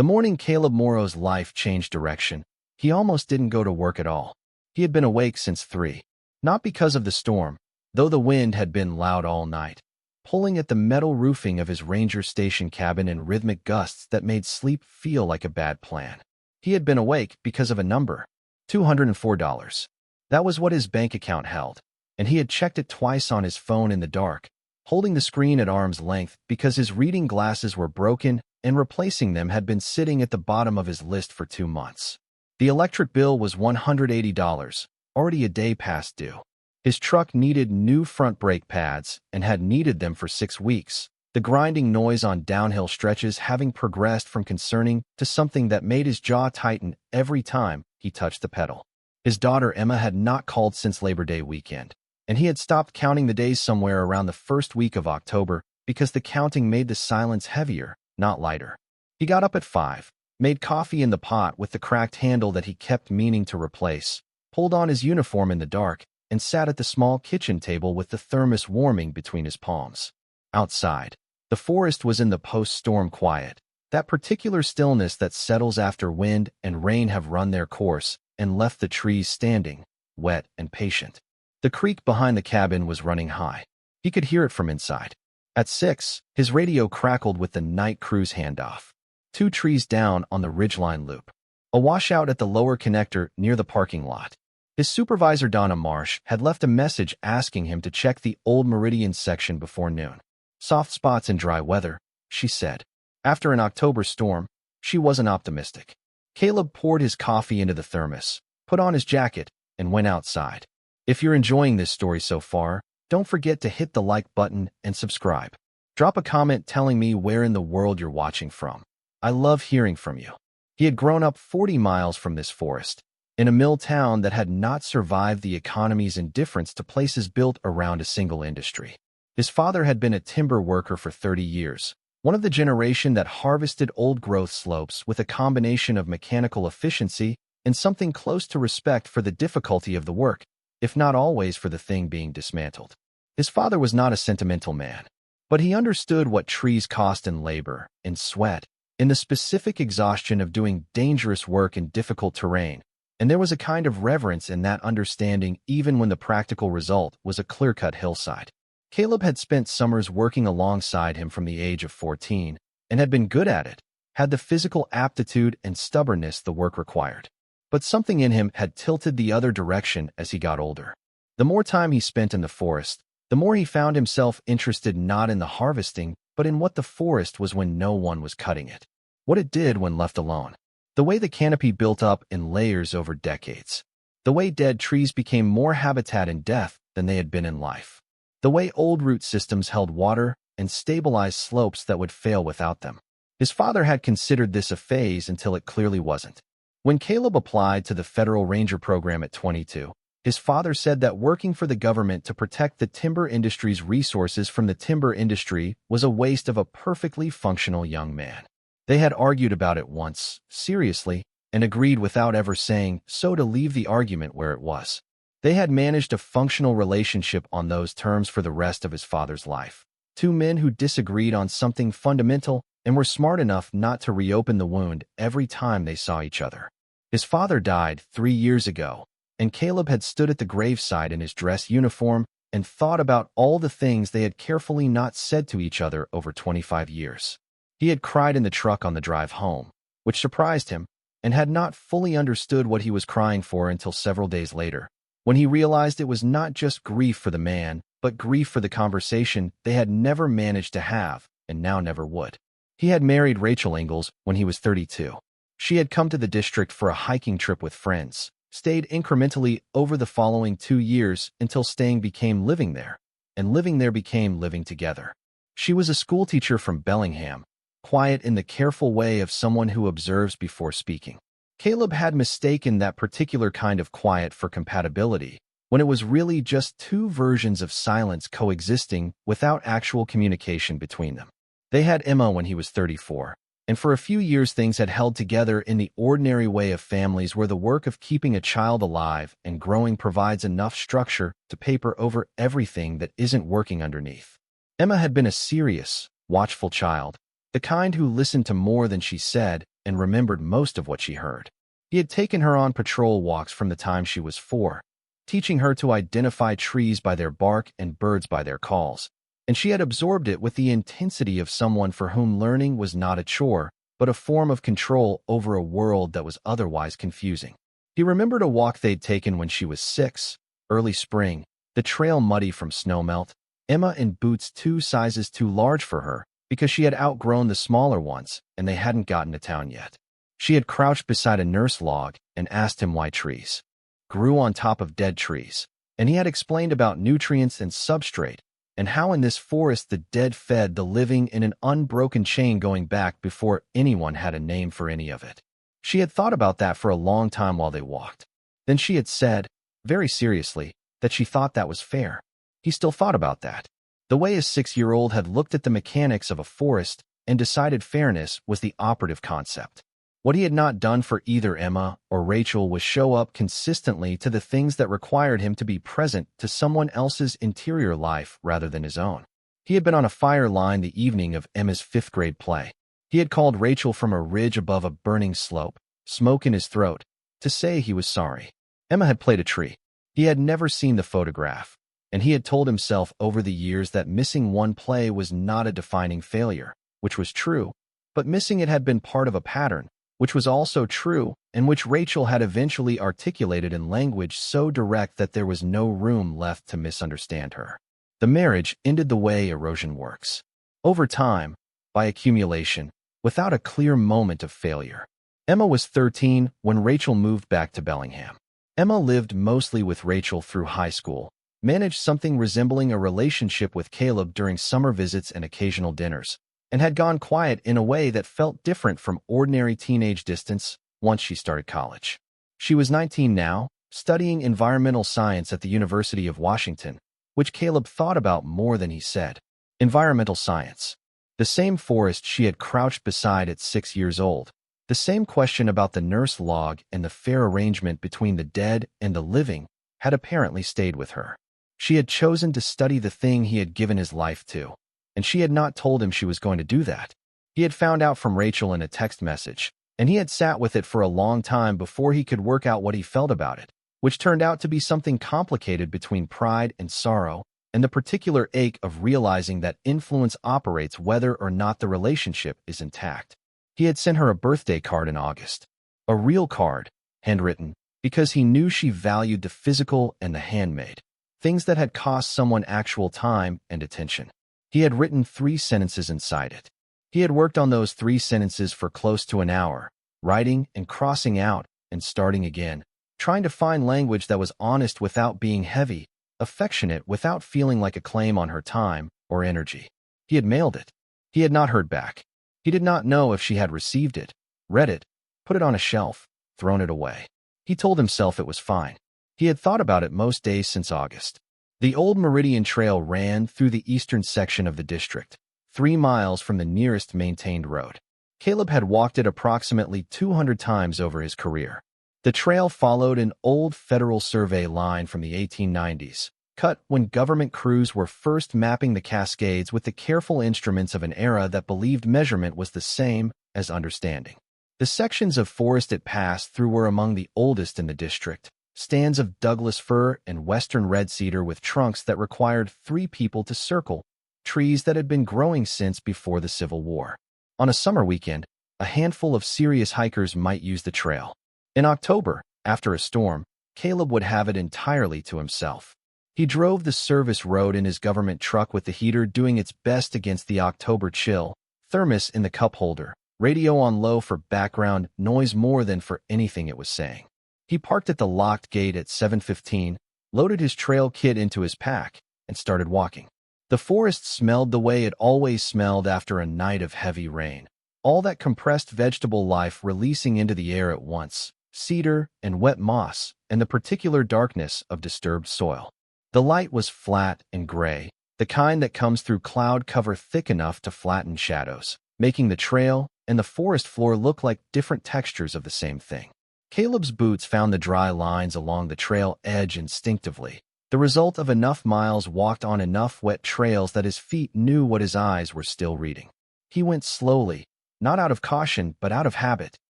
The morning Caleb Morrow's life changed direction, he almost didn't go to work at all. He had been awake since 3. Not because of the storm, though the wind had been loud all night, pulling at the metal roofing of his ranger station cabin in rhythmic gusts that made sleep feel like a bad plan. He had been awake because of a number, $204. That was what his bank account held, and he had checked it twice on his phone in the dark, holding the screen at arm's length because his reading glasses were broken and replacing them had been sitting at the bottom of his list for 2 months. The electric bill was $180, already a day past due. His truck needed new front brake pads and had needed them for 6 weeks, the grinding noise on downhill stretches having progressed from concerning to something that made his jaw tighten every time he touched the pedal. His daughter Emma had not called since Labor Day weekend, and he had stopped counting the days somewhere around the first week of October because the counting made the silence heavier, not lighter. He got up at 5, made coffee in the pot with the cracked handle that he kept meaning to replace, pulled on his uniform in the dark, and sat at the small kitchen table with the thermos warming between his palms. Outside, the forest was in the post-storm quiet, that particular stillness that settles after wind and rain have run their course and left the trees standing, wet and patient. The creek behind the cabin was running high. He could hear it from inside. At 6, his radio crackled with the night cruise handoff. 2 trees down on the Ridgeline Loop. A washout at the lower connector near the parking lot. His supervisor, Donna Marsh, had left a message asking him to check the Old Meridian section before noon. Soft spots in dry weather, she said. After an October storm, she wasn't optimistic. Caleb poured his coffee into the thermos, put on his jacket, and went outside. If you're enjoying this story so far, don't forget to hit the like button and subscribe. Drop a comment telling me where in the world you're watching from. I love hearing from you. He had grown up 40 miles from this forest, in a mill town that had not survived the economy's indifference to places built around a single industry. His father had been a timber worker for 30 years, one of the generation that harvested old-growth slopes with a combination of mechanical efficiency and something close to respect for the difficulty of the work, if not always for the thing being dismantled. His father was not a sentimental man, but he understood what trees cost in labor, in sweat, in the specific exhaustion of doing dangerous work in difficult terrain, and there was a kind of reverence in that understanding even when the practical result was a clear-cut hillside. Caleb had spent summers working alongside him from the age of 14 and had been good at it, had the physical aptitude and stubbornness the work required. But something in him had tilted the other direction as he got older. The more time he spent in the forest, the more he found himself interested not in the harvesting, but in what the forest was when no one was cutting it. What it did when left alone. The way the canopy built up in layers over decades. The way dead trees became more habitat in death than they had been in life. The way old root systems held water and stabilized slopes that would fail without them. His father had considered this a phase until it clearly wasn't. When Caleb applied to the Federal Ranger program at 22, his father said that working for the government to protect the timber industry's resources from the timber industry was a waste of a perfectly functional young man. They had argued about it once, seriously, and agreed without ever saying so to leave the argument where it was. They had managed a functional relationship on those terms for the rest of his father's life. 2 men who disagreed on something fundamental and were smart enough not to reopen the wound every time they saw each other. His father died 3 years ago, and Caleb had stood at the graveside in his dress uniform and thought about all the things they had carefully not said to each other over 25 years. He had cried in the truck on the drive home, which surprised him, and had not fully understood what he was crying for until several days later, when he realized it was not just grief for the man, but grief for the conversation they had never managed to have and now never would. He had married Rachel Ingalls when he was 32. She had come to the district for a hiking trip with friends, stayed incrementally over the following 2 years until staying became living there, and living there became living together. She was a schoolteacher from Bellingham, quiet in the careful way of someone who observes before speaking. Caleb had mistaken that particular kind of quiet for compatibility, when it was really just 2 versions of silence coexisting without actual communication between them. They had Emma when he was 34, and for a few years things had held together in the ordinary way of families where the work of keeping a child alive and growing provides enough structure to paper over everything that isn't working underneath. Emma had been a serious, watchful child, the kind who listened to more than she said and remembered most of what she heard. He had taken her on patrol walks from the time she was 4, teaching her to identify trees by their bark and birds by their calls, and she had absorbed it with the intensity of someone for whom learning was not a chore, but a form of control over a world that was otherwise confusing. He remembered a walk they'd taken when she was 6, early spring, the trail muddy from snowmelt, Emma in boots 2 sizes too large for her because she had outgrown the smaller ones and they hadn't gotten to town yet. She had crouched beside a nurse log and asked him why trees grew on top of dead trees, and he had explained about nutrients and substrate, and how in this forest the dead fed the living in an unbroken chain going back before anyone had a name for any of it. She had thought about that for a long time while they walked. Then she had said, very seriously, that she thought that was fair. He still thought about that. The way a 6-year-old had looked at the mechanics of a forest and decided fairness was the operative concept. What he had not done for either Emma or Rachel was show up consistently to the things that required him to be present to someone else's interior life rather than his own. He had been on a fire line the evening of Emma's 5th-grade play. He had called Rachel from a ridge above a burning slope, smoke in his throat, to say he was sorry. Emma had played a tree. He had never seen the photograph, and he had told himself over the years that missing one play was not a defining failure, which was true, but missing it had been part of a pattern, which was also true, and which Rachel had eventually articulated in language so direct that there was no room left to misunderstand her. The marriage ended the way erosion works. Over time, by accumulation, without a clear moment of failure. Emma was 13 when Rachel moved back to Bellingham. Emma lived mostly with Rachel through high school, managed something resembling a relationship with Caleb during summer visits and occasional dinners, and had gone quiet in a way that felt different from ordinary teenage distance once she started college. She was 19 now, studying environmental science at the University of Washington, which Caleb thought about more than he said. Environmental science. The same forest she had crouched beside at 6 years old. The same question about the nurse log and the fair arrangement between the dead and the living had apparently stayed with her. She had chosen to study the thing he had given his life to, and she had not told him she was going to do that. He had found out from Rachel in a text message, and he had sat with it for a long time before he could work out what he felt about it, which turned out to be something complicated between pride and sorrow, and the particular ache of realizing that influence operates whether or not the relationship is intact. He had sent her a birthday card in August. A real card, handwritten, because he knew she valued the physical and the handmade, things that had cost someone actual time and attention. He had written 3 sentences inside it. He had worked on those 3 sentences for close to an hour, writing and crossing out and starting again, trying to find language that was honest without being heavy, affectionate without feeling like a claim on her time or energy. He had mailed it. He had not heard back. He did not know if she had received it, read it, put it on a shelf, thrown it away. He told himself it was fine. He had thought about it most days since August. The Old Meridian Trail ran through the eastern section of the district, 3 miles from the nearest maintained road. Caleb had walked it approximately 200 times over his career. The trail followed an old Federal Survey line from the 1890s, cut when government crews were first mapping the Cascades with the careful instruments of an era that believed measurement was the same as understanding. The sections of forest it passed through were among the oldest in the district, stands of Douglas fir and western red cedar with trunks that required 3 people to circle, trees that had been growing since before the Civil War. On a summer weekend, a handful of serious hikers might use the trail. In October, after a storm, Caleb would have it entirely to himself. He drove the service road in his government truck with the heater doing its best against the October chill, thermos in the cup holder, radio on low for background noise more than for anything it was saying. He parked at the locked gate at 7:15, loaded his trail kit into his pack, and started walking. The forest smelled the way it always smelled after a night of heavy rain, all that compressed vegetable life releasing into the air at once, cedar and wet moss, and the particular darkness of disturbed soil. The light was flat and gray, the kind that comes through cloud cover thick enough to flatten shadows, making the trail and the forest floor look like different textures of the same thing. Caleb's boots found the dry lines along the trail edge instinctively, the result of enough miles walked on enough wet trails that his feet knew what his eyes were still reading. He went slowly, not out of caution, but out of habit.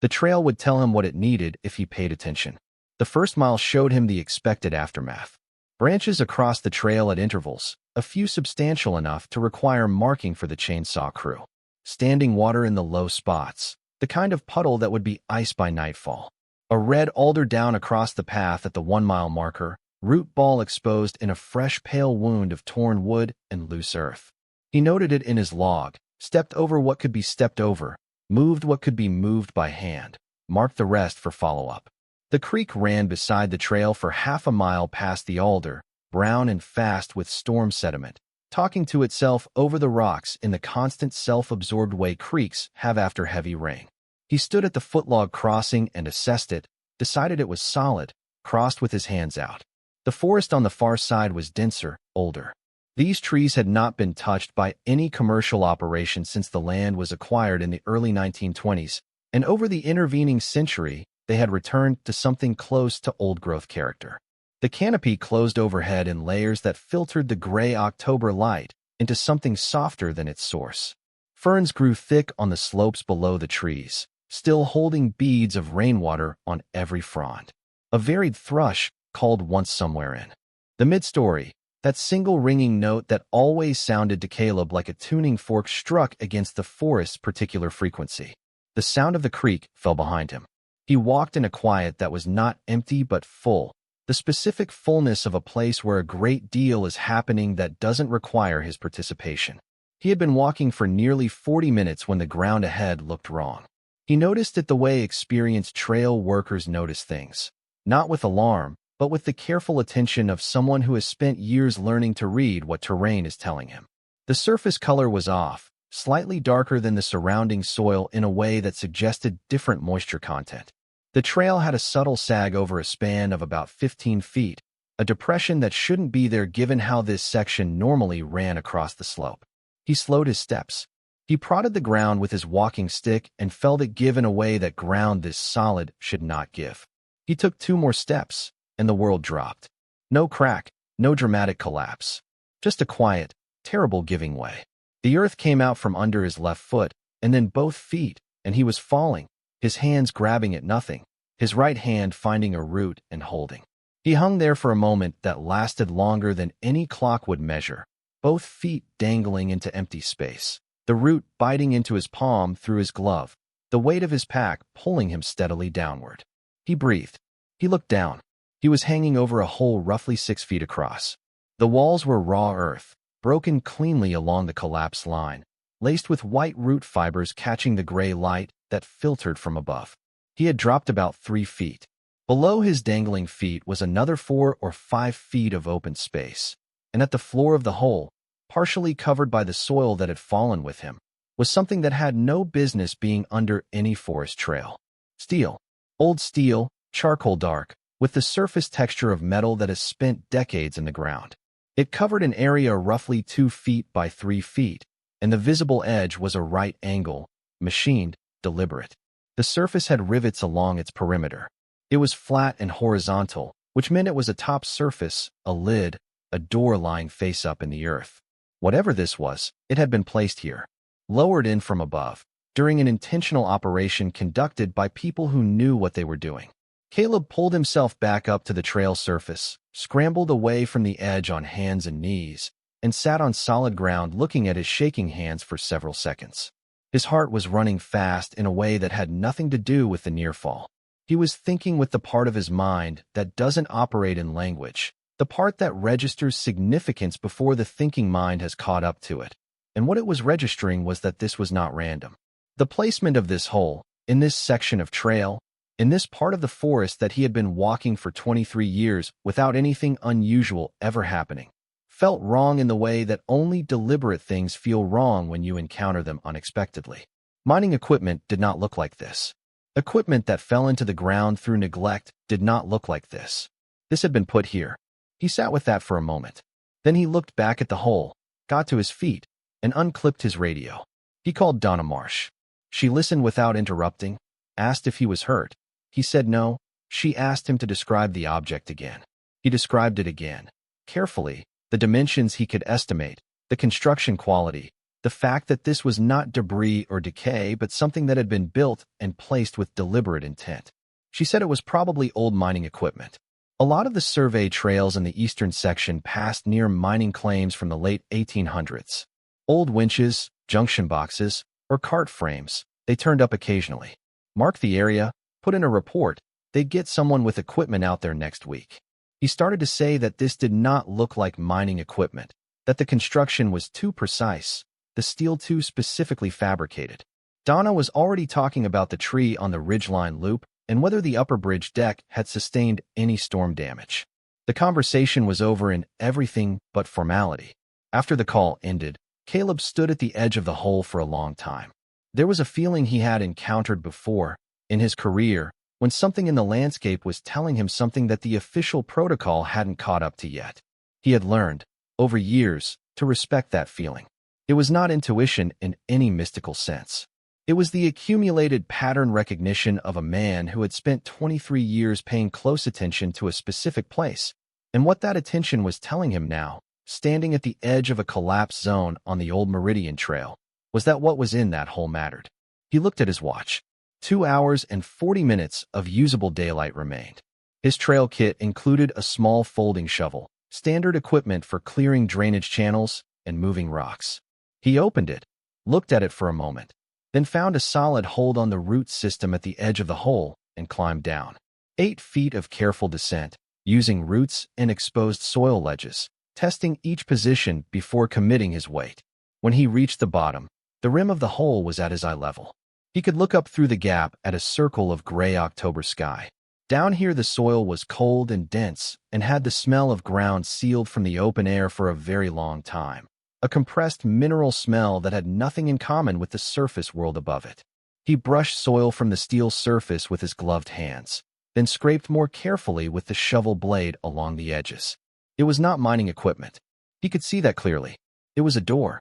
The trail would tell him what it needed if he paid attention. The first mile showed him the expected aftermath. Branches across the trail at intervals, a few substantial enough to require marking for the chainsaw crew. Standing water in the low spots, the kind of puddle that would be ice by nightfall. A red alder down across the path at the 1-mile marker, root ball exposed in a fresh pale wound of torn wood and loose earth. He noted it in his log, stepped over what could be stepped over, moved what could be moved by hand, marked the rest for follow-up. The creek ran beside the trail for half a mile past the alder, brown and fast with storm sediment, talking to itself over the rocks in the constant self-absorbed way creeks have after heavy rain. He stood at the footlog crossing and assessed it, decided it was solid, crossed with his hands out. The forest on the far side was denser, older. These trees had not been touched by any commercial operation since the land was acquired in the early 1920s, and over the intervening century, they had returned to something close to old-growth character. The canopy closed overhead in layers that filtered the gray October light into something softer than its source. Ferns grew thick on the slopes below the trees, still holding beads of rainwater on every frond. A varied thrush called once somewhere in the mid-story, that single ringing note that always sounded to Caleb like a tuning fork struck against the forest's particular frequency. The sound of the creek fell behind him. He walked in a quiet that was not empty but full, the specific fullness of a place where a great deal is happening that doesn't require his participation. He had been walking for nearly 40 minutes when the ground ahead looked wrong. He noticed it the way experienced trail workers notice things, not with alarm, but with the careful attention of someone who has spent years learning to read what terrain is telling him. The surface color was off, slightly darker than the surrounding soil in a way that suggested different moisture content. The trail had a subtle sag over a span of about 15 feet, a depression that shouldn't be there given how this section normally ran across the slope. He slowed his steps. He prodded the ground with his walking stick and felt it give in a way that ground this solid should not give. He took 2 more steps, and the world dropped. No crack, no dramatic collapse. Just a quiet, terrible giving way. The earth came out from under his left foot, and then both feet, and he was falling, his hands grabbing at nothing, his right hand finding a root and holding. He hung there for a moment that lasted longer than any clock would measure, both feet dangling into empty space, the root biting into his palm through his glove, the weight of his pack pulling him steadily downward. He breathed. He looked down. He was hanging over a hole roughly 6 feet across. The walls were raw earth, broken cleanly along the collapsed line, laced with white root fibers catching the gray light that filtered from above. He had dropped about 3 feet. Below his dangling feet was another 4 or 5 feet of open space, and at the floor of the hole, partially covered by the soil that had fallen with him, was something that had no business being under any forest trail. Steel. Old steel, charcoal dark, with the surface texture of metal that has spent decades in the ground. It covered an area roughly 2 feet by 3 feet, and the visible edge was a right angle, machined, deliberate. The surface had rivets along its perimeter. It was flat and horizontal, which meant it was a top surface, a lid, a door lying face up in the earth. Whatever this was, it had been placed here, lowered in from above, during an intentional operation conducted by people who knew what they were doing. Caleb pulled himself back up to the trail surface, scrambled away from the edge on hands and knees, and sat on solid ground looking at his shaking hands for several seconds. His heart was running fast in a way that had nothing to do with the near fall. He was thinking with the part of his mind that doesn't operate in language, the part that registers significance before the thinking mind has caught up to it. And what it was registering was that this was not random. The placement of this hole, in this section of trail, in this part of the forest that he had been walking for 23 years without anything unusual ever happening, felt wrong in the way that only deliberate things feel wrong when you encounter them unexpectedly. Mining equipment did not look like this. Equipment that fell into the ground through neglect did not look like this. This had been put here. He sat with that for a moment. Then he looked back at the hole, got to his feet, and unclipped his radio. He called Donna Marsh. She listened without interrupting, asked if he was hurt. He said no. She asked him to describe the object again. He described it again, carefully, the dimensions he could estimate, the construction quality, The fact that this was not debris or decay, but something that had been built and placed with deliberate intent. She said it was probably old mining equipment. A lot of the survey trails in the eastern section passed near mining claims from the late 1800s. Old winches, junction boxes, or cart frames, they turned up occasionally. Mark the area, put in a report, they'd get someone with equipment out there next week. He started to say that this did not look like mining equipment, that the construction was too precise, the steel too specifically fabricated. Donna was already talking about the tree on the ridgeline loop and whether the upper bridge deck had sustained any storm damage. The conversation was over in everything but formality. After the call ended, Caleb stood at the edge of the hole for a long time. There was a feeling he had encountered before, in his career, when something in the landscape was telling him something that the official protocol hadn't caught up to yet. He had learned, over years, to respect that feeling. It was not intuition in any mystical sense. It was the accumulated pattern recognition of a man who had spent 23 years paying close attention to a specific place, and what that attention was telling him now, standing at the edge of a collapse zone on the Old Meridian trail, was that what was in that hole mattered. He looked at his watch. 2 hours and 40 minutes of usable daylight remained. His trail kit included a small folding shovel, standard equipment for clearing drainage channels and moving rocks. He opened it, looked at it for a moment, then found a solid hold on the root system at the edge of the hole and climbed down. 8 feet of careful descent, using roots and exposed soil ledges, testing each position before committing his weight. When he reached the bottom, the rim of the hole was at his eye level. He could look up through the gap at a circle of gray October sky. Down here the soil was cold and dense and had the smell of ground sealed from the open air for a very long time. A compressed mineral smell that had nothing in common with the surface world above it. He brushed soil from the steel surface with his gloved hands, then scraped more carefully with the shovel blade along the edges. It was not mining equipment. He could see that clearly. It was a door,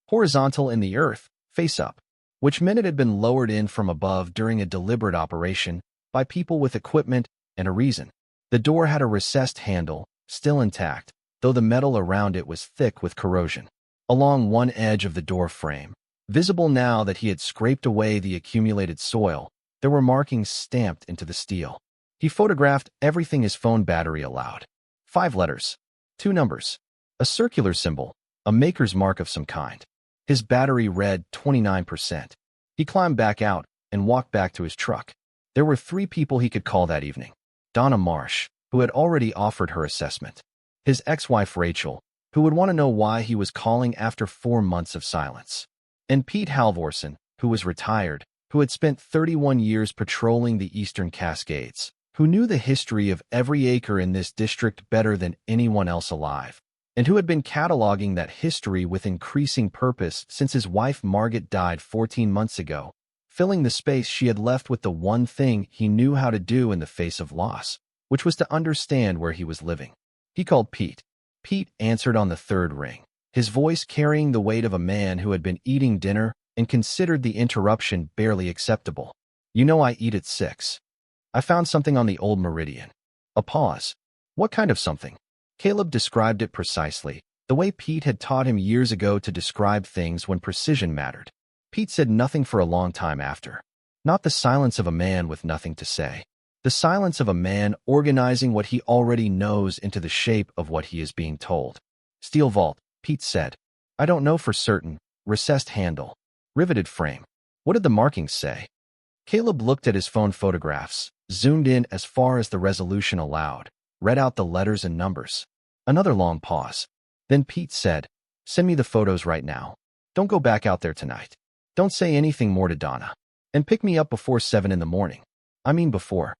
horizontal in the earth, face up, which meant it had been lowered in from above during a deliberate operation by people with equipment and a reason. The door had a recessed handle, still intact, though the metal around it was thick with corrosion. Along one edge of the door frame, visible now that he had scraped away the accumulated soil, there were markings stamped into the steel. He photographed everything his phone battery allowed. 5 letters, 2 numbers, a circular symbol, a maker's mark of some kind. His battery read 29%. He climbed back out and walked back to his truck. There were 3 people he could call that evening. Donna Marsh, who had already offered her assessment. His ex-wife Rachel, who would want to know why he was calling after 4 months of silence. And Pete Halvorsen, who was retired, who had spent 31 years patrolling the eastern Cascades, who knew the history of every acre in this district better than anyone else alive, and who had been cataloging that history with increasing purpose since his wife Margaret died 14 months ago, filling the space she had left with the one thing he knew how to do in the face of loss, which was to understand where he was living. He called Pete. Pete answered on the 3rd ring, his voice carrying the weight of a man who had been eating dinner and considered the interruption barely acceptable. "You know I eat at 6. I found something on the Old Meridian." A pause. "What kind of something?" Caleb described it precisely, the way Pete had taught him years ago to describe things when precision mattered. Pete said nothing for a long time after. Not the silence of a man with nothing to say. The silence of a man organizing what he already knows into the shape of what he is being told. "Steel vault," Pete said. "I don't know for certain. Recessed handle. Riveted frame. What did the markings say?" Caleb looked at his phone photographs, zoomed in as far as the resolution allowed, read out the letters and numbers. Another long pause. Then Pete said, "Send me the photos right now. Don't go back out there tonight. Don't say anything more to Donna. And pick me up before 7 in the morning. I mean before."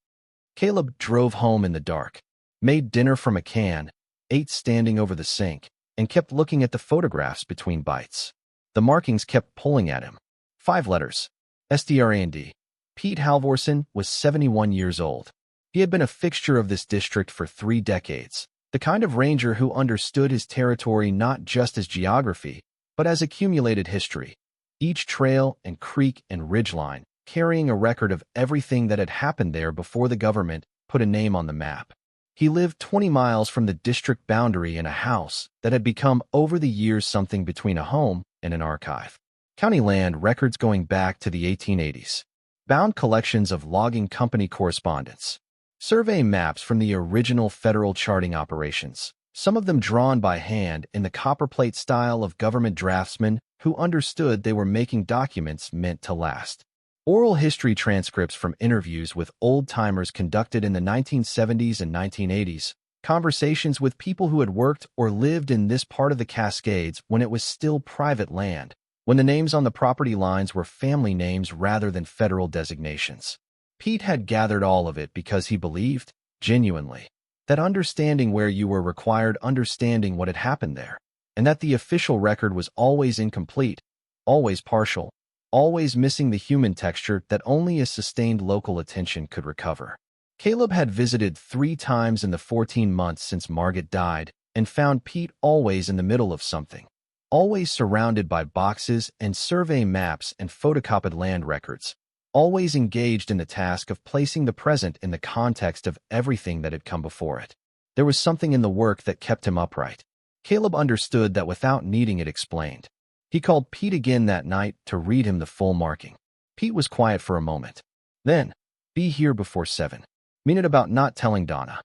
Caleb drove home in the dark, made dinner from a can, ate standing over the sink, and kept looking at the photographs between bites. The markings kept pulling at him. 5 letters. Strand. Pete Halvorsen was 71 years old. He had been a fixture of this district for 3 decades, the kind of ranger who understood his territory not just as geography, but as accumulated history. Each trail and creek and ridgeline carrying a record of everything that had happened there before the government put a name on the map. He lived 20 miles from the district boundary in a house that had become over the years something between a home and an archive. County land records going back to the 1880s. Bound collections of logging company correspondence. Survey maps from the original federal charting operations, some of them drawn by hand in the copperplate style of government draftsmen who understood they were making documents meant to last. Oral history transcripts from interviews with old-timers conducted in the 1970s and 1980s, conversations with people who had worked or lived in this part of the Cascades when it was still private land, when the names on the property lines were family names rather than federal designations. Pete had gathered all of it because he believed, genuinely, that understanding where you were required understanding what had happened there, and that the official record was always incomplete, always partial, always missing the human texture that only a sustained local attention could recover. Caleb had visited 3 times in the 14 months since Margaret died and found Pete always in the middle of something, always surrounded by boxes and survey maps and photocopied land records, always engaged in the task of placing the present in the context of everything that had come before it. There was something in the work that kept him upright. Caleb understood that without needing it explained. He called Pete again that night to read him the full marking. Pete was quiet for a moment. Then, "Be here before 7. Mean it about not telling Donna.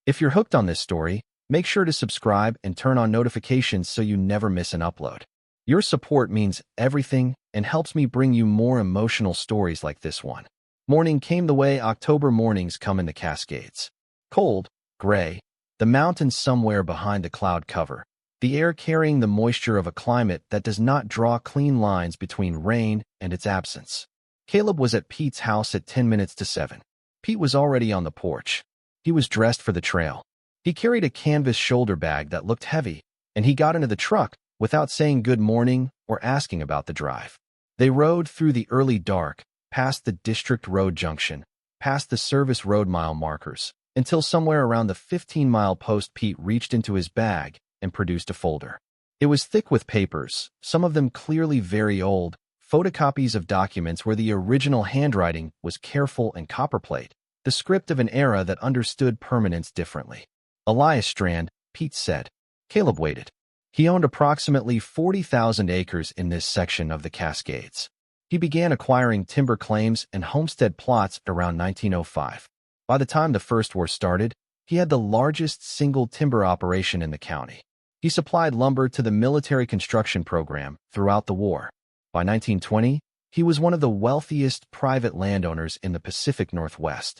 If you're hooked on this story, make sure to subscribe and turn on notifications so you never miss an upload. Your support means everything and helps me bring you more emotional stories like this one." Morning came the way October mornings come in the Cascades. Cold, gray, the mountains somewhere behind the cloud cover, the air carrying the moisture of a climate that does not draw clean lines between rain and its absence. Caleb was at Pete's house at 10 minutes to 7. Pete was already on the porch. He was dressed for the trail. He carried a canvas shoulder bag that looked heavy, and he got into the truck without saying good morning or asking about the drive. They rode through the early dark, past the district road junction, past the service road mile markers, until somewhere around the 15-mile post Pete reached into his bag and produced a folder. It was thick with papers, some of them clearly very old, photocopies of documents where the original handwriting was careful and copperplate, the script of an era that understood permanence differently. Elias Strand, Pete said. Caleb waited. He owned approximately 40,000 acres in this section of the Cascades. He began acquiring timber claims and homestead plots around 1905. By the time the First War started, he had the largest single timber operation in the county. He supplied lumber to the military construction program throughout the war. By 1920, he was one of the wealthiest private landowners in the Pacific Northwest.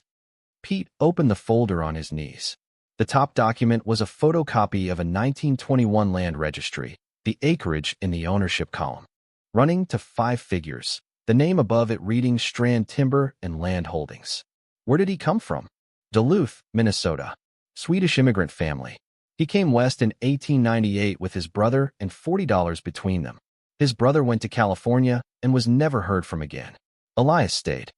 Pete opened the folder on his knees. The top document was a photocopy of a 1921 land registry, the acreage in the ownership column, running to 5 figures, the name above it reading Strand Timber and Land Holdings. Where did he come from? Duluth, Minnesota. Swedish immigrant family. He came west in 1898 with his brother and $40 between them. His brother went to California and was never heard from again. Elias stayed.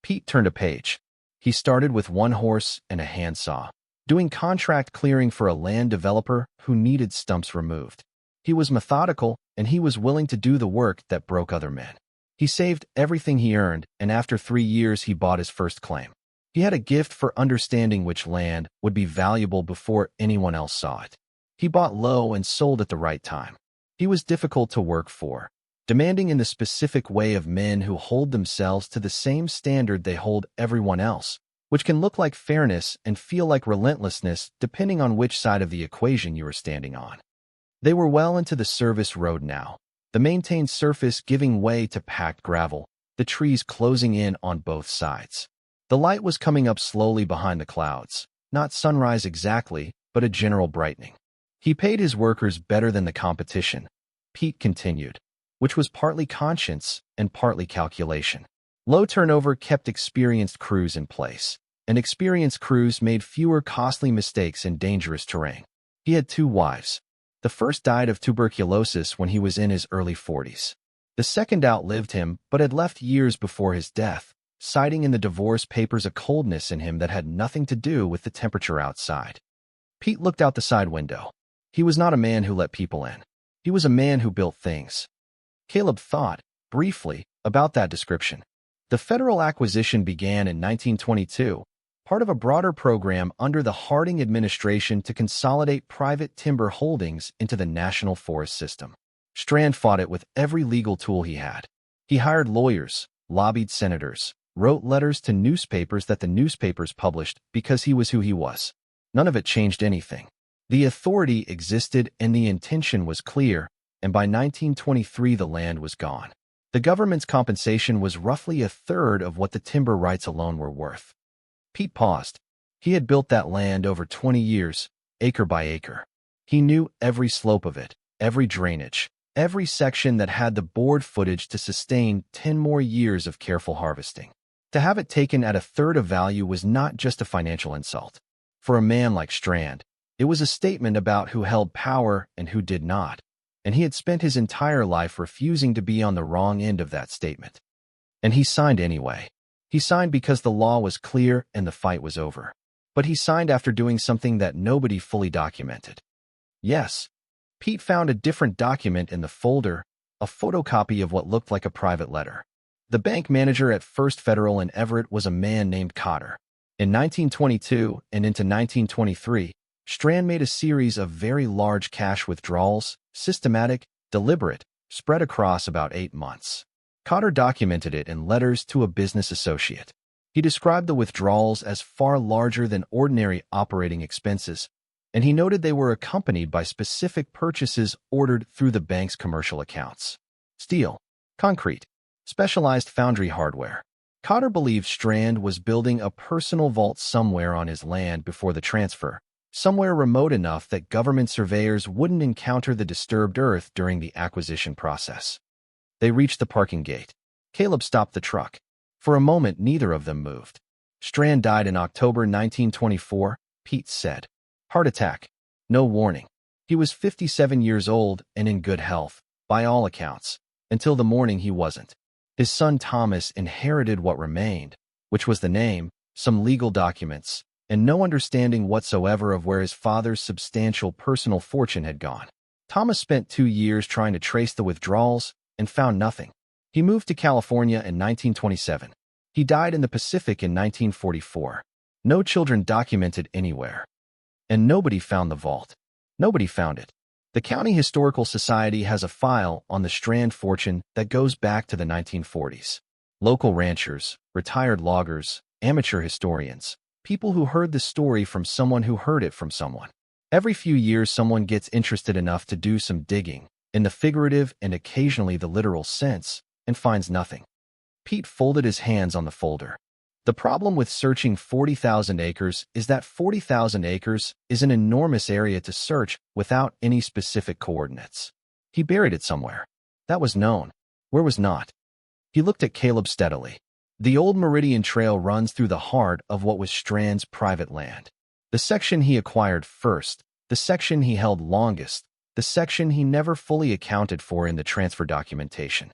Pete turned a page. He started with 1 horse and a handsaw, doing contract clearing for a land developer who needed stumps removed. He was methodical, and he was willing to do the work that broke other men. He saved everything he earned, and after 3 years he bought his first claim. He had a gift for understanding which land would be valuable before anyone else saw it. He bought low and sold at the right time. He was difficult to work for, demanding in the specific way of men who hold themselves to the same standard they hold everyone else, which can look like fairness and feel like relentlessness depending on which side of the equation you are standing on. They were well into the service road now, the maintained surface giving way to packed gravel, the trees closing in on both sides. The light was coming up slowly behind the clouds, not sunrise exactly, but a general brightening. He paid his workers better than the competition, Pete continued, which was partly conscience and partly calculation. Low turnover kept experienced crews in place, and experienced crews made fewer costly mistakes in dangerous terrain. He had 2 wives. The first died of tuberculosis when he was in his early 40s. The second outlived him but had left years before his death, citing in the divorce papers a coldness in him that had nothing to do with the temperature outside. Pete looked out the side window. He was not a man who let people in. He was a man who built things. Caleb thought, briefly, about that description. The federal acquisition began in 1922, part of a broader program under the Harding administration to consolidate private timber holdings into the national forest system. Strand fought it with every legal tool he had. He hired lawyers, lobbied senators, wrote letters to newspapers that the newspapers published because he was who he was. None of it changed anything. The authority existed and the intention was clear, and by 1923 the land was gone. The government's compensation was roughly a third of what the timber rights alone were worth. Pete paused. He had built that land over 20 years, acre by acre. He knew every slope of it, every drainage, every section that had the bored footage to sustain 10 more years of careful harvesting. To have it taken at a third of value was not just a financial insult. For a man like Strand, it was a statement about who held power and who did not, and he had spent his entire life refusing to be on the wrong end of that statement. And he signed anyway. He signed because the law was clear and the fight was over. But he signed after doing something that nobody fully documented. Yes, Pete found a different document in the folder, a photocopy of what looked like a private letter. The bank manager at First Federal in Everett was a man named Cotter. In 1922 and into 1923, Strand made a series of very large cash withdrawals, systematic, deliberate, spread across about 8 months. Cotter documented it in letters to a business associate. He described the withdrawals as far larger than ordinary operating expenses, and he noted they were accompanied by specific purchases ordered through the bank's commercial accounts. Steel, concrete, specialized foundry hardware. Cotter believed Strand was building a personal vault somewhere on his land before the transfer, somewhere remote enough that government surveyors wouldn't encounter the disturbed earth during the acquisition process. They reached the parking gate. Caleb stopped the truck. For a moment, neither of them moved. Strand died in October 1924, Pete said. Heart attack. No warning. He was 57 years old and in good health, by all accounts, until the morning he wasn't. His son Thomas inherited what remained, which was the name, some legal documents, and no understanding whatsoever of where his father's substantial personal fortune had gone. Thomas spent 2 years trying to trace the withdrawals and found nothing. He moved to California in 1927. He died in the Pacific in 1944. No children documented anywhere. And nobody found the vault. Nobody found it. The County Historical Society has a file on the Strand Fortune that goes back to the 1940s. Local ranchers, retired loggers, amateur historians, people who heard the story from someone who heard it from someone. Every few years someone gets interested enough to do some digging, in the figurative and occasionally the literal sense, and finds nothing. Pete folded his hands on the folder. The problem with searching 40,000 acres is that 40,000 acres is an enormous area to search without any specific coordinates. He buried it somewhere. That was known. Where was not? He looked at Caleb steadily. The Old Meridian Trail runs through the heart of what was Strand's private land. The section he acquired first, the section he held longest, the section he never fully accounted for in the transfer documentation.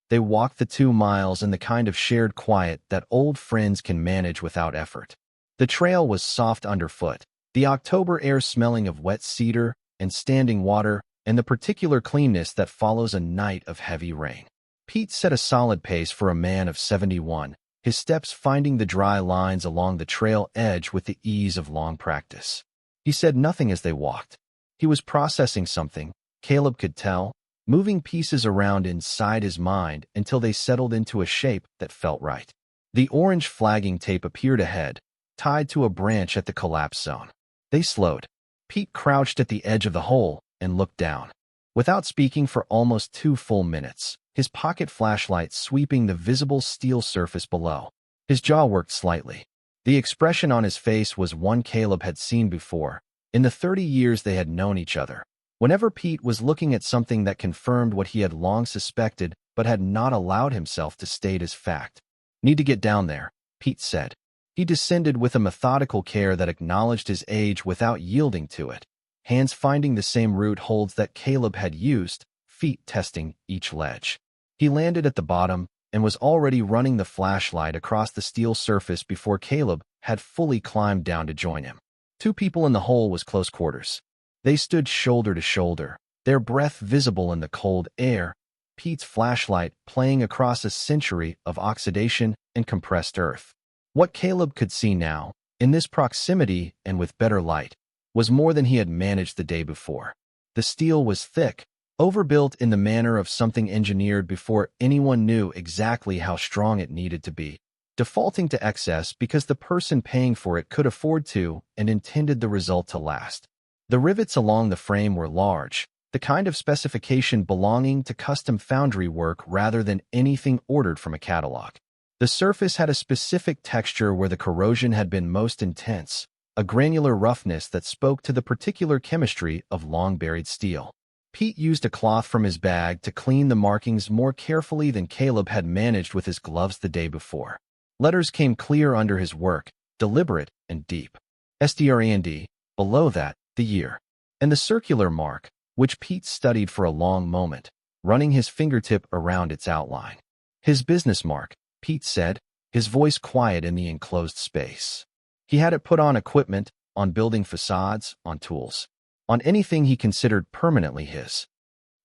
They walked the 2 miles in the kind of shared quiet that old friends can manage without effort. The trail was soft underfoot, the October air smelling of wet cedar and standing water and the particular cleanness that follows a night of heavy rain. Pete set a solid pace for a man of 71, his steps finding the dry lines along the trail edge with the ease of long practice. He said nothing as they walked. He was processing something, Caleb could tell, moving pieces around inside his mind until they settled into a shape that felt right. The orange flagging tape appeared ahead, tied to a branch at the collapse zone. They slowed. Pete crouched at the edge of the hole and looked down. Without speaking for almost 2 full minutes, his pocket flashlight sweeping the visible steel surface below. His jaw worked slightly. The expression on his face was one Caleb had seen before, in the 30 years they had known each other. Whenever Pete was looking at something that confirmed what he had long suspected but had not allowed himself to state as fact. Need to get down there, Pete said. He descended with a methodical care that acknowledged his age without yielding to it, hands finding the same root holds that Caleb had used, feet testing each ledge. He landed at the bottom and was already running the flashlight across the steel surface before Caleb had fully climbed down to join him. 2 people in the hole was close quarters. They stood shoulder to shoulder, their breath visible in the cold air, Pete's flashlight playing across a century of oxidation and compressed earth. What Caleb could see now, in this proximity and with better light, was more than he had managed the day before. The steel was thick, overbuilt in the manner of something engineered before anyone knew exactly how strong it needed to be, defaulting to excess because the person paying for it could afford to and intended the result to last. The rivets along the frame were large, the kind of specification belonging to custom foundry work rather than anything ordered from a catalog. The surface had a specific texture where the corrosion had been most intense, a granular roughness that spoke to the particular chemistry of long-buried steel. Pete used a cloth from his bag to clean the markings more carefully than Caleb had managed with his gloves the day before. Letters came clear under his work, deliberate and deep. Strand, below that, the year. And the circular mark, which Pete studied for a long moment, running his fingertip around its outline. His business mark, Pete said, his voice quiet in the enclosed space. He had it put on equipment, on building facades, on tools, on anything he considered permanently his.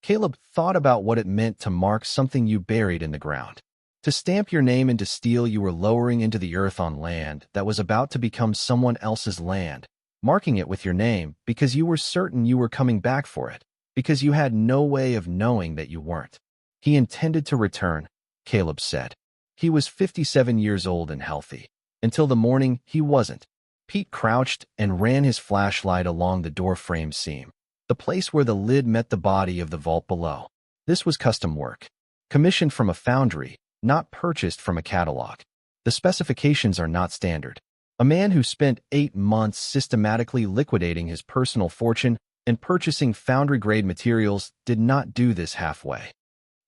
Caleb thought about what it meant to mark something you buried in the ground. To stamp your name into steel you were lowering into the earth on land that was about to become someone else's land, marking it with your name because you were certain you were coming back for it, because you had no way of knowing that you weren't. He intended to return, Caleb said. He was 57 years old and healthy. Until the morning, he wasn't. Pete crouched and ran his flashlight along the door frame seam, the place where the lid met the body of the vault below. This was custom work, commissioned from a foundry, not purchased from a catalog. The specifications are not standard. A man who spent 8 months systematically liquidating his personal fortune and purchasing foundry-grade materials did not do this halfway.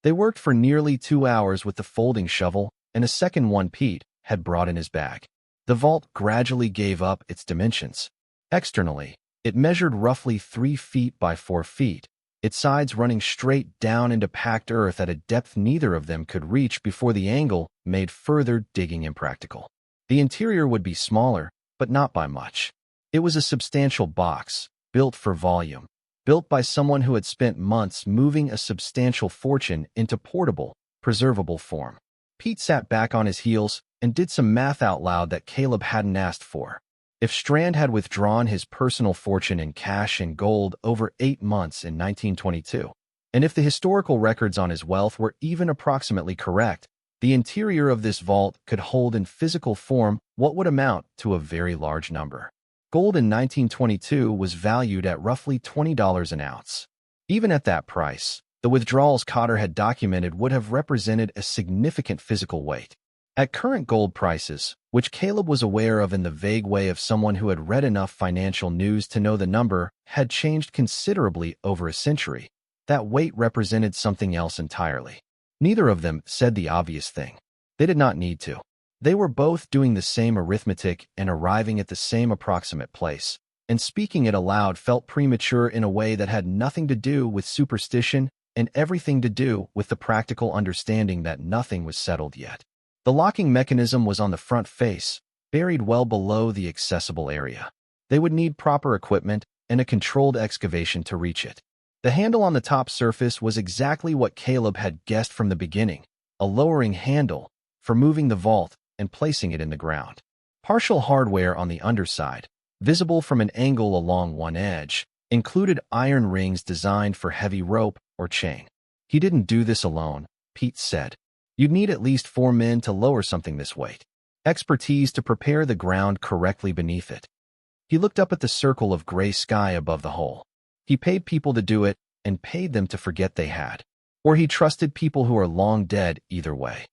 They worked for nearly 2 hours with the folding shovel and a second one Pete had brought in his bag. The vault gradually gave up its dimensions. Externally, it measured roughly 3 feet by 4 feet, its sides running straight down into packed earth at a depth neither of them could reach before the angle made further digging impractical. The interior would be smaller, but not by much. It was a substantial box, built for volume, built by someone who had spent months moving a substantial fortune into portable, preservable form. Pete sat back on his heels and did some math out loud that Caleb hadn't asked for. If Strand had withdrawn his personal fortune in cash and gold over 8 months in 1922, and if the historical records on his wealth were even approximately correct, the interior of this vault could hold in physical form what would amount to a very large number. Gold in 1922 was valued at roughly $20 an ounce. Even at that price, the withdrawals Cotter had documented would have represented a significant physical weight. At current gold prices, which Caleb was aware of in the vague way of someone who had read enough financial news to know the number had changed considerably over a century, that weight represented something else entirely. Neither of them said the obvious thing. They did not need to. They were both doing the same arithmetic and arriving at the same approximate place, and speaking it aloud felt premature in a way that had nothing to do with superstition and everything to do with the practical understanding that nothing was settled yet. The locking mechanism was on the front face, buried well below the accessible area. They would need proper equipment and a controlled excavation to reach it. The handle on the top surface was exactly what Caleb had guessed from the beginning, a lowering handle for moving the vault and placing it in the ground. Partial hardware on the underside, visible from an angle along one edge, included iron rings designed for heavy rope or chain. He didn't do this alone, Pete said. You'd need at least 4 men to lower something this weight. Expertise to prepare the ground correctly beneath it. He looked up at the circle of gray sky above the hole. He paid people to do it and paid them to forget they had. Or he trusted people who are long dead either way.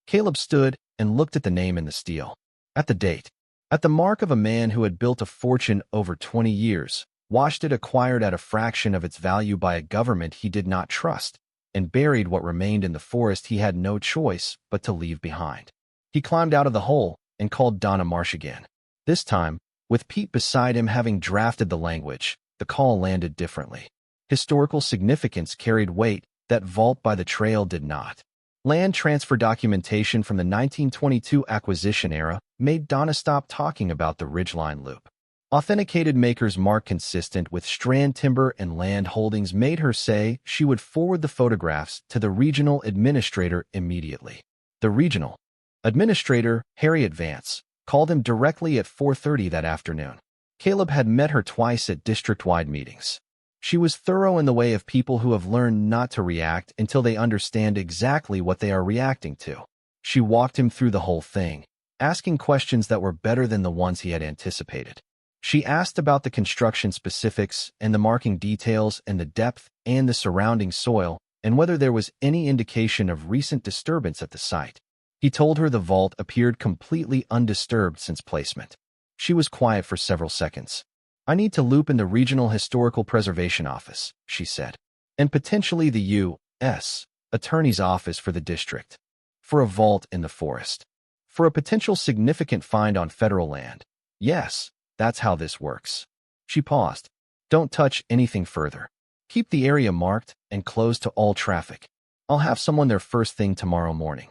Caleb stood and looked at the name in the steel. At the date. At the mark of a man who had built a fortune over 20 years, watched it acquired at a fraction of its value by a government he did not trust, and buried what remained in the forest he had no choice but to leave behind. He climbed out of the hole and called Donna Marsh again. This time, with Pete beside him having drafted the language, the call landed differently. Historical significance carried weight that vault by the trail did not. Land transfer documentation from the 1922 acquisition era made Donna stop talking about the ridgeline loop. Authenticated maker's mark consistent with Strand timber and land holdings made her say she would forward the photographs to the regional administrator immediately. The regional administrator, Harriet Vance, called him directly at 4:30 that afternoon. Caleb had met her twice at district-wide meetings. She was thorough in the way of people who have learned not to react until they understand exactly what they are reacting to. She walked him through the whole thing, asking questions that were better than the ones he had anticipated. She asked about the construction specifics and the marking details and the depth and the surrounding soil and whether there was any indication of recent disturbance at the site. He told her the vault appeared completely undisturbed since placement. She was quiet for several seconds. "I need to loop in the Regional Historical Preservation Office," she said, "and potentially the U.S. Attorney's Office for the district. For a vault in the forest. For a potential significant find on federal land. Yes, that's how this works." She paused. "Don't touch anything further. Keep the area marked and closed to all traffic. I'll have someone there first thing tomorrow morning."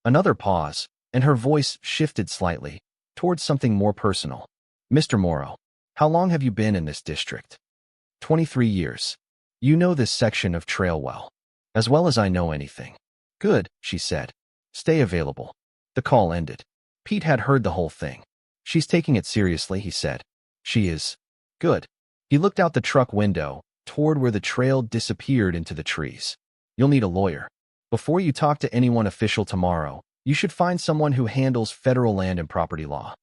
Another pause, and her voice shifted slightly, towards something more personal. "Mr. Morrow, how long have you been in this district?" 23 years. "You know this section of trail well. As well as I know anything." "Good," she said. "Stay available." The call ended. Pete had heard the whole thing. "She's taking it seriously," he said. "She is." "Good." He looked out the truck window, toward where the trail disappeared into the trees. "You'll need a lawyer. Before you talk to anyone official tomorrow, you should find someone who handles federal land and property law."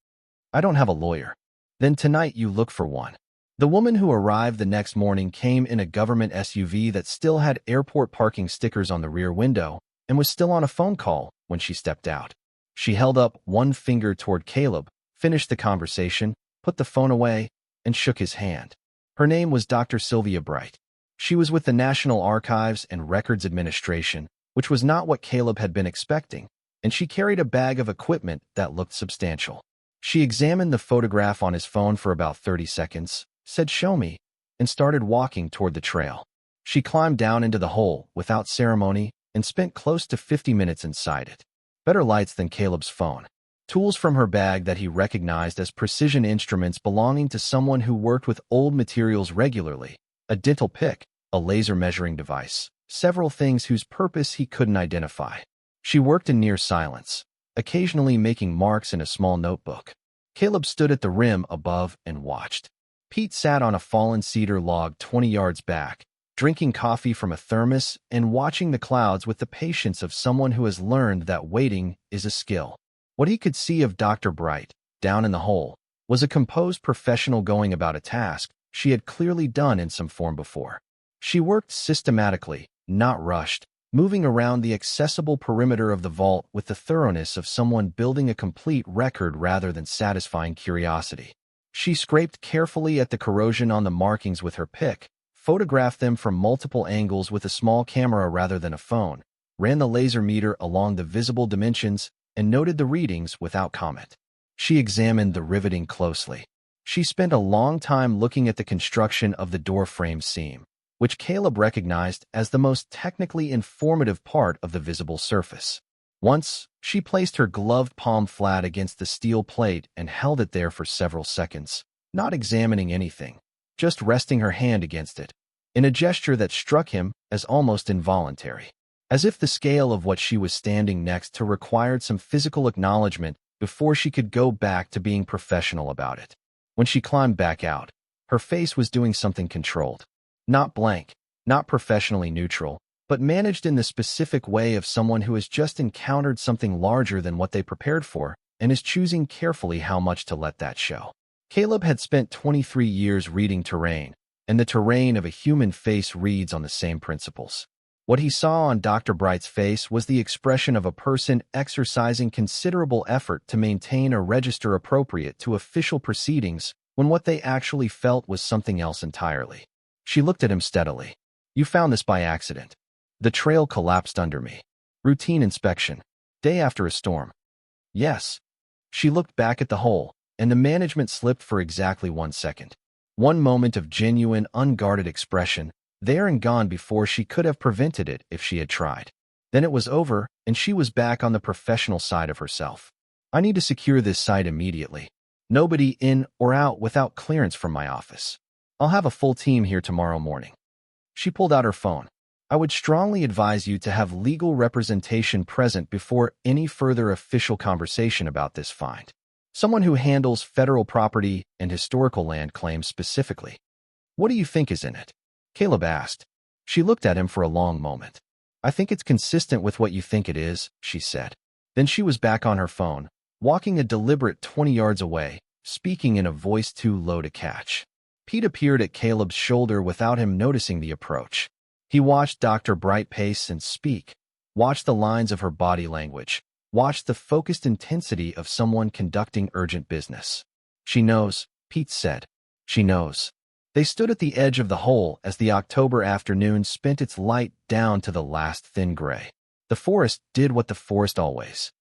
"I don't have a lawyer." "Then tonight you look for one." The woman who arrived the next morning came in a government SUV that still had airport parking stickers on the rear window and was still on a phone call when she stepped out. She held up one finger toward Caleb, finished the conversation, put the phone away, and shook his hand. Her name was Dr. Sylvia Bright. She was with the National Archives and Records Administration, which was not what Caleb had been expecting, and she carried a bag of equipment that looked substantial. She examined the photograph on his phone for about 30 seconds, said "show me," and started walking toward the trail. She climbed down into the hole without ceremony and spent close to 50 minutes inside it. Better lights than Caleb's phone. Tools from her bag that he recognized as precision instruments belonging to someone who worked with old materials regularly. A dental pick, a laser measuring device, several things whose purpose he couldn't identify. She worked in near silence, occasionally making marks in a small notebook. Caleb stood at the rim above and watched. Pete sat on a fallen cedar log 20 yards back, drinking coffee from a thermos and watching the clouds with the patience of someone who has learned that waiting is a skill. What he could see of Dr. Bright, down in the hole, was a composed professional going about a task she had clearly done in some form before. She worked systematically, not rushed, moving around the accessible perimeter of the vault with the thoroughness of someone building a complete record rather than satisfying curiosity. She scraped carefully at the corrosion on the markings with her pick, photographed them from multiple angles with a small camera rather than a phone, ran the laser meter along the visible dimensions, and noted the readings without comment. She examined the riveting closely. She spent a long time looking at the construction of the door frame seam, which Caleb recognized as the most technically informative part of the visible surface. Once, she placed her gloved palm flat against the steel plate and held it there for several seconds, not examining anything, just resting her hand against it, in a gesture that struck him as almost involuntary, as if the scale of what she was standing next to required some physical acknowledgement before she could go back to being professional about it. When she climbed back out, her face was doing something controlled. Not blank, not professionally neutral, but managed in the specific way of someone who has just encountered something larger than what they prepared for and is choosing carefully how much to let that show. Caleb had spent 23 years reading terrain, and the terrain of a human face reads on the same principles. What he saw on Dr. Bright's face was the expression of a person exercising considerable effort to maintain a register appropriate to official proceedings when what they actually felt was something else entirely. She looked at him steadily. "You found this by accident." "The trail collapsed under me." "Routine inspection. Day after a storm." "Yes." She looked back at the hole, and the management slipped for exactly 1 second. One moment of genuine, unguarded expression, there and gone before she could have prevented it if she had tried. Then it was over, and she was back on the professional side of herself. "I need to secure this site immediately. Nobody in or out without clearance from my office. I'll have a full team here tomorrow morning." She pulled out her phone. "I would strongly advise you to have legal representation present before any further official conversation about this find. Someone who handles federal property and historical land claims specifically. What do you think is in it?" Caleb asked. She looked at him for a long moment. I think it's consistent with what you think it is, she said. Then she was back on her phone, walking a deliberate 20 yards away, speaking in a voice too low to catch. Pete appeared at Caleb's shoulder without him noticing the approach. He watched Dr. Bright pace and speak, watched the lines of her body language, watched the focused intensity of someone conducting urgent business. She knows, Pete said. She knows. They stood at the edge of the hole as the October afternoon spent its light down to the last thin gray. The forest did what the forest always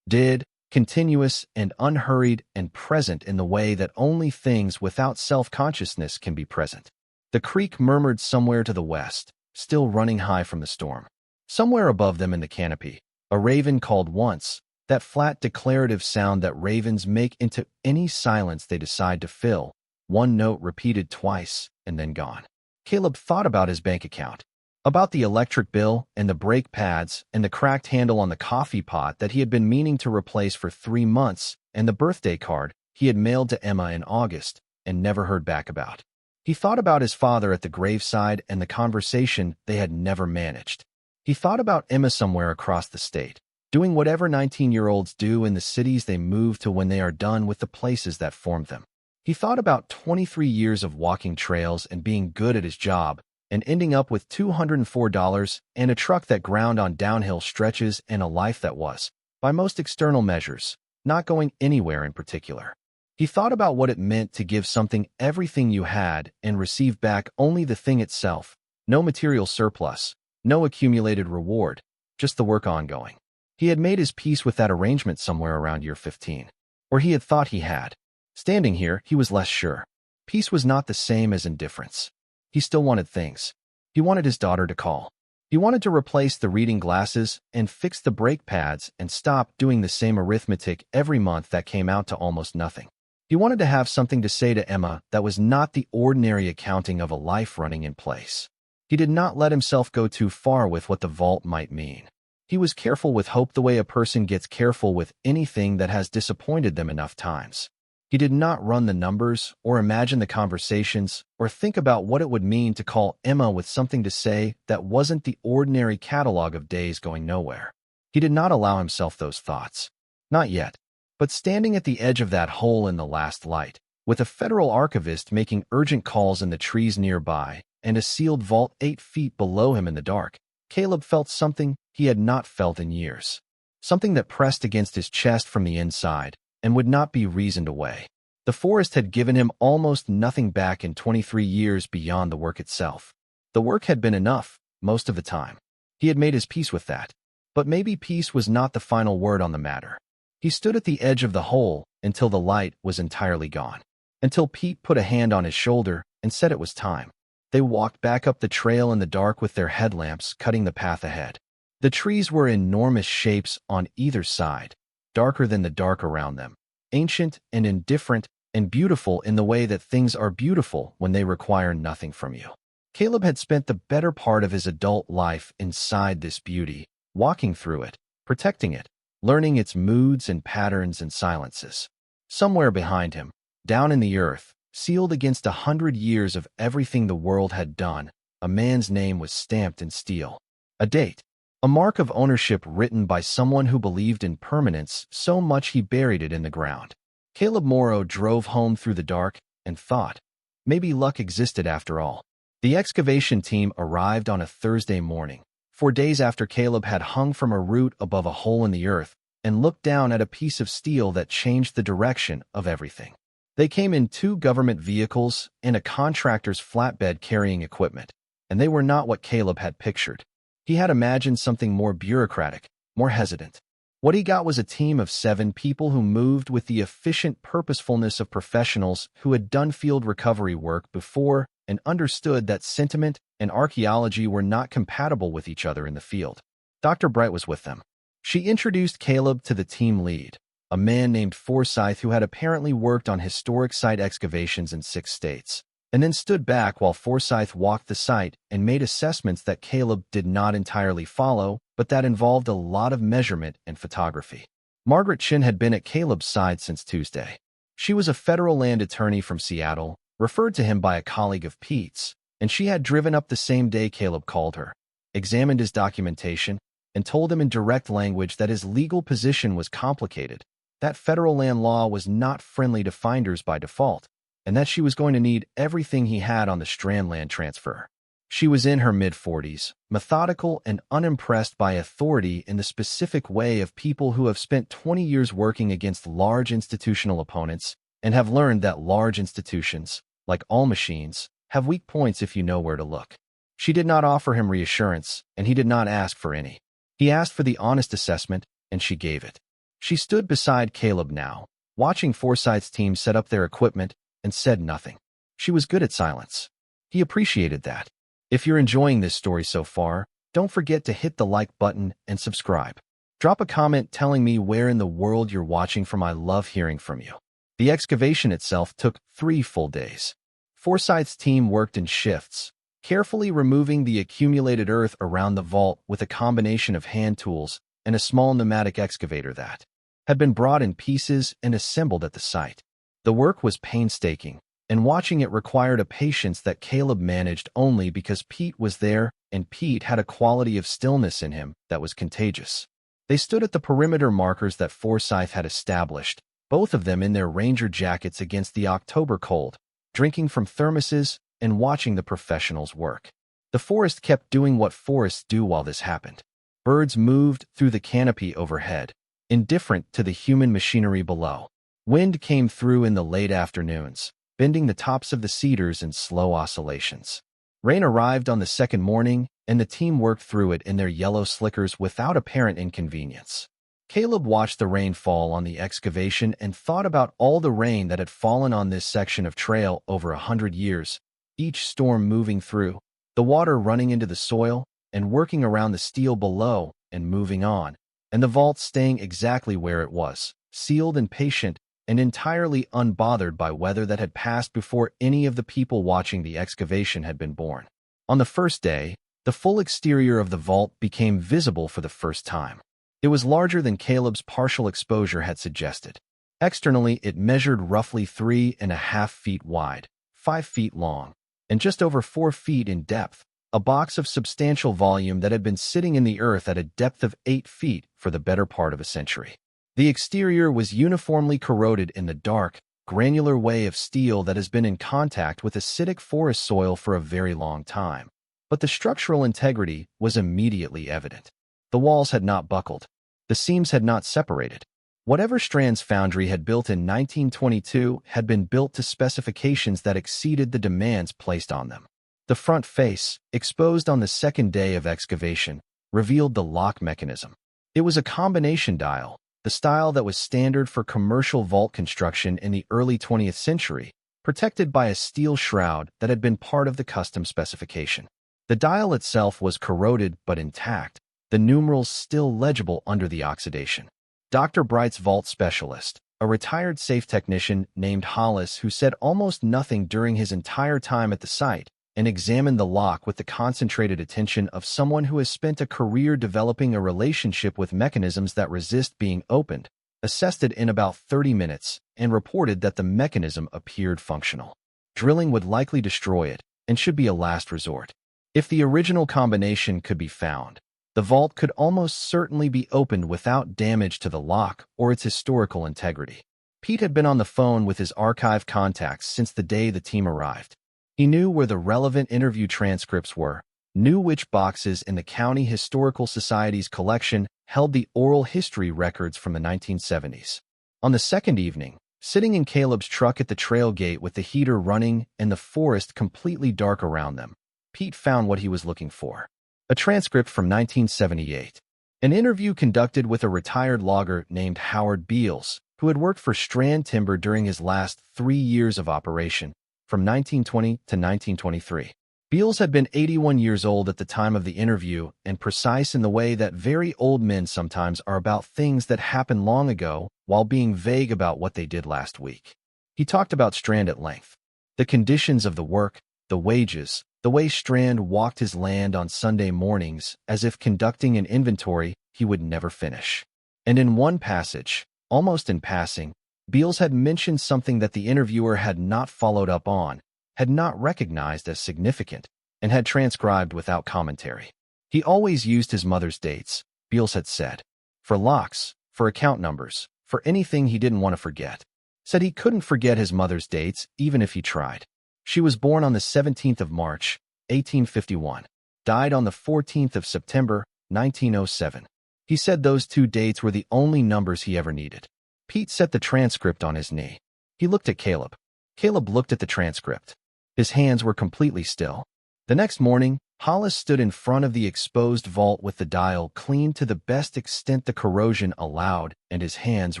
did, continuous and unhurried and present in the way that only things without self-consciousness can be present. The creek murmured somewhere to the west, still running high from the storm. Somewhere above them in the canopy, a raven called once, that flat declarative sound that ravens make into any silence they decide to fill, one note repeated twice and then gone. Caleb thought about his bank account, about the electric bill and the brake pads and the cracked handle on the coffee pot that he had been meaning to replace for 3 months and the birthday card he had mailed to Emma in August and never heard back about. He thought about his father at the graveside and the conversation they had never managed. He thought about Emma somewhere across the state, doing whatever 19-year-olds do in the cities they move to when they are done with the places that formed them. He thought about 23 years of walking trails and being good at his job, and ending up with $204 and a truck that ground on downhill stretches and a life that was, by most external measures, not going anywhere in particular. He thought about what it meant to give something everything you had and receive back only the thing itself, no material surplus, no accumulated reward, just the work ongoing. He had made his peace with that arrangement somewhere around year 15. Or he had thought he had. Standing here, he was less sure. Peace was not the same as indifference. He still wanted things. He wanted his daughter to call. He wanted to replace the reading glasses and fix the brake pads and stop doing the same arithmetic every month that came out to almost nothing. He wanted to have something to say to Emma that was not the ordinary accounting of a life running in place. He did not let himself go too far with what the vault might mean. He was careful with hope the way a person gets careful with anything that has disappointed them enough times. He did not run the numbers or imagine the conversations or think about what it would mean to call Emma with something to say that wasn't the ordinary catalog of days going nowhere. He did not allow himself those thoughts. Not yet. But standing at the edge of that hole in the last light, with a federal archivist making urgent calls in the trees nearby and a sealed vault 8 feet below him in the dark, Caleb felt something he had not felt in years. Something that pressed against his chest from the inside and would not be reasoned away. The forest had given him almost nothing back in 23 years beyond the work itself. The work had been enough, most of the time. He had made his peace with that. But maybe peace was not the final word on the matter. He stood at the edge of the hole until the light was entirely gone. Until Pete put a hand on his shoulder and said it was time. They walked back up the trail in the dark with their headlamps cutting the path ahead. The trees were enormous shapes on either side, darker than the dark around them, ancient and indifferent and beautiful in the way that things are beautiful when they require nothing from you. Caleb had spent the better part of his adult life inside this beauty, walking through it, protecting it, learning its moods and patterns and silences. Somewhere behind him, down in the earth, sealed against 100 years of everything the world had done, a man's name was stamped in steel. A date. A mark of ownership written by someone who believed in permanence so much he buried it in the ground. Caleb Morrow drove home through the dark and thought, maybe luck existed after all. The excavation team arrived on a Thursday morning, 4 days after Caleb had hung from a root above a hole in the earth and looked down at a piece of steel that changed the direction of everything. They came in 2 government vehicles and a contractor's flatbed carrying equipment, and they were not what Caleb had pictured. He had imagined something more bureaucratic, more hesitant. What he got was a team of 7 people who moved with the efficient purposefulness of professionals who had done field recovery work before and understood that sentiment and archaeology were not compatible with each other in the field. Dr. Bright was with them. She introduced Caleb to the team lead, a man named Forsyth who had apparently worked on historic site excavations in 6 states, and then stood back while Forsyth walked the site and made assessments that Caleb did not entirely follow, but that involved a lot of measurement and photography. Margaret Chin had been at Caleb's side since Tuesday. She was a federal land attorney from Seattle, referred to him by a colleague of Pete's, and she had driven up the same day Caleb called her, examined his documentation, and told him in direct language that his legal position was complicated, that federal land law was not friendly to finders by default, and that she was going to need everything he had on the Strand land transfer. She was in her mid-40s, methodical and unimpressed by authority in the specific way of people who have spent 20 years working against large institutional opponents and have learned that large institutions, like all machines, have weak points if you know where to look. She did not offer him reassurance, and he did not ask for any. He asked for the honest assessment, and she gave it. She stood beside Caleb now, watching Forsyth's team set up their equipment, and said nothing. She was good at silence. He appreciated that. If you're enjoying this story so far, don't forget to hit the like button and subscribe. Drop a comment telling me where in the world you're watching from. I love hearing from you. The excavation itself took 3 full days. Forsyth's team worked in shifts, carefully removing the accumulated earth around the vault with a combination of hand tools and a small pneumatic excavator that had been brought in pieces and assembled at the site. The work was painstaking, and watching it required a patience that Caleb managed only because Pete was there, and Pete had a quality of stillness in him that was contagious. They stood at the perimeter markers that Forsyth had established, both of them in their Ranger jackets against the October cold, drinking from thermoses and watching the professionals work. The forest kept doing what forests do while this happened. Birds moved through the canopy overhead, indifferent to the human machinery below. Wind came through in the late afternoons, bending the tops of the cedars in slow oscillations. Rain arrived on the second morning, and the team worked through it in their yellow slickers without apparent inconvenience. Caleb watched the rain fall on the excavation and thought about all the rain that had fallen on this section of trail over 100 years, each storm moving through, the water running into the soil and working around the steel below and moving on, and the vault staying exactly where it was, sealed and patient, and entirely unbothered by weather that had passed before any of the people watching the excavation had been born. On the first day, the full exterior of the vault became visible for the first time. It was larger than Caleb's partial exposure had suggested. Externally, it measured roughly 3.5 feet wide, 5 feet long, and just over 4 feet in depth, a box of substantial volume that had been sitting in the earth at a depth of 8 feet for the better part of a century. The exterior was uniformly corroded in the dark, granular way of steel that has been in contact with acidic forest soil for a very long time. But the structural integrity was immediately evident. The walls had not buckled. The seams had not separated. Whatever Strand's foundry had built in 1922 had been built to specifications that exceeded the demands placed on them. The front face, exposed on the second day of excavation, revealed the lock mechanism. It was a combination dial, the style that was standard for commercial vault construction in the early 20th century, protected by a steel shroud that had been part of the custom specification. The dial itself was corroded but intact, the numerals still legible under the oxidation. Dr. Bright's vault specialist, a retired safe technician named Hollis who said almost nothing during his entire time at the site, and examined the lock with the concentrated attention of someone who has spent a career developing a relationship with mechanisms that resist being opened, assessed it in about 30 minutes, and reported that the mechanism appeared functional. Drilling would likely destroy it, and should be a last resort. If the original combination could be found, the vault could almost certainly be opened without damage to the lock or its historical integrity. Pete had been on the phone with his archive contacts since the day the team arrived. He knew where the relevant interview transcripts were, knew which boxes in the County Historical Society's collection held the oral history records from the 1970s. On the second evening, sitting in Caleb's truck at the trail gate with the heater running and the forest completely dark around them, Pete found what he was looking for. A transcript from 1978. An interview conducted with a retired logger named Howard Beals, who had worked for Strand Timber during his last 3 years of operation, from 1920 to 1923. Beals had been 81 years old at the time of the interview and precise in the way that very old men sometimes are about things that happened long ago while being vague about what they did last week. He talked about Strand at length. The conditions of the work, the wages, the way Strand walked his land on Sunday mornings as if conducting an inventory he would never finish. And in one passage, almost in passing, Beals had mentioned something that the interviewer had not followed up on, had not recognized as significant and had transcribed without commentary. He always used his mother's dates, Beals had said, for locks, for account numbers, for anything he didn't want to forget. Said he couldn't forget his mother's dates even if he tried. She was born on the 17th of March, 1851. Died on the 14th of September, 1907. He said those two dates were the only numbers he ever needed. Pete set the transcript on his knee. He looked at Caleb. Caleb looked at the transcript. His hands were completely still. The next morning, Hollis stood in front of the exposed vault with the dial cleaned to the best extent the corrosion allowed and his hands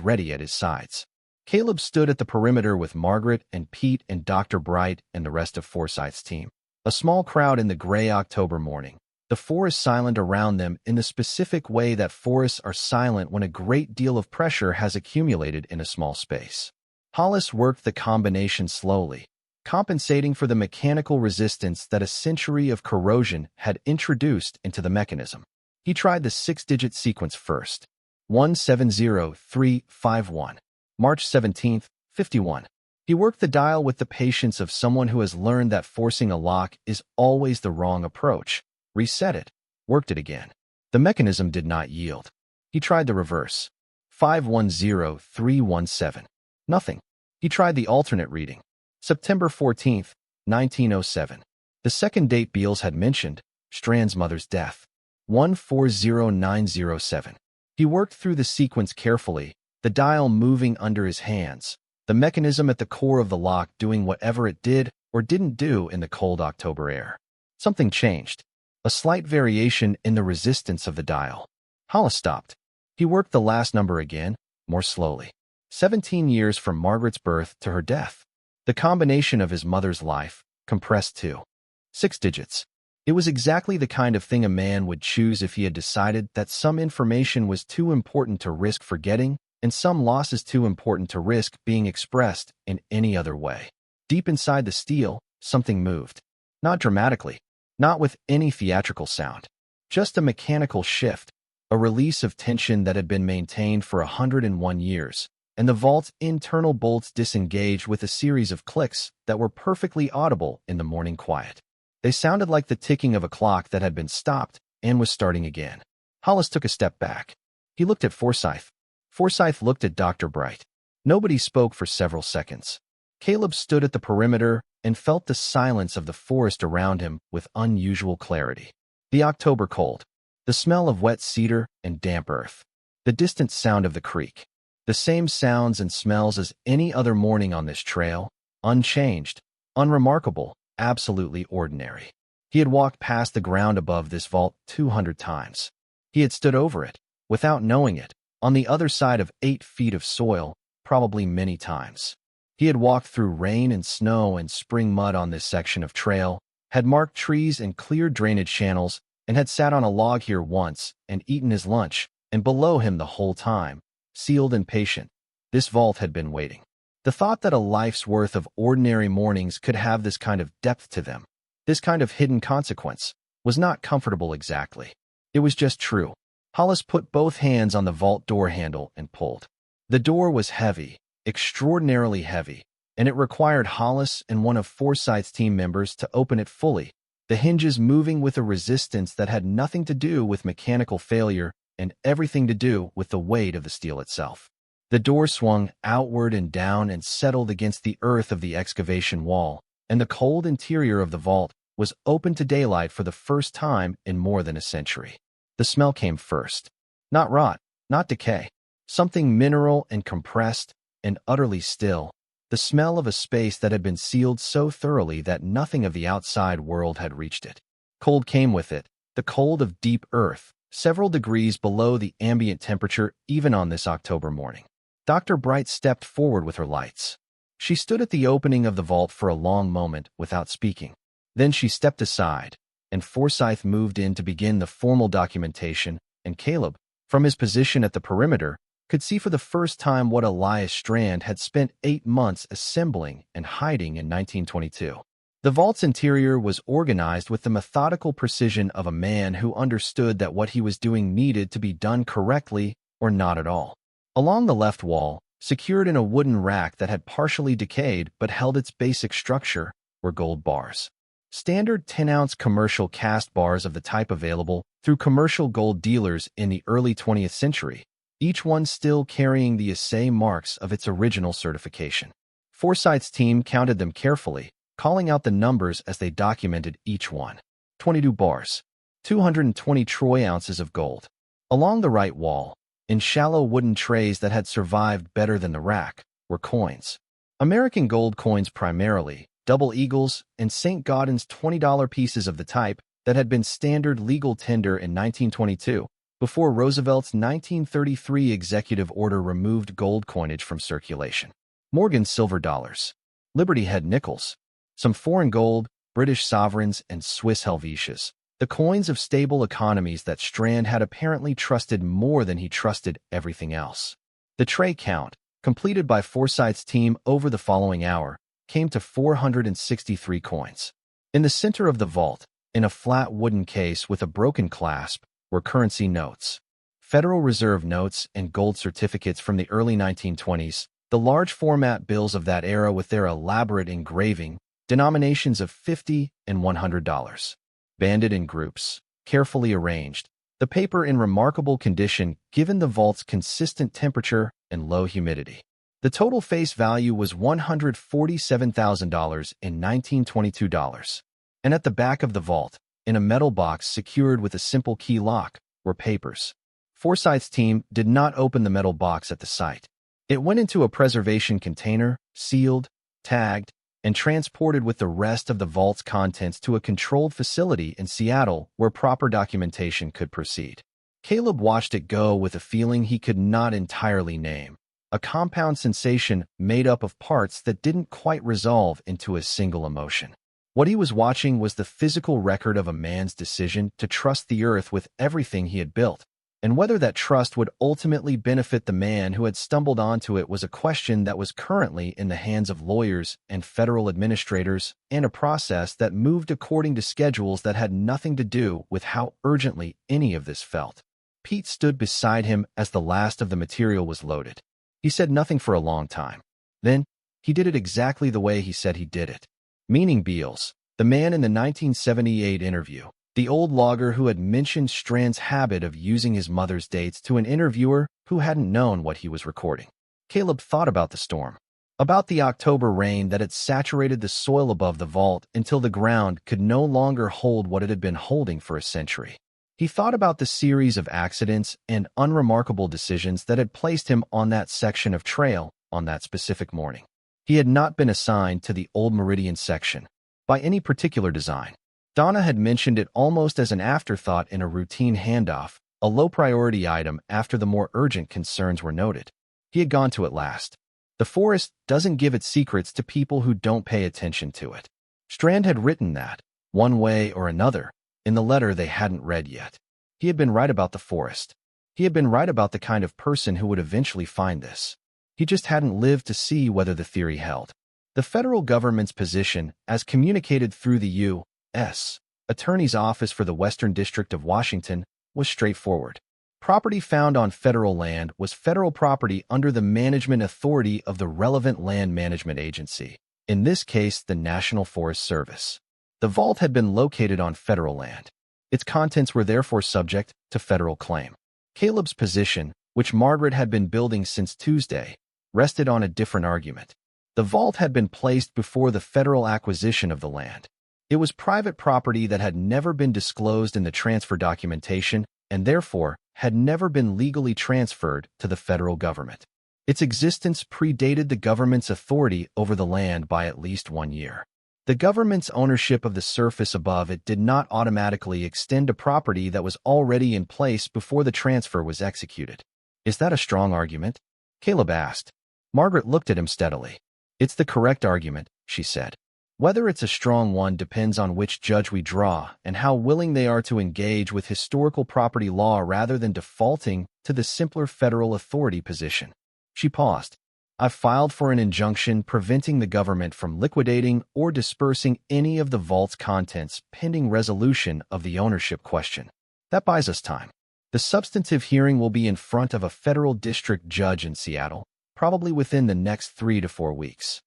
ready at his sides. Caleb stood at the perimeter with Margaret and Pete and Dr. Bright and the rest of Forsyth's team. A small crowd in the gray October morning. The forest silent around them in the specific way that forests are silent when a great deal of pressure has accumulated in a small space. Hollis worked the combination slowly, compensating for the mechanical resistance that a century of corrosion had introduced into the mechanism. He tried the 6-digit sequence first. 170351. March 17th, 51. He worked the dial with the patience of someone who has learned that forcing a lock is always the wrong approach. Reset it. Worked it again. The mechanism did not yield. He tried the reverse. 510317. Nothing. He tried the alternate reading. September 14th, 1907. The second date Beals had mentioned, Strand's mother's death. 140907. He worked through the sequence carefully, the dial moving under his hands, the mechanism at the core of the lock doing whatever it did or didn't do in the cold October air. Something changed. A slight variation in the resistance of the dial. Hollis stopped. He worked the last number again, more slowly. 17 years from Margaret's birth to her death. The combination of his mother's life, compressed to 6 digits. It was exactly the kind of thing a man would choose if he had decided that some information was too important to risk forgetting and some loss is too important to risk being expressed in any other way. Deep inside the steel, something moved. Not dramatically, not with any theatrical sound. Just a mechanical shift, a release of tension that had been maintained for 101 years, and the vault's internal bolts disengaged with a series of clicks that were perfectly audible in the morning quiet. They sounded like the ticking of a clock that had been stopped and was starting again. Hollis took a step back. He looked at Forsyth. Forsyth looked at Dr. Bright. Nobody spoke for several seconds. Caleb stood at the perimeter and felt the silence of the forest around him with unusual clarity. The October cold, the smell of wet cedar and damp earth, the distant sound of the creek, the same sounds and smells as any other morning on this trail, unchanged, unremarkable, absolutely ordinary. He had walked past the ground above this vault 200 times. He had stood over it, without knowing it, on the other side of 8 feet of soil, probably many times. He had walked through rain and snow and spring mud on this section of trail, had marked trees and cleared drainage channels, and had sat on a log here once and eaten his lunch, and below him the whole time, sealed and patient, this vault had been waiting. The thought that a life's worth of ordinary mornings could have this kind of depth to them, this kind of hidden consequence, was not comfortable exactly. It was just true. Hollis put both hands on the vault door handle and pulled. The door was heavy, extraordinarily heavy, and it required Hollis and one of Forsyth's team members to open it fully, the hinges moving with a resistance that had nothing to do with mechanical failure and everything to do with the weight of the steel itself. The door swung outward and down and settled against the earth of the excavation wall, and the cold interior of the vault was open to daylight for the first time in more than a century. The smell came first. Not rot, not decay. Something mineral and compressed and utterly still. The smell of a space that had been sealed so thoroughly that nothing of the outside world had reached it. Cold came with it, the cold of deep earth, several degrees below the ambient temperature even on this October morning. Dr. Bright stepped forward with her lights. She stood at the opening of the vault for a long moment without speaking. Then she stepped aside, and Forsyth moved in to begin the formal documentation, and Caleb, from his position at the perimeter, could see for the first time what Elias Strand had spent 8 months assembling and hiding in 1922. The vault's interior was organized with the methodical precision of a man who understood that what he was doing needed to be done correctly or not at all. Along the left wall, secured in a wooden rack that had partially decayed but held its basic structure, were gold bars. Standard 10-ounce commercial cast bars of the type available through commercial gold dealers in the early 20th century, each one still carrying the assay marks of its original certification. Forsyth's team counted them carefully, calling out the numbers as they documented each one. 22 bars. 220 troy ounces of gold. Along the right wall, in shallow wooden trays that had survived better than the rack, were coins. American gold coins primarily, double eagles, and St. Gaudens $20 pieces of the type that had been standard legal tender in 1922, before Roosevelt's 1933 executive order removed gold coinage from circulation. Morgan's silver dollars. Liberty had nickels. Some foreign gold, British sovereigns, and Swiss Helvetias. The coins of stable economies that Strand had apparently trusted more than he trusted everything else. The tray count, completed by Forsyth's team over the following hour, came to 463 coins. In the center of the vault, in a flat wooden case with a broken clasp, were currency notes. Federal Reserve notes and gold certificates from the early 1920s, the large format bills of that era with their elaborate engraving, denominations of $50 and $100. Banded in groups, carefully arranged, the paper in remarkable condition given the vault's consistent temperature and low humidity. The total face value was $147,000 in 1922 dollars. And at the back of the vault, in a metal box secured with a simple key lock, were papers. Forsyth's team did not open the metal box at the site. It went into a preservation container, sealed, tagged, and transported with the rest of the vault's contents to a controlled facility in Seattle where proper documentation could proceed. Caleb watched it go with a feeling he could not entirely name, a compound sensation made up of parts that didn't quite resolve into a single emotion. What he was watching was the physical record of a man's decision to trust the earth with everything he had built, and whether that trust would ultimately benefit the man who had stumbled onto it was a question that was currently in the hands of lawyers and federal administrators, and a process that moved according to schedules that had nothing to do with how urgently any of this felt. Pete stood beside him as the last of the material was loaded. He said nothing for a long time. Then, he did it exactly the way he said he did it. Meaning Beals, the man in the 1978 interview, the old logger who had mentioned Strand's habit of using his mother's dates to an interviewer who hadn't known what he was recording. Caleb thought about the storm, about the October rain that had saturated the soil above the vault until the ground could no longer hold what it had been holding for a century. He thought about the series of accidents and unremarkable decisions that had placed him on that section of trail on that specific morning. He had not been assigned to the Old Meridian section by any particular design. Donna had mentioned it almost as an afterthought in a routine handoff, a low-priority item after the more urgent concerns were noted. He had gone to it last. The forest doesn't give its secrets to people who don't pay attention to it. Strand had written that, one way or another, in the letter they hadn't read yet. He had been right about the forest. He had been right about the kind of person who would eventually find this. He just hadn't lived to see whether the theory held. The federal government's position, as communicated through the U.S. Attorney's Office for the Western District of Washington, was straightforward. Property found on federal land was federal property under the management authority of the relevant land management agency, in this case the National Forest Service. The vault had been located on federal land. Its contents were therefore subject to federal claim. Caleb's position, which Margaret had been building since Tuesday, rested on a different argument. The vault had been placed before the federal acquisition of the land. It was private property that had never been disclosed in the transfer documentation and therefore had never been legally transferred to the federal government. Its existence predated the government's authority over the land by at least 1 year. The government's ownership of the surface above it did not automatically extend to property that was already in place before the transfer was executed. Is that a strong argument? Caleb asked. Margaret looked at him steadily. It's the correct argument, she said. Whether it's a strong one depends on which judge we draw and how willing they are to engage with historical property law rather than defaulting to the simpler federal authority position. She paused. I've filed for an injunction preventing the government from liquidating or dispersing any of the vault's contents pending resolution of the ownership question. That buys us time. The substantive hearing will be in front of a federal district judge in Seattle, probably within the next 3 to 4 weeks.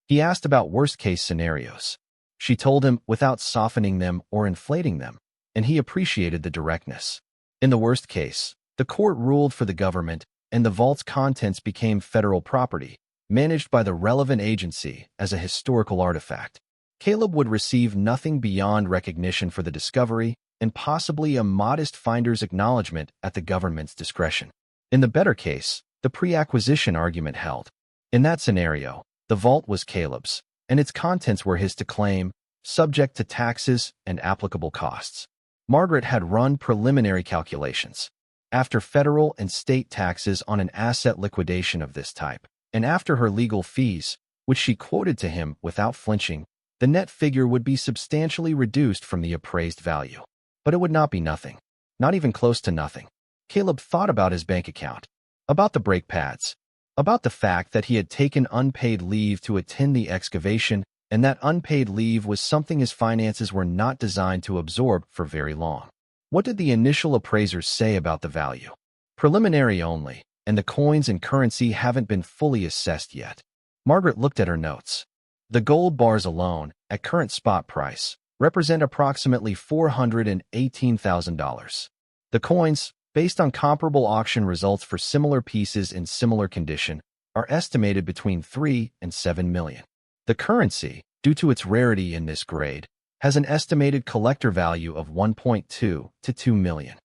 He asked about worst-case scenarios. She told him without softening them or inflating them, and he appreciated the directness. In the worst case, the court ruled for the government, and the vault's contents became federal property, managed by the relevant agency as a historical artifact. Caleb would receive nothing beyond recognition for the discovery and possibly a modest finder's acknowledgement at the government's discretion. In the better case, the pre-acquisition argument held. In that scenario, the vault was Caleb's, and its contents were his to claim, subject to taxes and applicable costs. Margaret had run preliminary calculations. After federal and state taxes on an asset liquidation of this type, and after her legal fees, which she quoted to him without flinching, the net figure would be substantially reduced from the appraised value. But it would not be nothing. Not even close to nothing. Caleb thought about his bank account, about the brake pads, about the fact that he had taken unpaid leave to attend the excavation, and that unpaid leave was something his finances were not designed to absorb for very long. What did the initial appraisers say about the value? Preliminary only, and the coins and currency haven't been fully assessed yet. Margaret looked at her notes. The gold bars alone, at current spot price, represent approximately $418,000. The coins, based on comparable auction results for similar pieces in similar condition, are estimated between 3 and 7 million. The currency, due to its rarity in this grade, has an estimated collector value of 1.2 to 2 million.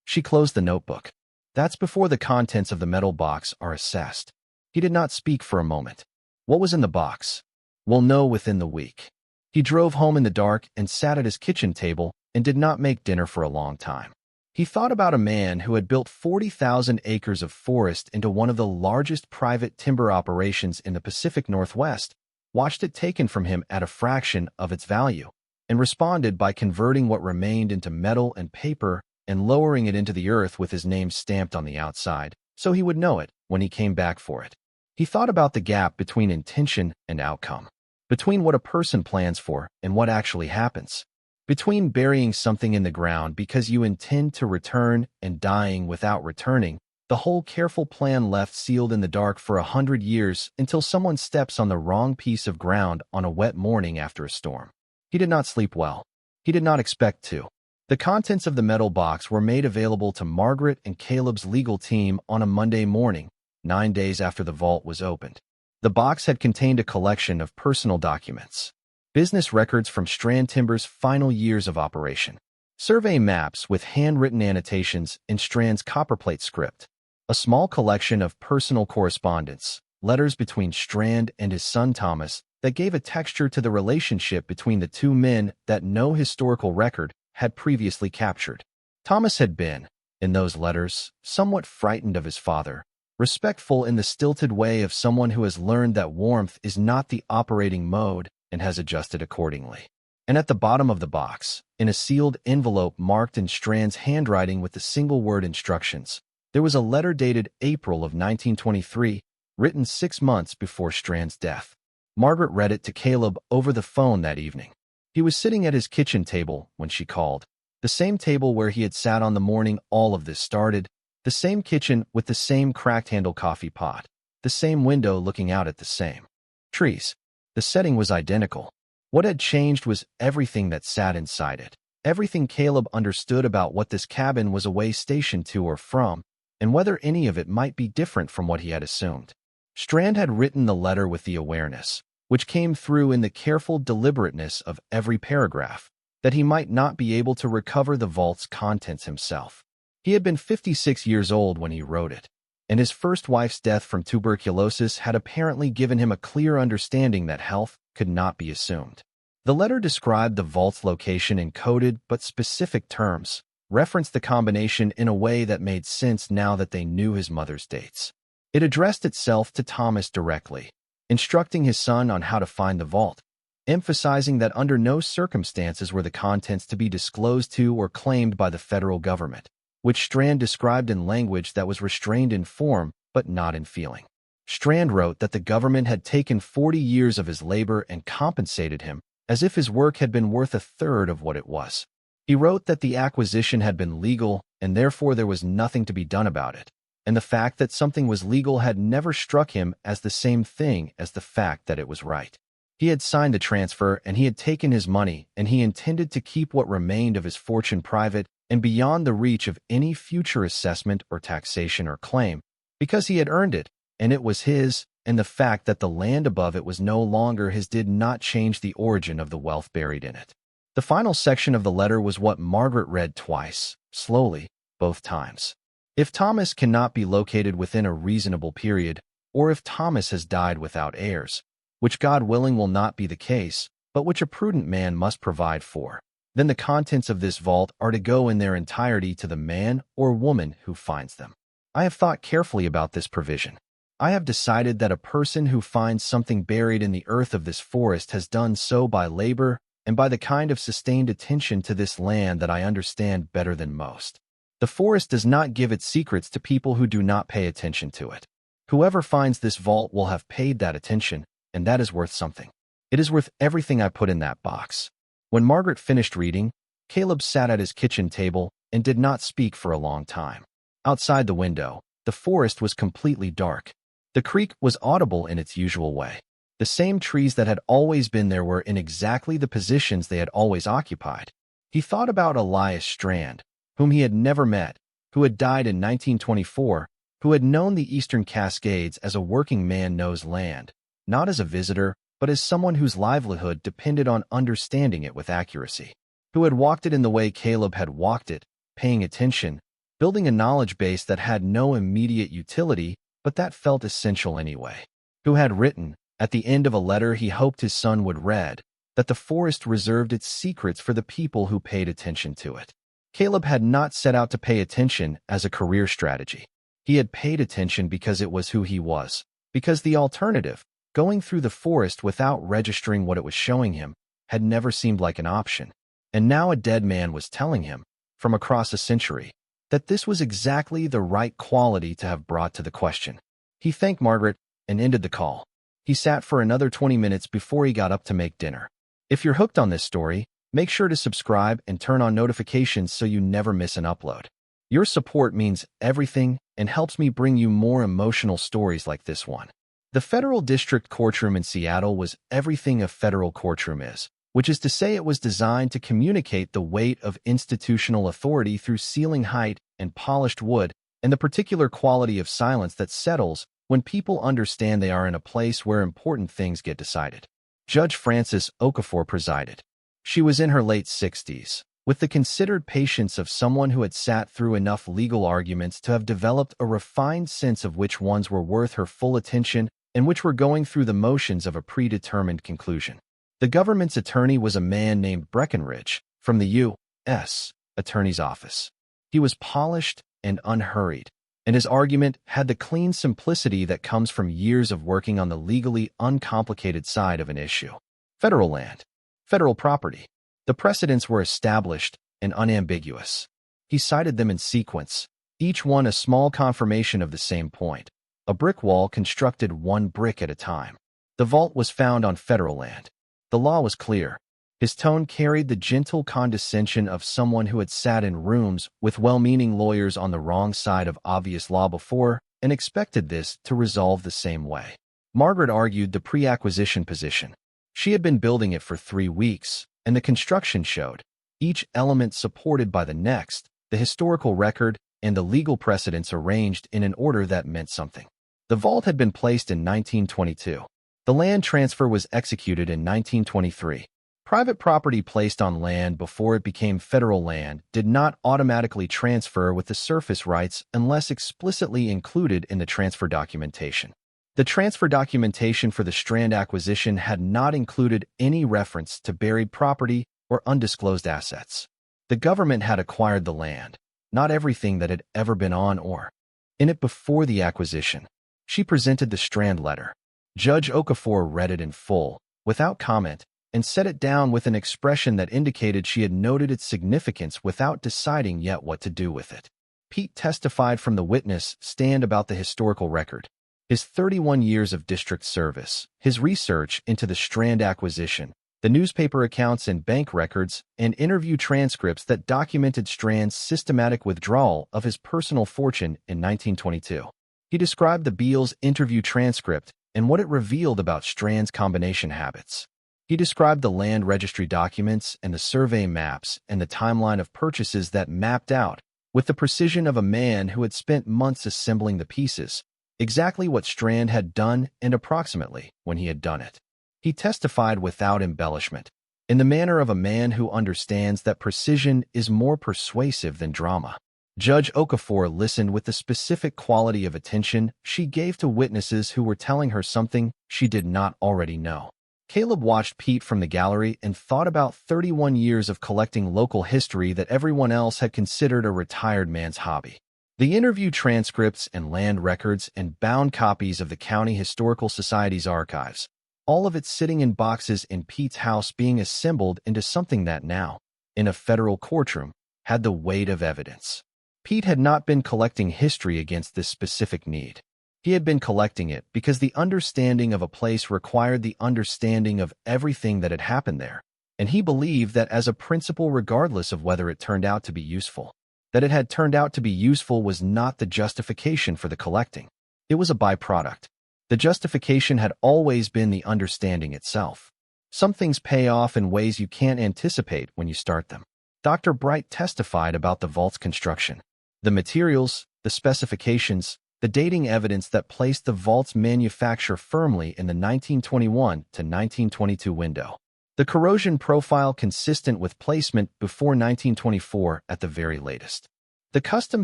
She closed the notebook. That's before the contents of the metal box are assessed. He did not speak for a moment. What was in the box? We'll know within the week. He drove home in the dark and sat at his kitchen table and did not make dinner for a long time. He thought about a man who had built 40,000 acres of forest into one of the largest private timber operations in the Pacific Northwest, watched it taken from him at a fraction of its value, and responded by converting what remained into metal and paper and lowering it into the earth with his name stamped on the outside, so he would know it when he came back for it. He thought about the gap between intention and outcome, between what a person plans for and what actually happens, between burying something in the ground because you intend to return and dying without returning, the whole careful plan left sealed in the dark for 100 years until someone steps on the wrong piece of ground on a wet morning after a storm. He did not sleep well. He did not expect to. The contents of the metal box were made available to Margaret and Caleb's legal team on a Monday morning, 9 days after the vault was opened. The box had contained a collection of personal documents, business records from Strand Timber's final years of operation, survey maps with handwritten annotations in Strand's copperplate script, a small collection of personal correspondence, letters between Strand and his son Thomas that gave a texture to the relationship between the two men that no historical record had previously captured. Thomas had been, in those letters, somewhat frightened of his father, respectful in the stilted way of someone who has learned that warmth is not the operating mode and has adjusted accordingly. And at the bottom of the box, in a sealed envelope marked in Strand's handwriting with the single-word instructions, there was a letter dated April of 1923, written 6 months before Strand's death. Margaret read it to Caleb over the phone that evening. He was sitting at his kitchen table when she called, the same table where he had sat on the morning all of this started, the same kitchen with the same cracked-handle coffee pot, the same window looking out at the same trees. The setting was identical. What had changed was everything that sat inside it, everything Caleb understood about what this cabin was a way station to or from, and whether any of it might be different from what he had assumed. Strand had written the letter with the awareness, which came through in the careful deliberateness of every paragraph, that he might not be able to recover the vault's contents himself. He had been 56 years old when he wrote it, and his first wife's death from tuberculosis had apparently given him a clear understanding that health could not be assumed. The letter described the vault's location in coded but specific terms, referenced the combination in a way that made sense now that they knew his mother's dates. It addressed itself to Thomas directly, instructing his son on how to find the vault, emphasizing that under no circumstances were the contents to be disclosed to or claimed by the federal government, which Strand described in language that was restrained in form but not in feeling. Strand wrote that the government had taken 40 years of his labor and compensated him as if his work had been worth 1/3 of what it was. He wrote that the acquisition had been legal and therefore there was nothing to be done about it, and the fact that something was legal had never struck him as the same thing as the fact that it was right. He had signed the transfer and he had taken his money, and he intended to keep what remained of his fortune private and beyond the reach of any future assessment or taxation or claim, because he had earned it, and it was his, and the fact that the land above it was no longer his did not change the origin of the wealth buried in it. The final section of the letter was what Margaret read twice, slowly, both times. If Thomas cannot be located within a reasonable period, or if Thomas has died without heirs, which God willing will not be the case, but which a prudent man must provide for, then the contents of this vault are to go in their entirety to the man or woman who finds them. I have thought carefully about this provision. I have decided that a person who finds something buried in the earth of this forest has done so by labor and by the kind of sustained attention to this land that I understand better than most. The forest does not give its secrets to people who do not pay attention to it. Whoever finds this vault will have paid that attention, and that is worth something. It is worth everything I put in that box. When Margaret finished reading, Caleb sat at his kitchen table and did not speak for a long time. Outside the window, the forest was completely dark. The creek was audible in its usual way. The same trees that had always been there were in exactly the positions they had always occupied. He thought about Elias Strand, whom he had never met, who had died in 1924, who had known the eastern Cascades as a working man knows land, not as a visitor, but as someone whose livelihood depended on understanding it with accuracy, who had walked it in the way Caleb had walked it, paying attention, building a knowledge base that had no immediate utility, but that felt essential anyway, who had written, at the end of a letter he hoped his son would read, that the forest reserved its secrets for the people who paid attention to it. Caleb had not set out to pay attention as a career strategy. He had paid attention because it was who he was, because the alternative, going through the forest without registering what it was showing him, had never seemed like an option. And now a dead man was telling him, from across a century, that this was exactly the right quality to have brought to the question. He thanked Margaret and ended the call. He sat for another 20 minutes before he got up to make dinner. If you're hooked on this story, make sure to subscribe and turn on notifications so you never miss an upload. Your support means everything and helps me bring you more emotional stories like this one. The Federal District Courtroom in Seattle was everything a federal courtroom is, which is to say it was designed to communicate the weight of institutional authority through ceiling height and polished wood and the particular quality of silence that settles when people understand they are in a place where important things get decided. Judge Frances Okafor presided. She was in her late 60s, with the considered patience of someone who had sat through enough legal arguments to have developed a refined sense of which ones were worth her full attention and which were going through the motions of a predetermined conclusion. The government's attorney was a man named Breckenridge, from the U.S. Attorney's Office. He was polished and unhurried, and his argument had the clean simplicity that comes from years of working on the legally uncomplicated side of an issue. Federal land. Federal property. The precedents were established and unambiguous. He cited them in sequence, each one a small confirmation of the same point. A brick wall constructed one brick at a time. The vault was found on federal land. The law was clear. His tone carried the gentle condescension of someone who had sat in rooms with well-meaning lawyers on the wrong side of obvious law before and expected this to resolve the same way. Margaret argued the pre-acquisition position. She had been building it for 3 weeks, and the construction showed, each element supported by the next, the historical record, and the legal precedents arranged in an order that meant something. The vault had been placed in 1922. The land transfer was executed in 1923. Private property placed on land before it became federal land did not automatically transfer with the surface rights unless explicitly included in the transfer documentation. The transfer documentation for the Strand acquisition had not included any reference to buried property or undisclosed assets. The government had acquired the land, not everything that had ever been on or in it before the acquisition. She presented the Strand letter. Judge Okafor read it in full, without comment, and set it down with an expression that indicated she had noted its significance without deciding yet what to do with it. Pete testified from the witness stand about the historical record, his 31 years of district service, his research into the Strand acquisition, the newspaper accounts and bank records, and interview transcripts that documented Strand's systematic withdrawal of his personal fortune in 1922. He described the Beals interview transcript and what it revealed about Strand's combination habits. He described the land registry documents and the survey maps and the timeline of purchases that mapped out, with the precision of a man who had spent months assembling the pieces, exactly what Strand had done and approximately when he had done it. He testified without embellishment, in the manner of a man who understands that precision is more persuasive than drama. Judge Okafor listened with the specific quality of attention she gave to witnesses who were telling her something she did not already know. Caleb watched Pete from the gallery and thought about 31 years of collecting local history that everyone else had considered a retired man's hobby. The interview transcripts and land records and bound copies of the County Historical Society's archives, all of it sitting in boxes in Pete's house being assembled into something that now, in a federal courtroom, had the weight of evidence. Pete had not been collecting history against this specific need. He had been collecting it because the understanding of a place required the understanding of everything that had happened there, and he believed that as a principle regardless of whether it turned out to be useful. That it had turned out to be useful was not the justification for the collecting. It was a byproduct. The justification had always been the understanding itself. Some things pay off in ways you can't anticipate when you start them. Dr. Bright testified about the vault's construction, the materials, the specifications, the dating evidence that placed the vault's manufacture firmly in the 1921 to 1922 window. The corrosion profile consistent with placement before 1924 at the very latest. The custom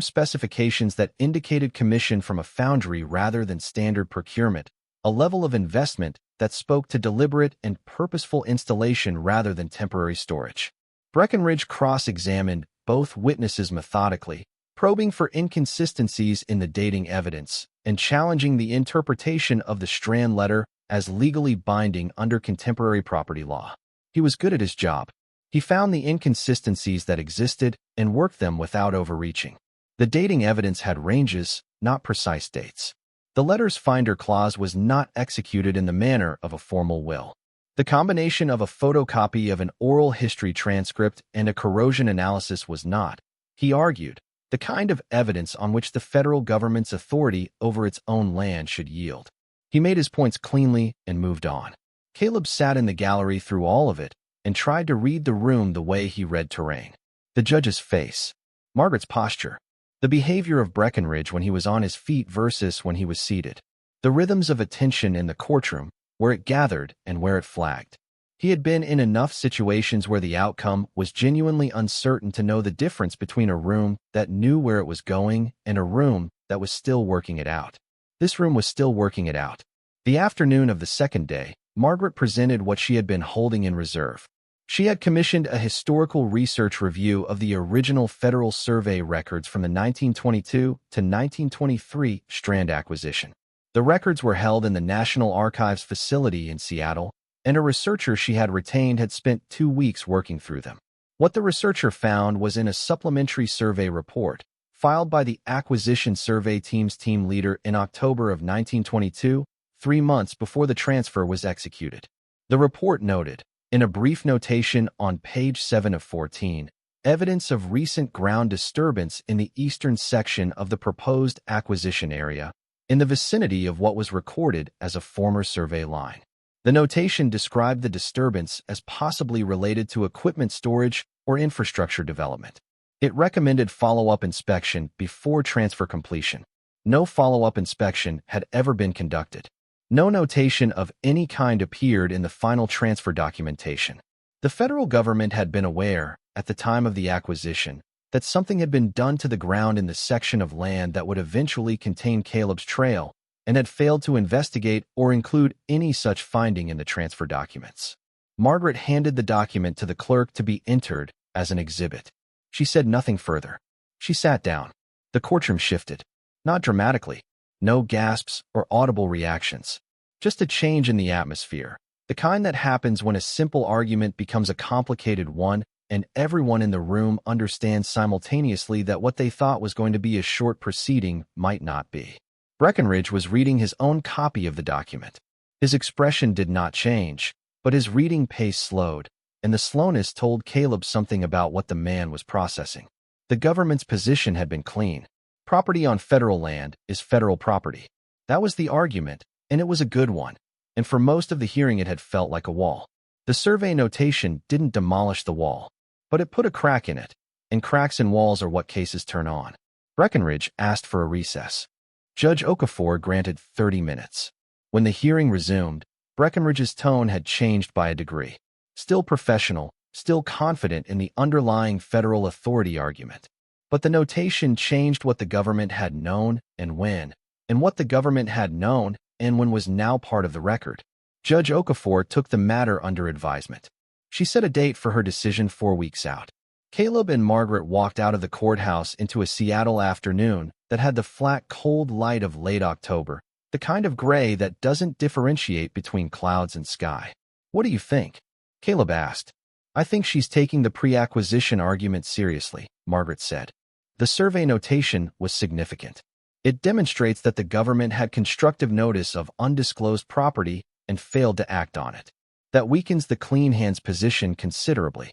specifications that indicated commission from a foundry rather than standard procurement, a level of investment that spoke to deliberate and purposeful installation rather than temporary storage. Breckenridge cross-examined both witnesses methodically, probing for inconsistencies in the dating evidence and challenging the interpretation of the Strand letter as legally binding under contemporary property law. He was good at his job. He found the inconsistencies that existed and worked them without overreaching. The dating evidence had ranges, not precise dates. The letter's finder clause was not executed in the manner of a formal will. The combination of a photocopy of an oral history transcript and a corrosion analysis was not, he argued, the kind of evidence on which the federal government's authority over its own land should yield. He made his points cleanly and moved on. Caleb sat in the gallery through all of it and tried to read the room the way he read terrain. The judge's face, Margaret's posture, the behavior of Breckenridge when he was on his feet versus when he was seated, the rhythms of attention in the courtroom, where it gathered and where it flagged. He had been in enough situations where the outcome was genuinely uncertain to know the difference between a room that knew where it was going and a room that was still working it out. This room was still working it out. The afternoon of the second day, Margaret presented what she had been holding in reserve. She had commissioned a historical research review of the original Federal Survey records from the 1922 to 1923 Strand acquisition. The records were held in the National Archives facility in Seattle, and a researcher she had retained had spent 2 weeks working through them. What the researcher found was in a supplementary survey report, filed by the Acquisition Survey Team's team leader in October of 1922, 3 months before the transfer was executed. The report noted, in a brief notation on page 7 of 14, evidence of recent ground disturbance in the eastern section of the proposed acquisition area, in the vicinity of what was recorded as a former survey line. The notation described the disturbance as possibly related to equipment storage or infrastructure development. It recommended follow-up inspection before transfer completion. No follow-up inspection had ever been conducted. No notation of any kind appeared in the final transfer documentation. The federal government had been aware, at the time of the acquisition, that something had been done to the ground in the section of land that would eventually contain Caleb's trail, and had failed to investigate or include any such finding in the transfer documents. Margaret handed the document to the clerk to be entered as an exhibit. She said nothing further. She sat down. The courtroom shifted. Not dramatically. No gasps or audible reactions. Just a change in the atmosphere. The kind that happens when a simple argument becomes a complicated one and everyone in the room understands simultaneously that what they thought was going to be a short proceeding might not be. Breckenridge was reading his own copy of the document. His expression did not change, but his reading pace slowed, and the slowness told Caleb something about what the man was processing. The government's position had been clean. Property on federal land is federal property. That was the argument, and it was a good one, and for most of the hearing it had felt like a wall. The survey notation didn't demolish the wall, but it put a crack in it, and cracks in walls are what cases turn on. Breckenridge asked for a recess. Judge Okafor granted 30 minutes. When the hearing resumed, Breckenridge's tone had changed by a degree. Still professional, still confident in the underlying federal authority argument. But the notation changed what the government had known and when, and what the government had known and when was now part of the record. Judge Okafor took the matter under advisement. She set a date for her decision 4 weeks out. Caleb and Margaret walked out of the courthouse into a Seattle afternoon that had the flat, cold light of late October, the kind of gray that doesn't differentiate between clouds and sky. "What do you think?" Caleb asked. "I think she's taking the pre-acquisition argument seriously," Margaret said. The survey notation was significant. It demonstrates that the government had constructive notice of undisclosed property and failed to act on it. That weakens the clean hands position considerably.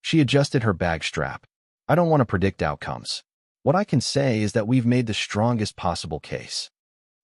She adjusted her bag strap. "I don't want to predict outcomes. What I can say is that we've made the strongest possible case."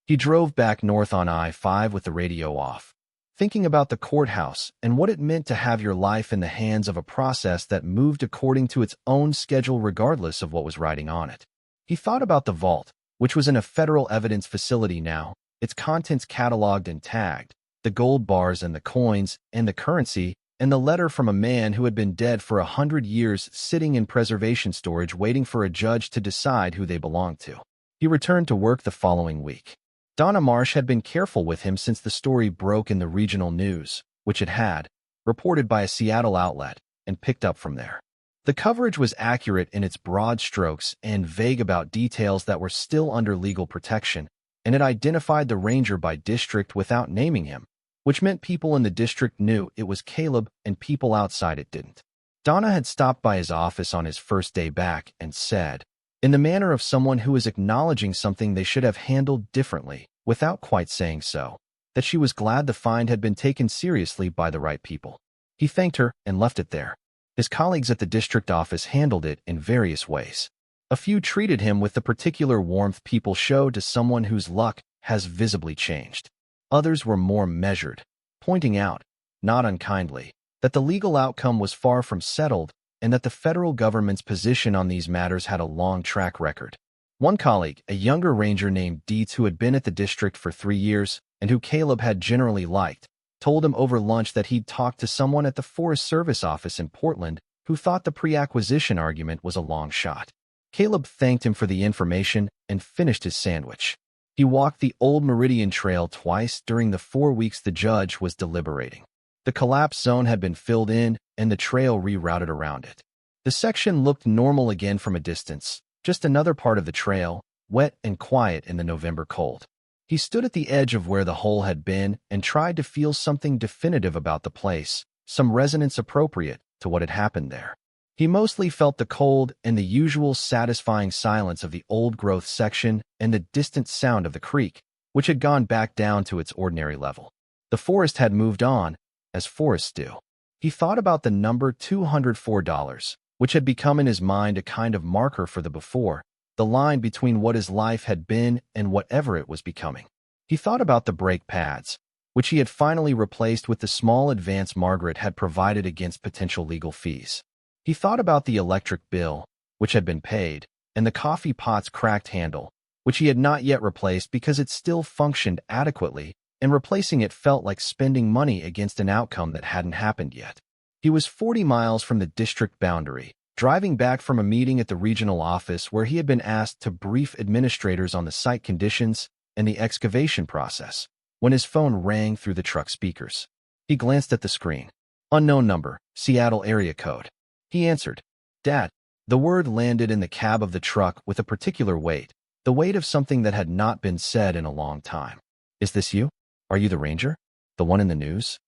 He drove back north on I-5 with the radio off, thinking about the courthouse and what it meant to have your life in the hands of a process that moved according to its own schedule regardless of what was riding on it. He thought about the vault, which was in a federal evidence facility now, its contents cataloged and tagged, the gold bars and the coins and the currency, and the letter from a man who had been dead for 100 years sitting in preservation storage waiting for a judge to decide who they belonged to. He returned to work the following week. Donna Marsh had been careful with him since the story broke in the regional news, which it had, reported by a Seattle outlet, and picked up from there. The coverage was accurate in its broad strokes and vague about details that were still under legal protection, and it identified the ranger by district without naming him, which meant people in the district knew it was Caleb and people outside it didn't. Donna had stopped by his office on his first day back and said, in the manner of someone who is acknowledging something they should have handled differently, without quite saying so, that she was glad the find had been taken seriously by the right people. He thanked her and left it there. His colleagues at the district office handled it in various ways. A few treated him with the particular warmth people show to someone whose luck has visibly changed. Others were more measured, pointing out, not unkindly, that the legal outcome was far from settled and that the federal government's position on these matters had a long track record. One colleague, a younger ranger named Dietz who had been at the district for 3 years and who Caleb had generally liked, told him over lunch that he'd talked to someone at the Forest Service office in Portland who thought the pre-acquisition argument was a long shot. Caleb thanked him for the information and finished his sandwich. He walked the Old Meridian Trail twice during the 4 weeks the judge was deliberating. The collapse zone had been filled in and the trail rerouted around it. The section looked normal again from a distance, just another part of the trail, wet and quiet in the November cold. He stood at the edge of where the hole had been and tried to feel something definitive about the place, some resonance appropriate to what had happened there. He mostly felt the cold and the usual satisfying silence of the old-growth section and the distant sound of the creek, which had gone back down to its ordinary level. The forest had moved on, as forests do. He thought about the number $204, which had become in his mind a kind of marker for the before, the line between what his life had been and whatever it was becoming. He thought about the brake pads, which he had finally replaced with the small advance Margaret had provided against potential legal fees. He thought about the electric bill, which had been paid, and the coffee pot's cracked handle, which he had not yet replaced because it still functioned adequately, and replacing it felt like spending money against an outcome that hadn't happened yet. He was 40 miles from the district boundary, driving back from a meeting at the regional office where he had been asked to brief administrators on the site conditions and the excavation process, when his phone rang through the truck speakers. He glanced at the screen. Unknown number, Seattle area code. He answered. "Dad." The word landed in the cab of the truck with a particular weight, the weight of something that had not been said in a long time. "Is this you? Are you the ranger? The one in the news?"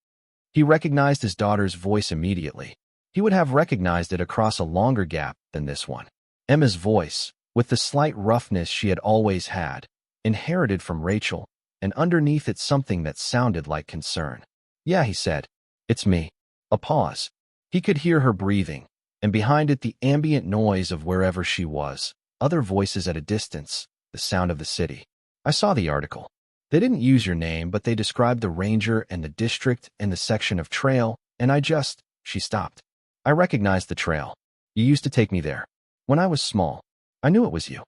He recognized his daughter's voice immediately. He would have recognized it across a longer gap than this one. Emma's voice, with the slight roughness she had always had, inherited from Rachel, and underneath it something that sounded like concern. "Yeah," he said. "It's me." A pause. He could hear her breathing, and behind it the ambient noise of wherever she was, other voices at a distance, the sound of the city. "I saw the article." They didn't use your name, but they described the ranger and the district and the section of trail, and she stopped. I recognized the trail. You used to take me there. When I was small, I knew it was you.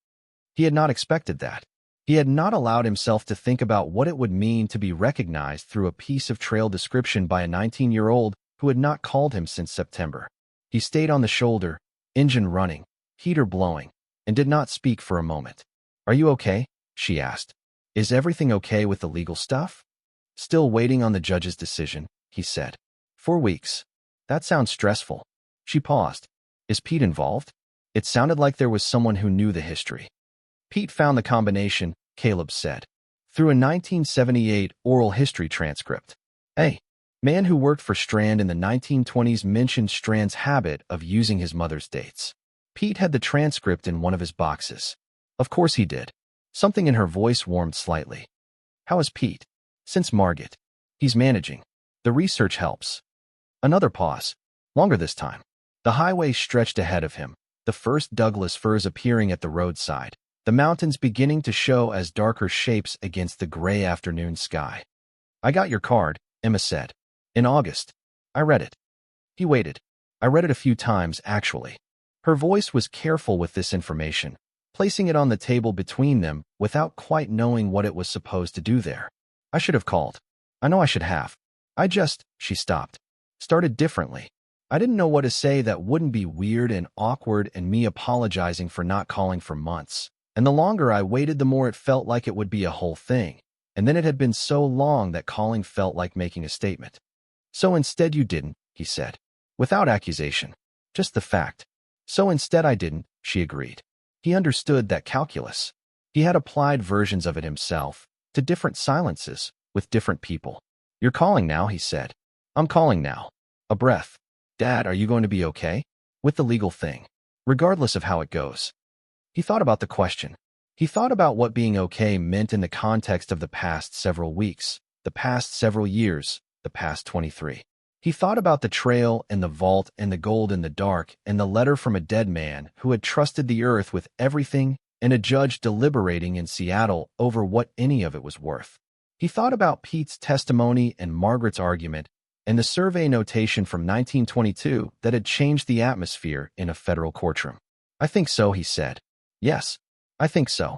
He had not expected that. He had not allowed himself to think about what it would mean to be recognized through a piece of trail description by a 19-year-old who had not called him since September. He stayed on the shoulder, engine running, heater blowing, and did not speak for a moment. Are you okay? She asked. Is everything okay with the legal stuff? Still waiting on the judge's decision, he said. 4 weeks. That sounds stressful. She paused. Is Pete involved? It sounded like there was someone who knew the history. Pete found the combination, Caleb said, through a 1978 oral history transcript. A man who worked for Strand in the 1920s mentioned Strand's habit of using his mother's dates. Pete had the transcript in one of his boxes. Of course he did. Something in her voice warmed slightly. How is Pete? Since Margit. He's managing. The research helps. Another pause. Longer this time. The highway stretched ahead of him, the first Douglas firs appearing at the roadside, the mountains beginning to show as darker shapes against the gray afternoon sky. I got your card, Emma said. In August. I read it. He waited. I read it a few times, actually. Her voice was careful with this information, placing it on the table between them without quite knowing what it was supposed to do there. I should have called. I know I should have. She stopped. Started differently. I didn't know what to say that wouldn't be weird and awkward and me apologizing for not calling for months. And the longer I waited, the more it felt like it would be a whole thing. And then it had been so long that calling felt like making a statement. So instead you didn't, he said. Without accusation. Just the fact. So instead I didn't, she agreed. He understood that calculus. He had applied versions of it himself, to different silences, with different people. You're calling now, he said. I'm calling now. A breath. Dad, are you going to be okay? With the legal thing. Regardless of how it goes. He thought about the question. He thought about what being okay meant in the context of the past several weeks, the past several years, the past 23. He thought about the trail and the vault and the gold in the dark and the letter from a dead man who had trusted the earth with everything and a judge deliberating in Seattle over what any of it was worth. He thought about Pete's testimony and Margaret's argument and the survey notation from 1922 that had changed the atmosphere in a federal courtroom. I think so, he said. Yes, I think so.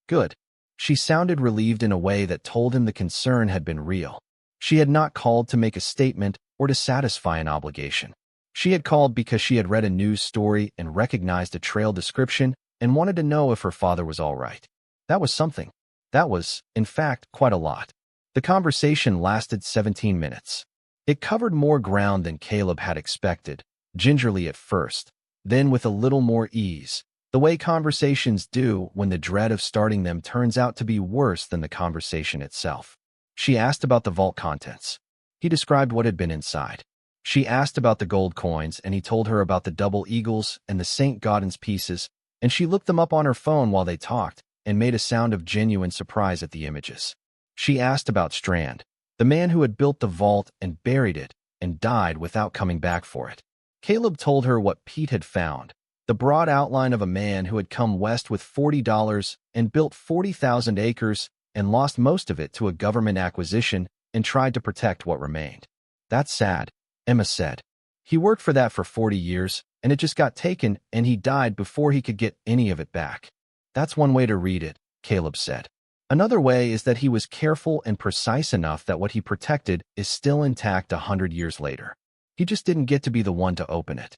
Good. She sounded relieved in a way that told him the concern had been real. She had not called to make a statement or to satisfy an obligation. She had called because she had read a news story and recognized a trail description and wanted to know if her father was all right. That was something. That was, in fact, quite a lot. The conversation lasted 17 minutes. It covered more ground than Caleb had expected, gingerly at first, then with a little more ease, the way conversations do when the dread of starting them turns out to be worse than the conversation itself. She asked about the vault contents. He described what had been inside. She asked about the gold coins, and he told her about the double eagles and the St. Gaudens pieces, and she looked them up on her phone while they talked and made a sound of genuine surprise at the images. She asked about Strand, the man who had built the vault and buried it and died without coming back for it. Caleb told her what Pete had found, the broad outline of a man who had come west with $40 and built 40,000 acres and lost most of it to a government acquisition and tried to protect what remained. That's sad, Emma said. He worked for that for 40 years, and it just got taken, and he died before he could get any of it back. That's one way to read it, Caleb said. Another way is that he was careful and precise enough that what he protected is still intact 100 years later. He just didn't get to be the one to open it.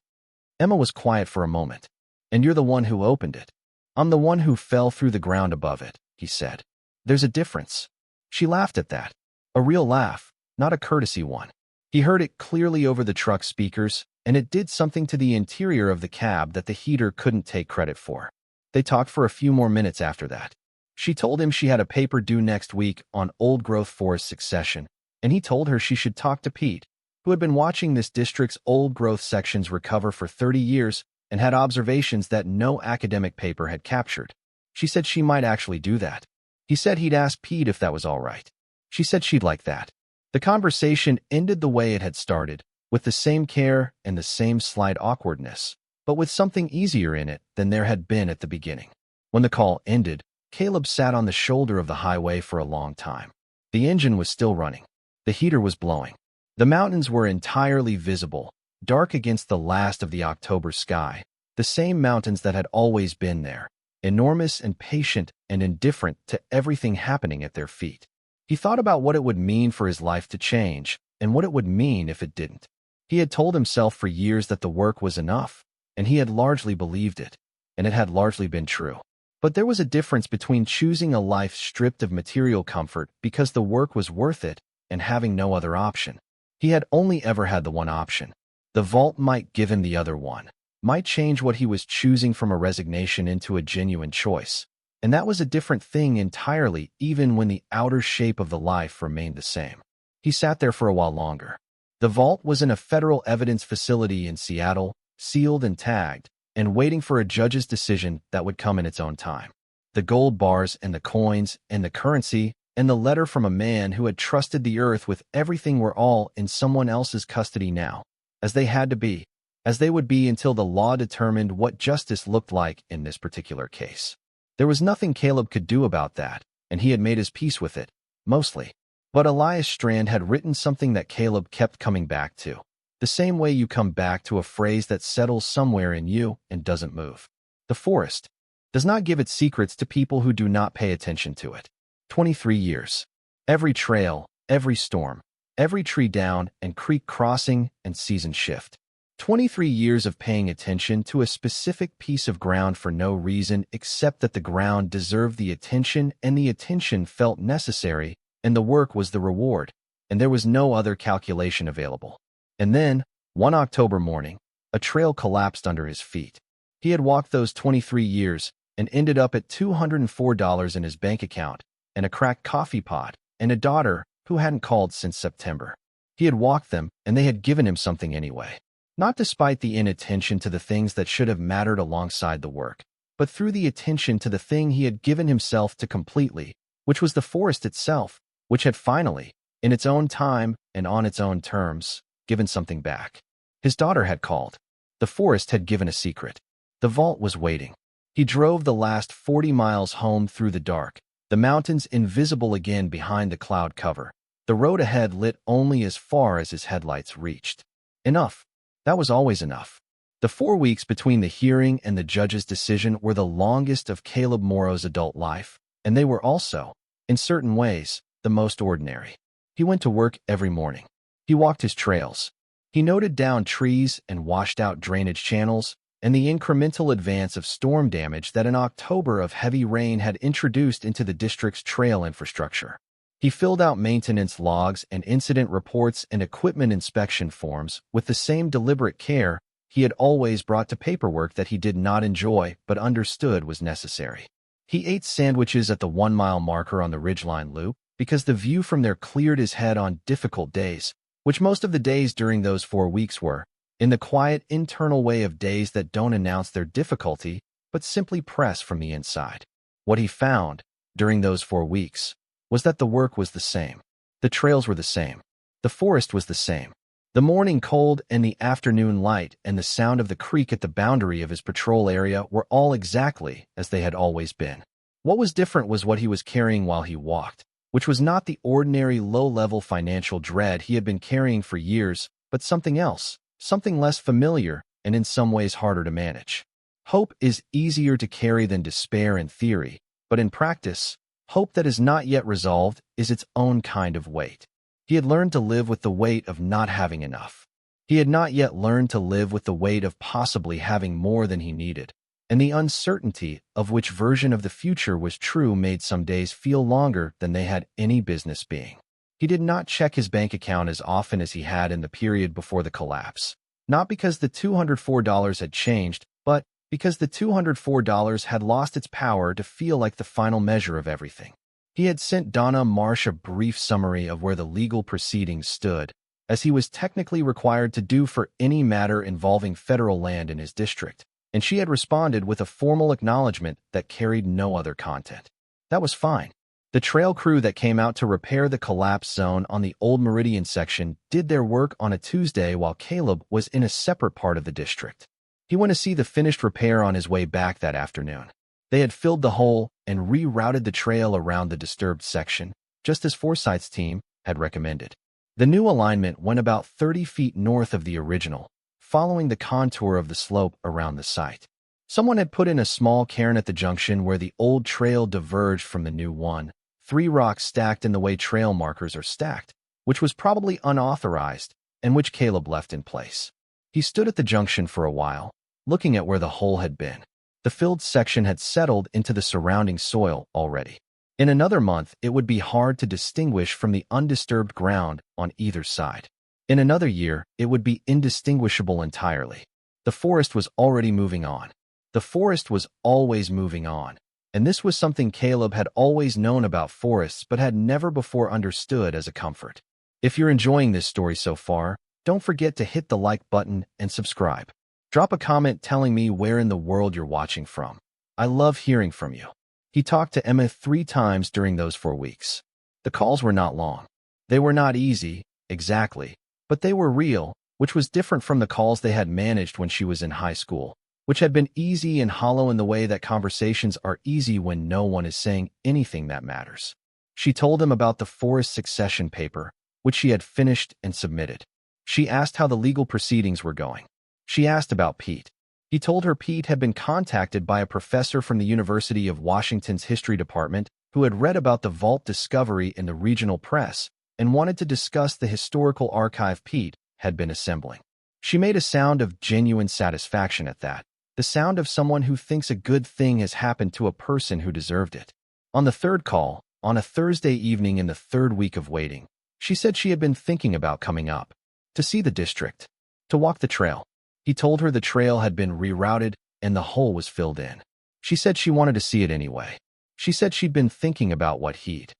Emma was quiet for a moment. And you're the one who opened it. I'm the one who fell through the ground above it, he said. There's a difference. She laughed at that. A real laugh, not a courtesy one. He heard it clearly over the truck speakers, and it did something to the interior of the cab that the heater couldn't take credit for. They talked for a few more minutes after that. She told him she had a paper due next week on old-growth forest succession, and he told her she should talk to Pete, who had been watching this district's old-growth sections recover for 30 years and had observations that no academic paper had captured. She said she might actually do that. He said he'd ask Pete if that was all right. She said she'd like that. The conversation ended the way it had started, with the same care and the same slight awkwardness, but with something easier in it than there had been at the beginning. When the call ended, Caleb sat on the shoulder of the highway for a long time. The engine was still running. The heater was blowing. The mountains were entirely visible, dark against the last of the October sky, the same mountains that had always been there, enormous and patient and indifferent to everything happening at their feet. He thought about what it would mean for his life to change, and what it would mean if it didn't. He had told himself for years that the work was enough, and he had largely believed it, and it had largely been true. But there was a difference between choosing a life stripped of material comfort because the work was worth it and having no other option. He had only ever had the one option. The vault might give him the other one, might change what he was choosing from a resignation into a genuine choice. And that was a different thing entirely, even when the outer shape of the life remained the same. He sat there for a while longer. The vault was in a federal evidence facility in Seattle, sealed and tagged, and waiting for a judge's decision that would come in its own time. The gold bars and the coins and the currency and the letter from a man who had trusted the earth with everything were all in someone else's custody now, as they had to be, as they would be until the law determined what justice looked like in this particular case. There was nothing Caleb could do about that, and he had made his peace with it, mostly. But Elias Strand had written something that Caleb kept coming back to, the same way you come back to a phrase that settles somewhere in you and doesn't move. The forest does not give its secrets to people who do not pay attention to it. 23 years. Every trail, every storm, every tree down and creek crossing and season shift. 23 years of paying attention to a specific piece of ground for no reason except that the ground deserved the attention and the attention felt necessary, and the work was the reward, and there was no other calculation available. And then, one October morning, a trail collapsed under his feet. He had walked those 23 years and ended up at $204 in his bank account, and a cracked coffee pot, and a daughter who hadn't called since September. He had walked them, and they had given him something anyway. Not despite the inattention to the things that should have mattered alongside the work, but through the attention to the thing he had given himself to completely, which was the forest itself, which had finally, in its own time and on its own terms, given something back. His daughter had called. The forest had given a secret. The vault was waiting. He drove the last 40 miles home through the dark, the mountains invisible again behind the cloud cover, the road ahead lit only as far as his headlights reached. Enough. That was always enough. The 4 weeks between the hearing and the judge's decision were the longest of Caleb Morrow's adult life, and they were also, in certain ways, the most ordinary. He went to work every morning. He walked his trails. He noted down trees and washed out drainage channels, and the incremental advance of storm damage that an October of heavy rain had introduced into the district's trail infrastructure. He filled out maintenance logs and incident reports and equipment inspection forms with the same deliberate care he had always brought to paperwork that he did not enjoy but understood was necessary. He ate sandwiches at the 1-mile marker on the Ridgeline Loop because the view from there cleared his head on difficult days, which most of the days during those 4 weeks were, in the quiet internal way of days that don't announce their difficulty but simply press from the inside. What he found, during those 4 weeks, was that the work was the same. The trails were the same. The forest was the same. The morning cold and the afternoon light and the sound of the creek at the boundary of his patrol area were all exactly as they had always been. What was different was what he was carrying while he walked, which was not the ordinary low-level financial dread he had been carrying for years, but something else, something less familiar and in some ways harder to manage. Hope is easier to carry than despair in theory, but in practice, hope that is not yet resolved is its own kind of weight. He had learned to live with the weight of not having enough. He had not yet learned to live with the weight of possibly having more than he needed, and the uncertainty of which version of the future was true made some days feel longer than they had any business being. He did not check his bank account as often as he had in the period before the collapse, not because the $204 had changed, but because the $204 had lost its power to feel like the final measure of everything. He had sent Donna Marsh a brief summary of where the legal proceedings stood, as he was technically required to do for any matter involving federal land in his district, and she had responded with a formal acknowledgement that carried no other content. That was fine. The trail crew that came out to repair the collapse zone on the Old Meridian section did their work on a Tuesday while Caleb was in a separate part of the district. He went to see the finished repair on his way back that afternoon. They had filled the hole and rerouted the trail around the disturbed section, just as Forsyth's team had recommended. The new alignment went about 30 feet north of the original, following the contour of the slope around the site. Someone had put in a small cairn at the junction where the old trail diverged from the new one, 3 rocks stacked in the way trail markers are stacked, which was probably unauthorized and which Caleb left in place. He stood at the junction for a while, looking at where the hole had been. The filled section had settled into the surrounding soil already. In another month, it would be hard to distinguish from the undisturbed ground on either side. In another year, it would be indistinguishable entirely. The forest was already moving on. The forest was always moving on, and this was something Caleb had always known about forests but had never before understood as a comfort. If you're enjoying this story so far, don't forget to hit the like button and subscribe. Drop a comment telling me where in the world you're watching from. I love hearing from you. He talked to Emma 3 times during those 4 weeks. The calls were not long. They were not easy, exactly, but they were real, which was different from the calls they had managed when she was in high school, which had been easy and hollow in the way that conversations are easy when no one is saying anything that matters. She told him about the forest succession paper, which she had finished and submitted. She asked how the legal proceedings were going. She asked about Pete. He told her Pete had been contacted by a professor from the University of Washington's history department who had read about the vault discovery in the regional press and wanted to discuss the historical archive Pete had been assembling. She made a sound of genuine satisfaction at that, the sound of someone who thinks a good thing has happened to a person who deserved it. On the 3rd call, on a Thursday evening in the 3rd week of waiting, she said she had been thinking about coming up, to see the district, to walk the trail. He told her the trail had been rerouted and the hole was filled in. She said she wanted to see it anyway. She said she'd been thinking about what he'd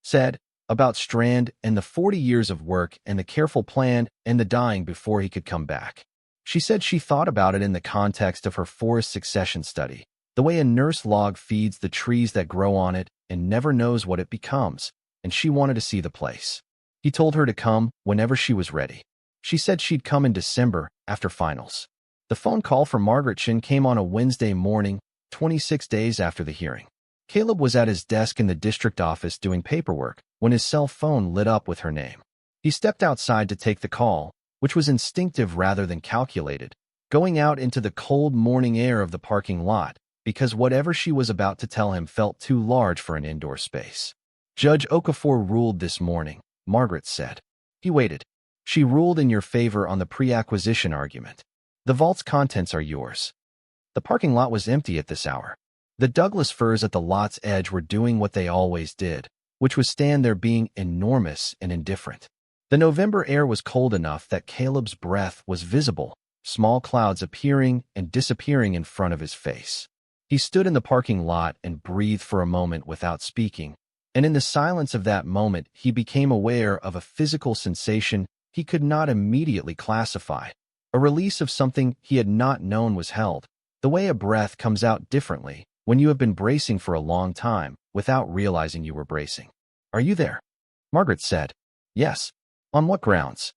said about Strand and the 40 years of work and the careful plan and the dying before he could come back. She said she thought about it in the context of her forest succession study, the way a nurse log feeds the trees that grow on it and never knows what it becomes, and she wanted to see the place. He told her to come whenever she was ready. She said she'd come in December after finals. The phone call from Margaret Chin came on a Wednesday morning, 26 days after the hearing. Caleb was at his desk in the district office doing paperwork when his cell phone lit up with her name. He stepped outside to take the call, which was instinctive rather than calculated, going out into the cold morning air of the parking lot because whatever she was about to tell him felt too large for an indoor space. Judge Okafor ruled this morning, Margaret said. He waited. She ruled in your favor on the pre-acquisition argument. The vault's contents are yours. The parking lot was empty at this hour. The Douglas firs at the lot's edge were doing what they always did, which was stand there being enormous and indifferent. The November air was cold enough that Caleb's breath was visible, small clouds appearing and disappearing in front of his face. He stood in the parking lot and breathed for a moment without speaking, and in the silence of that moment he became aware of a physical sensation he could not immediately classify, a release of something he had not known was held, the way a breath comes out differently when you have been bracing for a long time without realizing you were bracing. Are you there? Margaret said. Yes. On what grounds?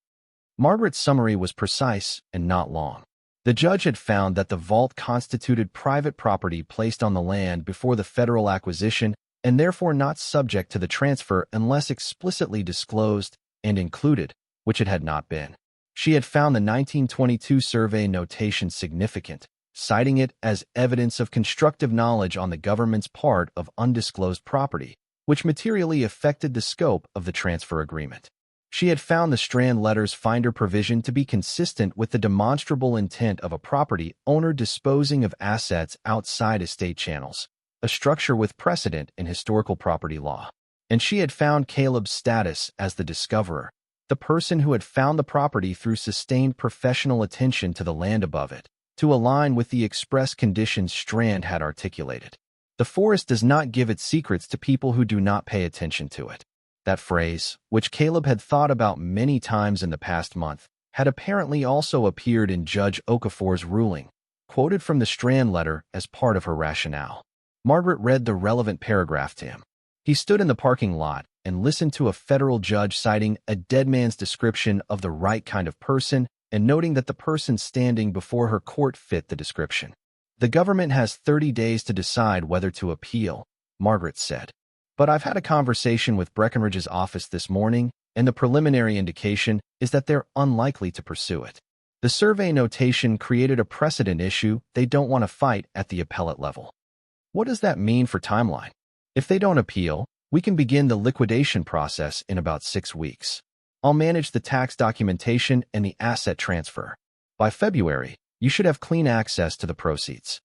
Margaret's summary was precise and not long. The judge had found that the vault constituted private property placed on the land before the federal acquisition and therefore not subject to the transfer unless explicitly disclosed and included, which it had not been. She had found the 1922 survey notation significant, citing it as evidence of constructive knowledge on the government's part of undisclosed property, which materially affected the scope of the transfer agreement. She had found the Strand letter's finder provision to be consistent with the demonstrable intent of a property owner disposing of assets outside estate channels, a structure with precedent in historical property law. And she had found Caleb's status as the discoverer, the person who had found the property through sustained professional attention to the land above it, to align with the express conditions Strand had articulated. The forest does not give its secrets to people who do not pay attention to it. That phrase, which Caleb had thought about many times in the past month, had apparently also appeared in Judge Okafor's ruling, quoted from the Strand letter as part of her rationale. Margaret read the relevant paragraph to him. He stood in the parking lot and listened to a federal judge citing a dead man's description of the right kind of person and noting that the person standing before her court fit the description. The government has 30 days to decide whether to appeal, Margaret said. But I've had a conversation with Breckenridge's office this morning, and the preliminary indication is that they're unlikely to pursue it. The survey notation created a precedent issue they don't want to fight at the appellate level. What does that mean for timeline? If they don't appeal, we can begin the liquidation process in about 6 weeks. I'll manage the tax documentation and the asset transfer. By February, you should have clean access to the proceeds.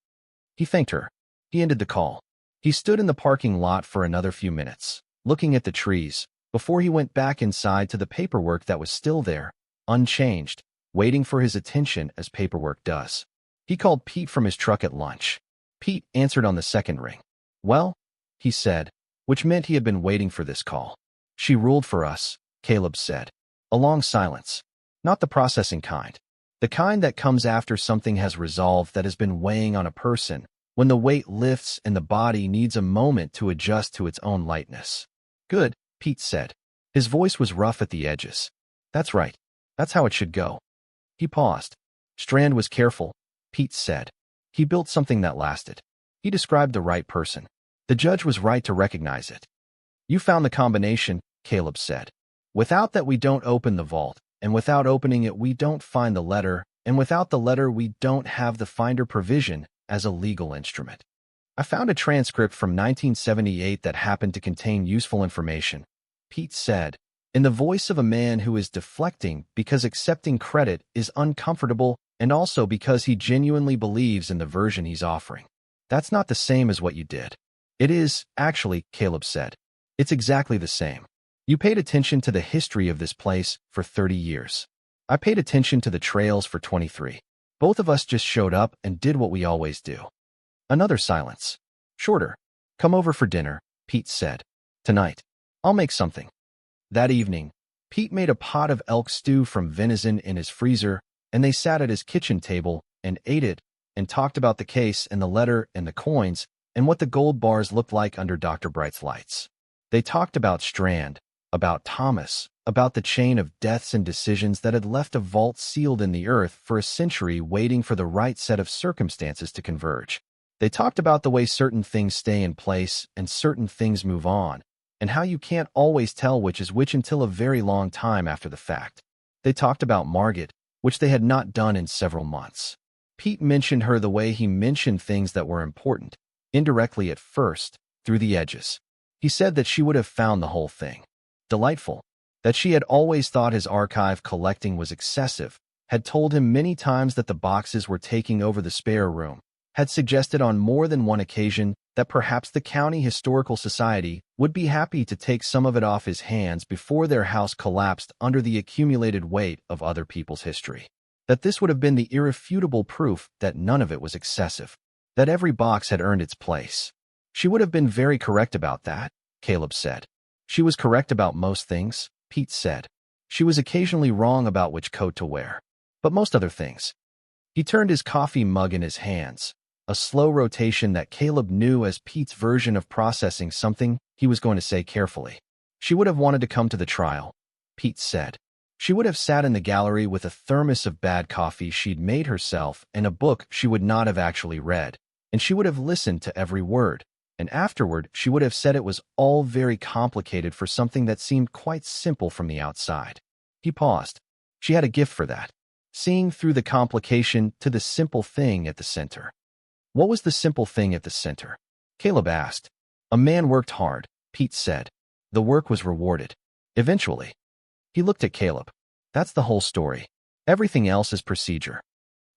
He thanked her. He ended the call. He stood in the parking lot for another few minutes, looking at the trees, before he went back inside to the paperwork that was still there, unchanged, waiting for his attention as paperwork does. He called Pete from his truck at lunch. Pete answered on the second ring. Well, he said, which meant he had been waiting for this call. She ruled for us, Caleb said. A long silence. Not the processing kind. The kind that comes after something has resolved that has been weighing on a person, when the weight lifts and the body needs a moment to adjust to its own lightness. Good, Pete said. His voice was rough at the edges. That's right. That's how it should go. He paused. Strand was careful, Pete said. He built something that lasted. He described the right person. The judge was right to recognize it. You found the combination, Caleb said. Without that we don't open the vault, and without opening it we don't find the letter, and without the letter we don't have the finder provision as a legal instrument. I found a transcript from 1978 that happened to contain useful information, Pete said, in the voice of a man who is deflecting because accepting credit is uncomfortable and also because he genuinely believes in the version he's offering. That's not the same as what you did. It is, actually, Caleb said. It's exactly the same. You paid attention to the history of this place for 30 years. I paid attention to the trails for 23. Both of us just showed up and did what we always do. Another silence. Shorter. Come over for dinner, Pete said. Tonight. I'll make something. That evening, Pete made a pot of elk stew from venison in his freezer, and they sat at his kitchen table and ate it and talked about the case and the letter and the coins and what the gold bars looked like under Dr. Bright's lights. They talked about Strand, about Thomas, about the chain of deaths and decisions that had left a vault sealed in the earth for a century waiting for the right set of circumstances to converge. They talked about the way certain things stay in place and certain things move on, and how you can't always tell which is which until a very long time after the fact. They talked about Margaret, which they had not done in several months. Pete mentioned her the way he mentioned things that were important, indirectly at first, through the edges. He said that she would have found the whole thing delightful, that she had always thought his archive collecting was excessive, had told him many times that the boxes were taking over the spare room, had suggested on more than one occasion that perhaps the County Historical Society would be happy to take some of it off his hands before their house collapsed under the accumulated weight of other people's history, that this would have been the irrefutable proof that none of it was excessive, that every box had earned its place. She would have been very correct about that, Caleb said. She was correct about most things, Pete said. She was occasionally wrong about which coat to wear, but most other things. He turned his coffee mug in his hands, a slow rotation that Caleb knew as Pete's version of processing something he was going to say carefully. She would have wanted to come to the trial, Pete said. She would have sat in the gallery with a thermos of bad coffee she'd made herself and a book she would not have actually read, and she would have listened to every word, and afterward she would have said it was all very complicated for something that seemed quite simple from the outside. He paused. She had a gift for that, seeing through the complication to the simple thing at the center. What was the simple thing at the center? Caleb asked. A man worked hard, Pete said. The work was rewarded. Eventually. He looked at Caleb. That's the whole story. Everything else is procedure.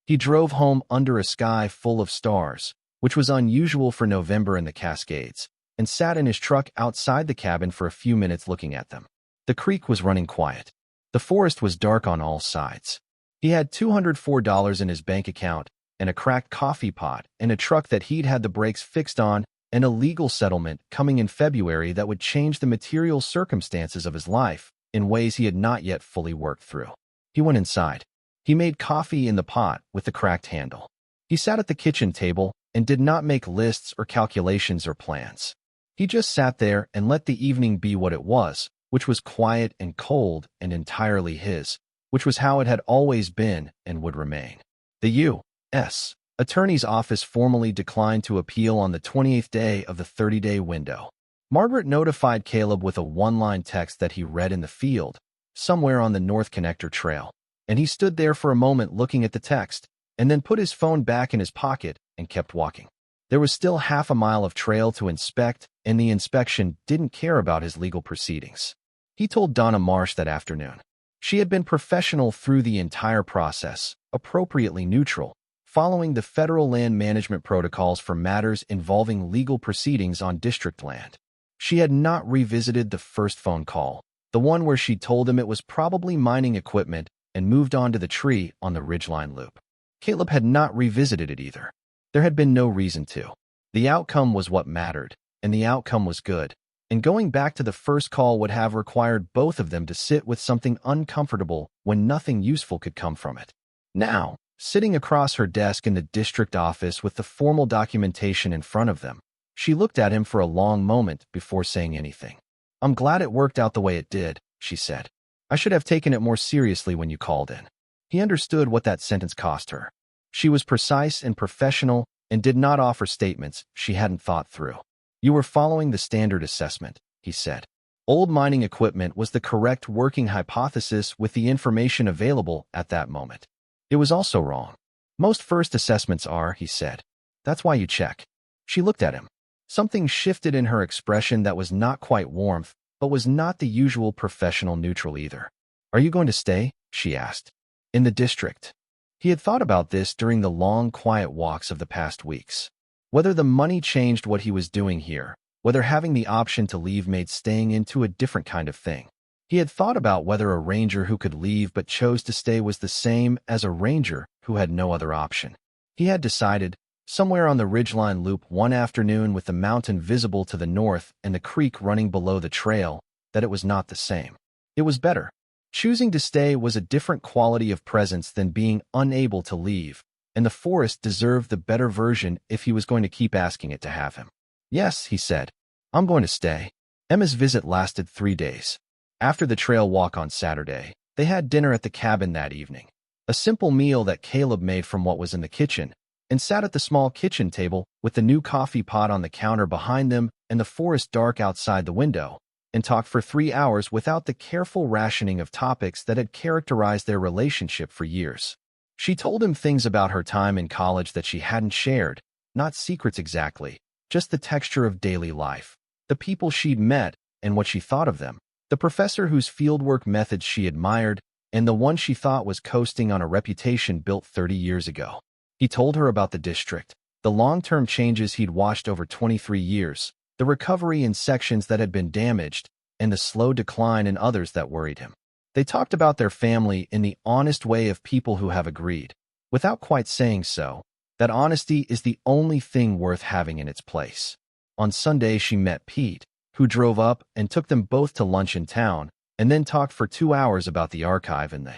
He drove home under a sky full of stars, which was unusual for November in the Cascades, and sat in his truck outside the cabin for a few minutes looking at them. The creek was running quiet. The forest was dark on all sides. He had $204 in his bank account, and a cracked coffee pot, and a truck that he'd had the brakes fixed on, and a legal settlement coming in February that would change the material circumstances of his life in ways he had not yet fully worked through. He went inside. He made coffee in the pot with the cracked handle. He sat at the kitchen table and did not make lists or calculations or plans. He just sat there and let the evening be what it was, which was quiet and cold and entirely his, which was how it had always been and would remain. The U.S. Attorney's office formally declined to appeal on the 28th day of the 30-day window. Margaret notified Caleb with a one-line text that he read in the field, somewhere on the North Connector Trail, and he stood there for a moment looking at the text, and then put his phone back in his pocket and kept walking. There was still half a mile of trail to inspect, and the inspection didn't care about his legal proceedings. He told Donna Marsh that afternoon. She had been professional through the entire process, appropriately neutral, following the federal land management protocols for matters involving legal proceedings on district land. She had not revisited the first phone call, the one where she told him it was probably mining equipment, and moved on to the tree on the ridgeline loop. Caleb had not revisited it either. There had been no reason to. The outcome was what mattered, and the outcome was good. And going back to the first call would have required both of them to sit with something uncomfortable when nothing useful could come from it. Now, sitting across her desk in the district office with the formal documentation in front of them, she looked at him for a long moment before saying anything. "I'm glad it worked out the way it did," she said. "I should have taken it more seriously when you called in." He understood what that sentence cost her. She was precise and professional and did not offer statements she hadn't thought through. "You were following the standard assessment," he said. Old mining equipment was the correct working hypothesis with the information available at that moment. It was also wrong. "Most first assessments are," he said. "That's why you check." She looked at him. Something shifted in her expression that was not quite warmth, but was not the usual professional neutral either. "Are you going to stay?" she asked. "In the district." He had thought about this during the long, quiet walks of the past weeks. Whether the money changed what he was doing here, whether having the option to leave made staying into a different kind of thing. He had thought about whether a ranger who could leave but chose to stay was the same as a ranger who had no other option. He had decided, somewhere on the ridgeline loop one afternoon with the mountain visible to the north and the creek running below the trail, that it was not the same. It was better. Choosing to stay was a different quality of presence than being unable to leave, and the forest deserved the better version if he was going to keep asking it to have him. "Yes," he said, "I'm going to stay." Emma's visit lasted 3 days. After the trail walk on Saturday, they had dinner at the cabin that evening, a simple meal that Caleb made from what was in the kitchen, and sat at the small kitchen table with the new coffee pot on the counter behind them and the forest dark outside the window, and talked for 3 hours without the careful rationing of topics that had characterized their relationship for years. She told him things about her time in college that she hadn't shared, not secrets exactly, just the texture of daily life, the people she'd met and what she thought of them, the professor whose fieldwork methods she admired, and the one she thought was coasting on a reputation built 30 years ago. He told her about the district, the long-term changes he'd watched over 23 years, the recovery in sections that had been damaged, and the slow decline in others that worried him. They talked about their family in the honest way of people who have agreed, without quite saying so, that honesty is the only thing worth having in its place. On Sunday, she met Pete, who drove up and took them both to lunch in town, and then talked for 2 hours about the archive and the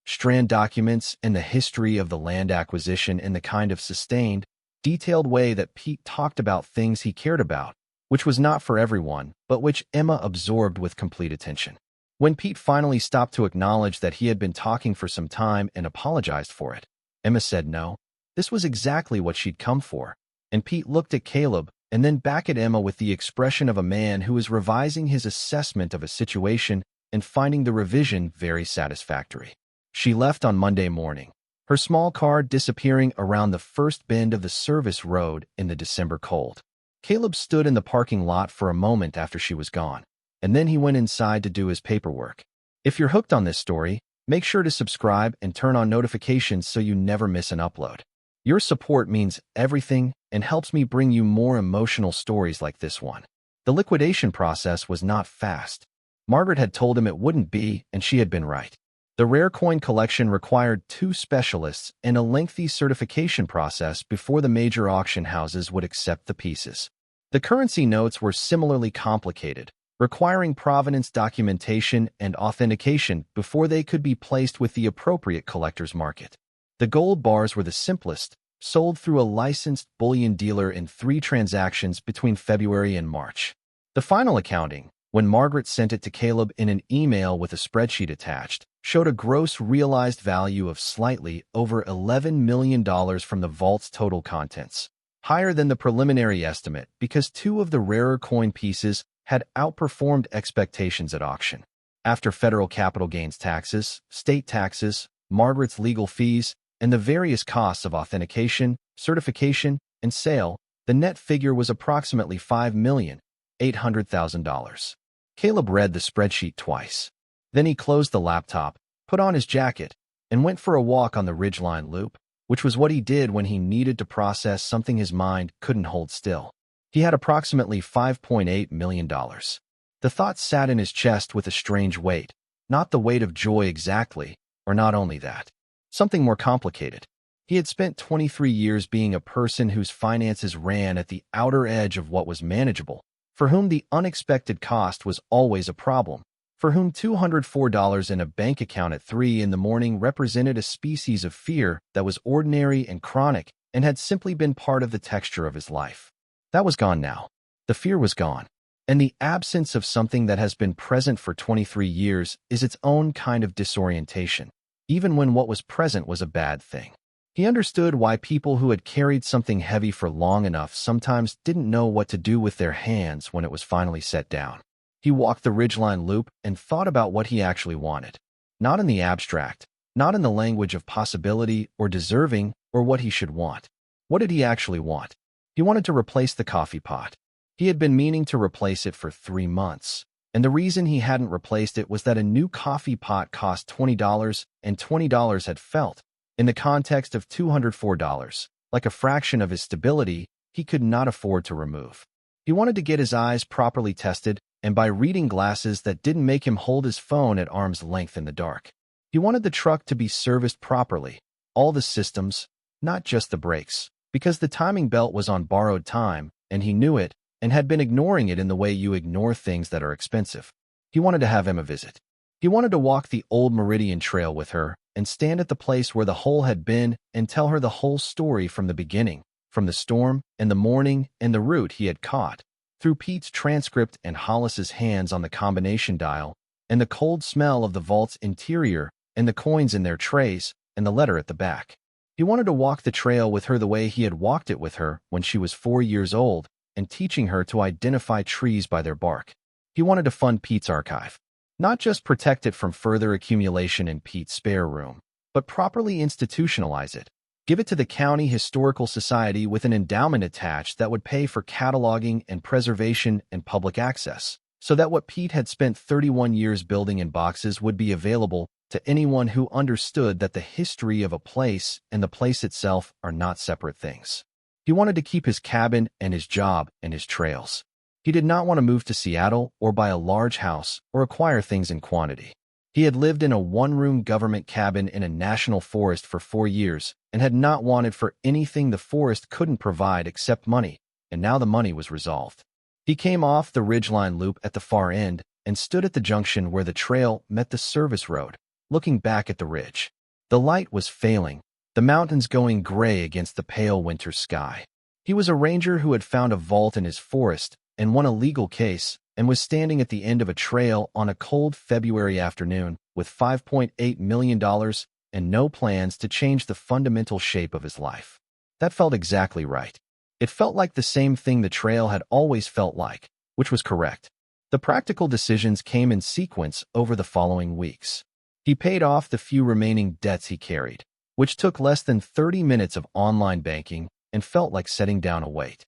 Strand documents and the history of the land acquisition in the kind of sustained, detailed way that Pete talked about things he cared about, which was not for everyone, but which Emma absorbed with complete attention. When Pete finally stopped to acknowledge that he had been talking for some time and apologized for it, Emma said no. This was exactly what she'd come for, and Pete looked at Caleb and then back at Emma with the expression of a man who is revising his assessment of a situation and finding the revision very satisfactory. She left on Monday morning, her small car disappearing around the first bend of the service road in the December cold. Caleb stood in the parking lot for a moment after she was gone, and then he went inside to do his paperwork. If you're hooked on this story, make sure to subscribe and turn on notifications so you never miss an upload. Your support means everything and helps me bring you more emotional stories like this one. The liquidation process was not fast. Margaret had told him it wouldn't be, and she had been right. The rare coin collection required 2 specialists and a lengthy certification process before the major auction houses would accept the pieces. The currency notes were similarly complicated, requiring provenance documentation and authentication before they could be placed with the appropriate collector's market. The gold bars were the simplest, sold through a licensed bullion dealer in 3 transactions between February and March. The final accounting, when Margaret sent it to Caleb in an email with a spreadsheet attached, showed a gross realized value of slightly over $11 million from the vault's total contents, higher than the preliminary estimate because two of the rarer coin pieces had outperformed expectations at auction. After federal capital gains taxes, state taxes, Margaret's legal fees, and the various costs of authentication, certification, and sale, the net figure was approximately $5,800,000. Caleb read the spreadsheet twice. Then he closed the laptop, put on his jacket, and went for a walk on the ridgeline loop, which was what he did when he needed to process something his mind couldn't hold still. He had approximately $5.8 million. The thought sat in his chest with a strange weight, not the weight of joy exactly, or not only that. Something more complicated. He had spent 23 years being a person whose finances ran at the outer edge of what was manageable, for whom the unexpected cost was always a problem, for whom $204 in a bank account at 3 in the morning represented a species of fear that was ordinary and chronic and had simply been part of the texture of his life. That was gone now. The fear was gone. And the absence of something that has been present for 23 years is its own kind of disorientation, even when what was present was a bad thing. He understood why people who had carried something heavy for long enough sometimes didn't know what to do with their hands when it was finally set down. He walked the ridgeline loop and thought about what he actually wanted. Not in the abstract, not in the language of possibility or deserving or what he should want. What did he actually want? He wanted to replace the coffee pot. He had been meaning to replace it for 3 months, and the reason he hadn't replaced it was that a new coffee pot cost $20, and $20 had felt, in the context of $204, like a fraction of his stability he could not afford to remove. He wanted to get his eyes properly tested and by reading glasses that didn't make him hold his phone at arm's length in the dark. He wanted the truck to be serviced properly, all the systems, not just the brakes, because the timing belt was on borrowed time, and he knew it, and had been ignoring it in the way you ignore things that are expensive. He wanted to have Emma visit. He wanted to walk the Old Meridian trail with her and stand at the place where the hole had been and tell her the whole story from the beginning, from the storm and the morning and the route he had caught, through Pete's transcript and Hollis's hands on the combination dial, and the cold smell of the vault's interior and the coins in their trays and the letter at the back. He wanted to walk the trail with her the way he had walked it with her when she was 4 years old and teaching her to identify trees by their bark. He wanted to fund Pete's archive. Not just protect it from further accumulation in Pete's spare room, but properly institutionalize it. Give it to the County Historical Society with an endowment attached that would pay for cataloging and preservation and public access, so that what Pete had spent 31 years building in boxes would be available to anyone who understood that the history of a place and the place itself are not separate things. He wanted to keep his cabin and his job and his trails. He did not want to move to Seattle or buy a large house or acquire things in quantity. He had lived in a one-room government cabin in a national forest for 4 years and had not wanted for anything the forest couldn't provide except money, and now the money was resolved. He came off the ridgeline loop at the far end and stood at the junction where the trail met the service road, looking back at the ridge. The light was failing, the mountains going gray against the pale winter sky. He was a ranger who had found a vault in his forest and won a legal case, and was standing at the end of a trail on a cold February afternoon with $5.8 million and no plans to change the fundamental shape of his life. That felt exactly right. It felt like the same thing the trail had always felt like, which was correct. The practical decisions came in sequence over the following weeks. He paid off the few remaining debts he carried, which took less than 30 minutes of online banking and felt like setting down a weight.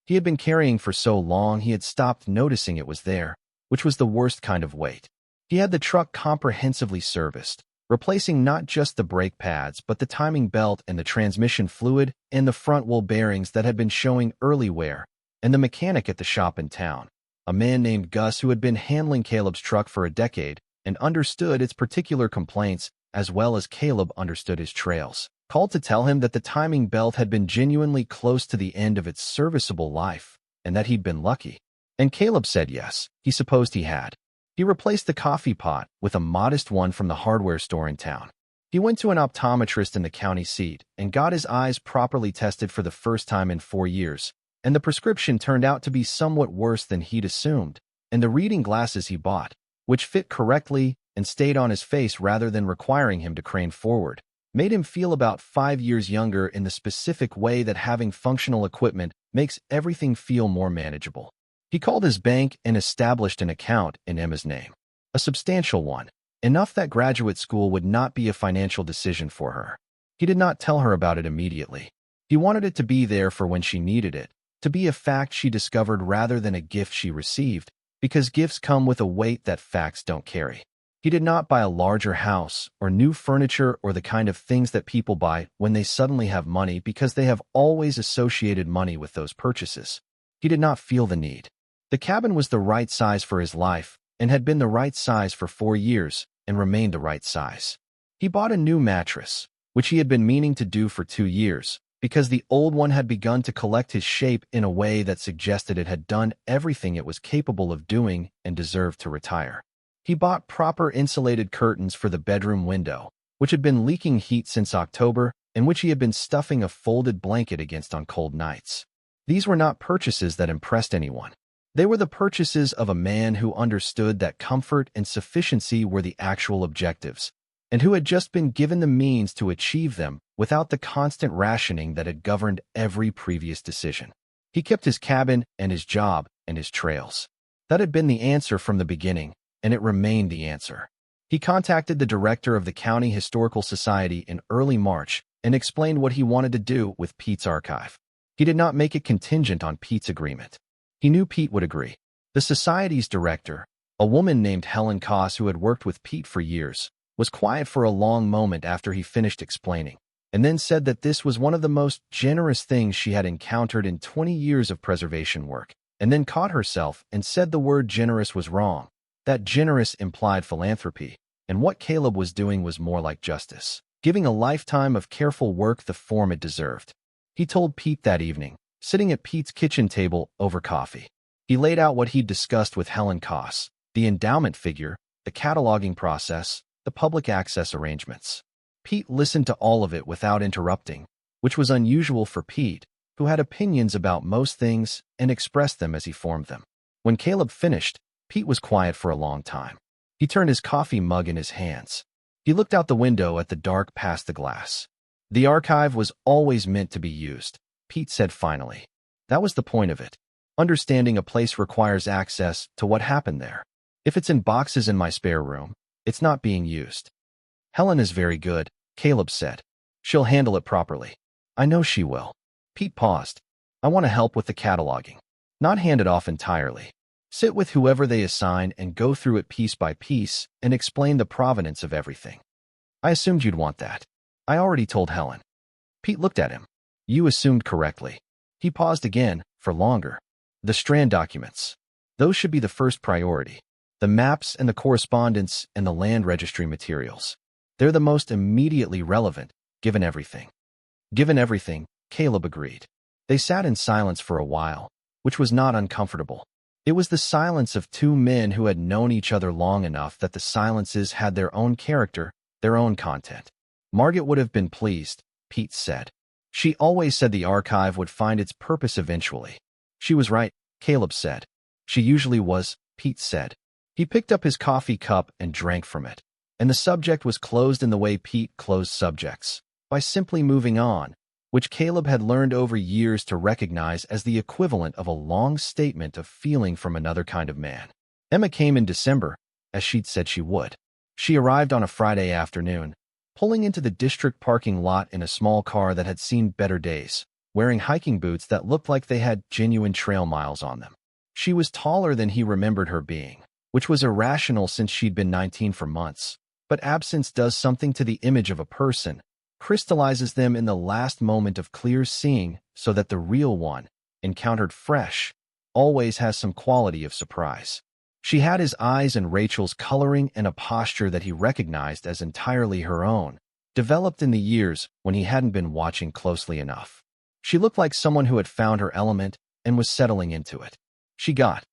He had been carrying for so long he had stopped noticing it was there, which was the worst kind of weight. He had the truck comprehensively serviced, replacing not just the brake pads but the timing belt and the transmission fluid and the front wheel bearings that had been showing early wear, and the mechanic at the shop in town, a man named Gus who had been handling Caleb's truck for a decade and understood its particular complaints as well as Caleb understood his trails, called to tell him that the timing belt had been genuinely close to the end of its serviceable life, and that he'd been lucky. And Caleb said yes, he supposed he had. He replaced the coffee pot with a modest one from the hardware store in town. He went to an optometrist in the county seat and got his eyes properly tested for the first time in 4 years, and the prescription turned out to be somewhat worse than he'd assumed, and the reading glasses he bought, which fit correctly and stayed on his face rather than requiring him to crane forward, made him feel about 5 years younger in the specific way that having functional equipment makes everything feel more manageable. He called his bank and established an account in Emma's name. A substantial one, enough that graduate school would not be a financial decision for her. He did not tell her about it immediately. He wanted it to be there for when she needed it, to be a fact she discovered rather than a gift she received, because gifts come with a weight that facts don't carry. He did not buy a larger house or new furniture or the kind of things that people buy when they suddenly have money because they have always associated money with those purchases. He did not feel the need. The cabin was the right size for his life and had been the right size for 4 years and remained the right size. He bought a new mattress, which he had been meaning to do for 2 years, because the old one had begun to collect his shape in a way that suggested it had done everything it was capable of doing and deserved to retire. He bought proper insulated curtains for the bedroom window, which had been leaking heat since October and which he had been stuffing a folded blanket against on cold nights. These were not purchases that impressed anyone. They were the purchases of a man who understood that comfort and sufficiency were the actual objectives, and who had just been given the means to achieve them without the constant rationing that had governed every previous decision. He kept his cabin and his job and his trails. That had been the answer from the beginning, and it remained the answer. He contacted the director of the County Historical Society in early March and explained what he wanted to do with Pete's archive. He did not make it contingent on Pete's agreement. He knew Pete would agree. The Society's director, a woman named Helen Koss who had worked with Pete for years, was quiet for a long moment after he finished explaining, and then said that this was one of the most generous things she had encountered in 20 years of preservation work, and then caught herself and said the word generous was wrong. That generous implied philanthropy, and what Caleb was doing was more like justice, giving a lifetime of careful work the form it deserved. He told Pete that evening, sitting at Pete's kitchen table over coffee. He laid out what he'd discussed with Helen Koss, the endowment figure, the cataloging process, the public access arrangements. Pete listened to all of it without interrupting, which was unusual for Pete, who had opinions about most things and expressed them as he formed them. When Caleb finished, Pete was quiet for a long time. He turned his coffee mug in his hands. He looked out the window at the dark past the glass. The archive was always meant to be used, Pete said finally. That was the point of it. Understanding a place requires access to what happened there. If it's in boxes in my spare room, it's not being used. Helen is very good, Caleb said. She'll handle it properly. I know she will. Pete paused. I want to help with the cataloging. Not hand it off entirely. Sit with whoever they assign and go through it piece by piece and explain the provenance of everything. I assumed you'd want that. I already told Helen. Pete looked at him. You assumed correctly. He paused again, for longer. The Strand documents. Those should be the first priority. The maps and the correspondence and the land registry materials. They're the most immediately relevant, given everything. Given everything, Caleb agreed. They sat in silence for a while, which was not uncomfortable. It was the silence of two men who had known each other long enough that the silences had their own character, their own content. Margaret would have been pleased, Pete said. She always said the archive would find its purpose eventually. She was right, Caleb said. She usually was, Pete said. He picked up his coffee cup and drank from it, and the subject was closed in the way Pete closed subjects, by simply moving on, which Caleb had learned over years to recognize as the equivalent of a long statement of feeling from another kind of man. Emma came in December, as she'd said she would. She arrived on a Friday afternoon, pulling into the district parking lot in a small car that had seen better days, wearing hiking boots that looked like they had genuine trail miles on them. She was taller than he remembered her being, which was irrational since she'd been 19 for months, but absence does something to the image of a person, crystallizes them in the last moment of clear seeing so that the real one, encountered fresh, always has some quality of surprise. She had his eyes and Rachel's coloring and a posture that he recognized as entirely her own, developed in the years when he hadn't been watching closely enough. She looked like someone who had found her element and was settling into it. She got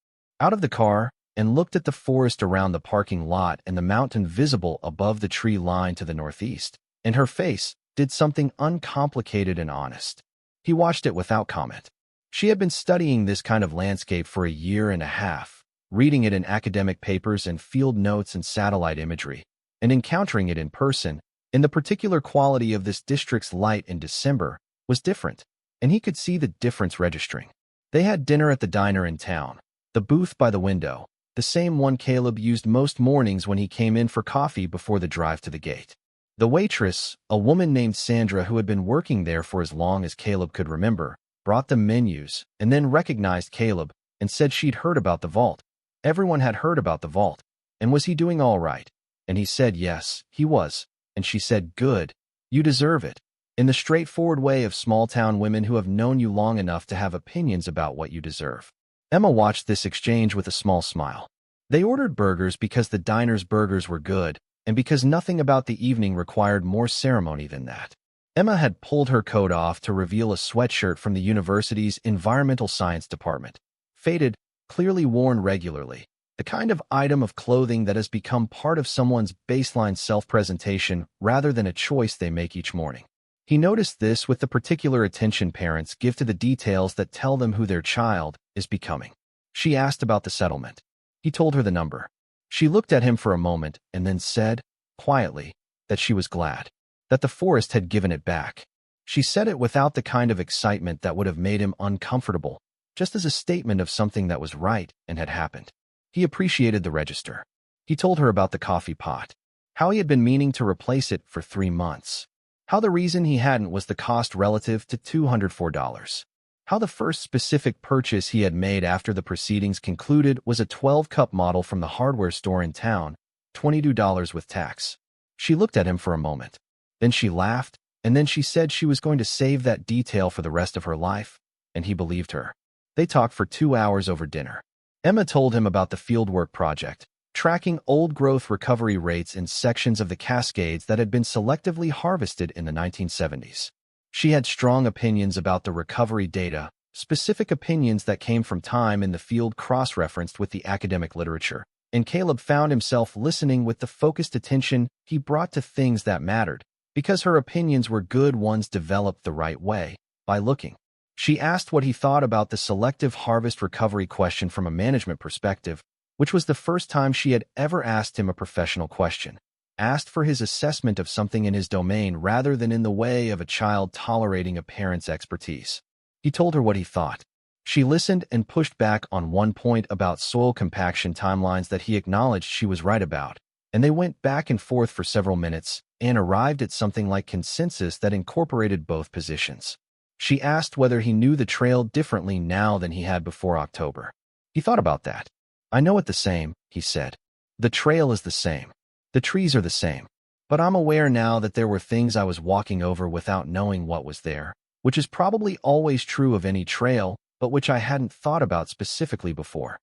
out of the car and looked at the forest around the parking lot and the mountain visible above the tree line to the northeast, and her face did something uncomplicated and honest. He watched it without comment. She had been studying this kind of landscape for a year and a half, reading it in academic papers and field notes and satellite imagery, and encountering it in person, and the particular quality of this district's light in December was different, and he could see the difference registering. They had dinner at the diner in town, the booth by the window, the same one Caleb used most mornings when he came in for coffee before the drive to the gate. The waitress, a woman named Sandra who had been working there for as long as Caleb could remember, brought them menus and then recognized Caleb and said she'd heard about the vault. Everyone had heard about the vault, and was he doing all right? And he said yes, he was, and she said, good, you deserve it, in the straightforward way of small-town women who have known you long enough to have opinions about what you deserve. Emma watched this exchange with a small smile. They ordered burgers because the diner's burgers were good, and because nothing about the evening required more ceremony than that. Emma had pulled her coat off to reveal a sweatshirt from the university's environmental science department. Faded, clearly worn regularly, the kind of item of clothing that has become part of someone's baseline self-presentation rather than a choice they make each morning. He noticed this with the particular attention parents give to the details that tell them who their child is becoming. She asked about the settlement. He told her the number. She looked at him for a moment and then said, quietly, that she was glad that the forest had given it back. She said it without the kind of excitement that would have made him uncomfortable, just as a statement of something that was right and had happened. He appreciated the register. He told her about the coffee pot, how he had been meaning to replace it for 3 months, how the reason he hadn't was the cost relative to $204, how the first specific purchase he had made after the proceedings concluded was a 12-cup model from the hardware store in town, $22 with tax. She looked at him for a moment. Then she laughed, and then she said she was going to save that detail for the rest of her life, and he believed her. They talked for 2 hours over dinner. Emma told him about the fieldwork project, tracking old-growth recovery rates in sections of the Cascades that had been selectively harvested in the 1970s. She had strong opinions about the recovery data, specific opinions that came from time in the field cross-referenced with the academic literature, and Caleb found himself listening with the focused attention he brought to things that mattered, because her opinions were good ones developed the right way, by looking. She asked what he thought about the selective harvest recovery question from a management perspective, which was the first time she had ever asked him a professional question, asked for his assessment of something in his domain rather than in the way of a child tolerating a parent's expertise. He told her what he thought. She listened and pushed back on one point about soil compaction timelines that he acknowledged she was right about, and they went back and forth for several minutes and arrived at something like consensus that incorporated both positions. She asked whether he knew the trail differently now than he had before October. He thought about that. I know it the same, he said. The trail is the same. The trees are the same. But I'm aware now that there were things I was walking over without knowing what was there, which is probably always true of any trail, but which I hadn't thought about specifically before.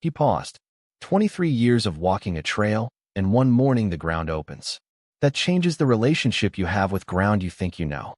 He paused. 23 years of walking a trail, and one morning the ground opens. That changes the relationship you have with ground you think you know.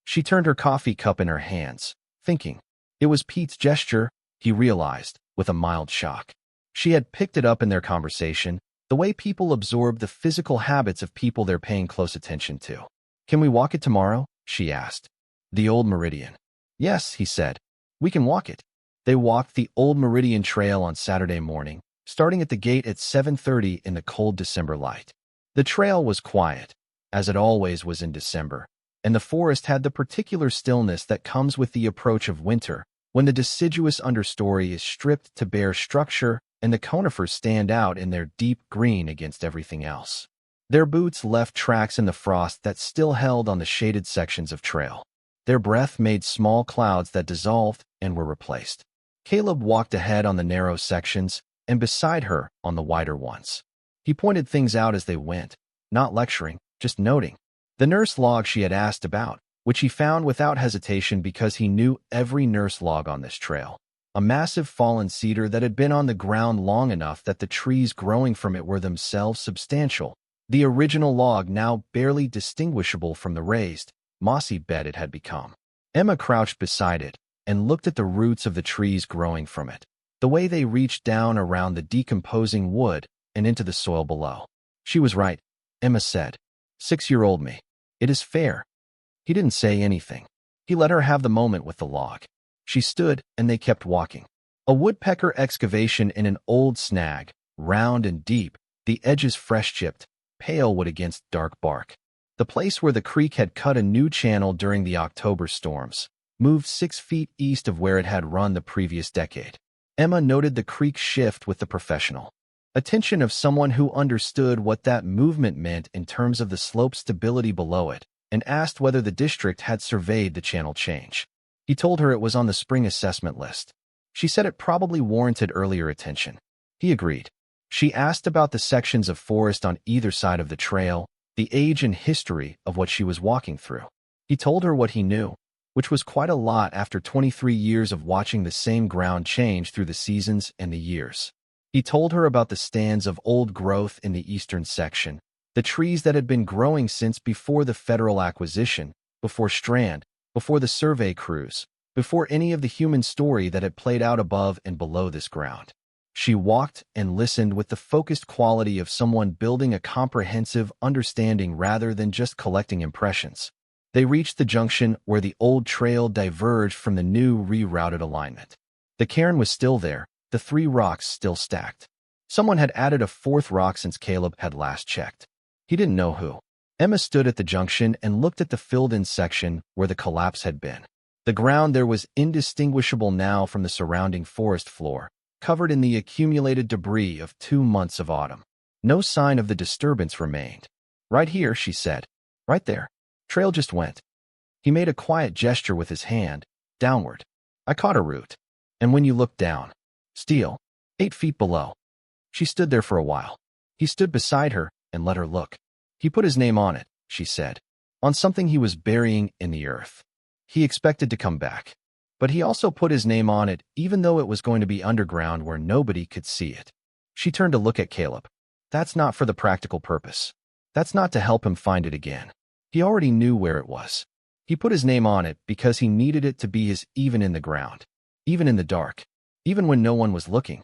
She turned her coffee cup in her hands, thinking. It was Pete's gesture, he realized, with a mild shock. She had picked it up in their conversation, the way people absorb the physical habits of people they're paying close attention to. Can we walk it tomorrow? She asked. The Old Meridian. Yes, he said. We can walk it. They walked the Old Meridian Trail on Saturday morning, starting at the gate at 7:30 in the cold December light. The trail was quiet, as it always was in December, and the forest had the particular stillness that comes with the approach of winter, when the deciduous understory is stripped to bare structure and the conifers stand out in their deep green against everything else. Their boots left tracks in the frost that still held on the shaded sections of trail. Their breath made small clouds that dissolved and were replaced. Caleb walked ahead on the narrow sections and beside her on the wider ones. He pointed things out as they went, not lecturing, just noting. The nurse log she had asked about, which he found without hesitation because he knew every nurse log on this trail. A massive fallen cedar that had been on the ground long enough that the trees growing from it were themselves substantial. The original log now barely distinguishable from the raised, mossy bed it had become. Emma crouched beside it and looked at the roots of the trees growing from it, the way they reached down around the decomposing wood and into the soil below. She was right, Emma said. 6-year-old me. It is fair. He didn't say anything. He let her have the moment with the log. She stood, and they kept walking. A woodpecker excavation in an old snag, round and deep, the edges fresh-chipped, pale wood against dark bark. The place where the creek had cut a new channel during the October storms, moved 6 feet east of where it had run the previous decade. Emma noted the creek shift with the professional attention of someone who understood what that movement meant in terms of the slope stability below it, and asked whether the district had surveyed the channel change. He told her it was on the spring assessment list. She said it probably warranted earlier attention. He agreed. She asked about the sections of forest on either side of the trail, the age and history of what she was walking through. He told her what he knew, which was quite a lot after 23 years of watching the same ground change through the seasons and the years. He told her about the stands of old growth in the eastern section, the trees that had been growing since before the federal acquisition, before Strand, before the survey crews, before any of the human story that had played out above and below this ground. She walked and listened with the focused quality of someone building a comprehensive understanding rather than just collecting impressions. They reached the junction where the old trail diverged from the new rerouted alignment. The cairn was still there, the 3 rocks still stacked. Someone had added a 4th rock since Caleb had last checked. He didn't know who. Emma stood at the junction and looked at the filled-in section where the collapse had been. The ground there was indistinguishable now from the surrounding forest floor, covered in the accumulated debris of 2 months of autumn. No sign of the disturbance remained. "Right here," she said. "Right there. Trail just went." He made a quiet gesture with his hand, downward. "I caught a root. And when you look down, steel, 8 feet below." She stood there for a while. He stood beside her and let her look. "He put his name on it," she said, "on something he was burying in the earth. He expected to come back. But he also put his name on it even though it was going to be underground where nobody could see it." She turned to look at Caleb. "That's not for the practical purpose. That's not to help him find it again. He already knew where it was. He put his name on it because he needed it to be his even in the ground, even in the dark, even when no one was looking."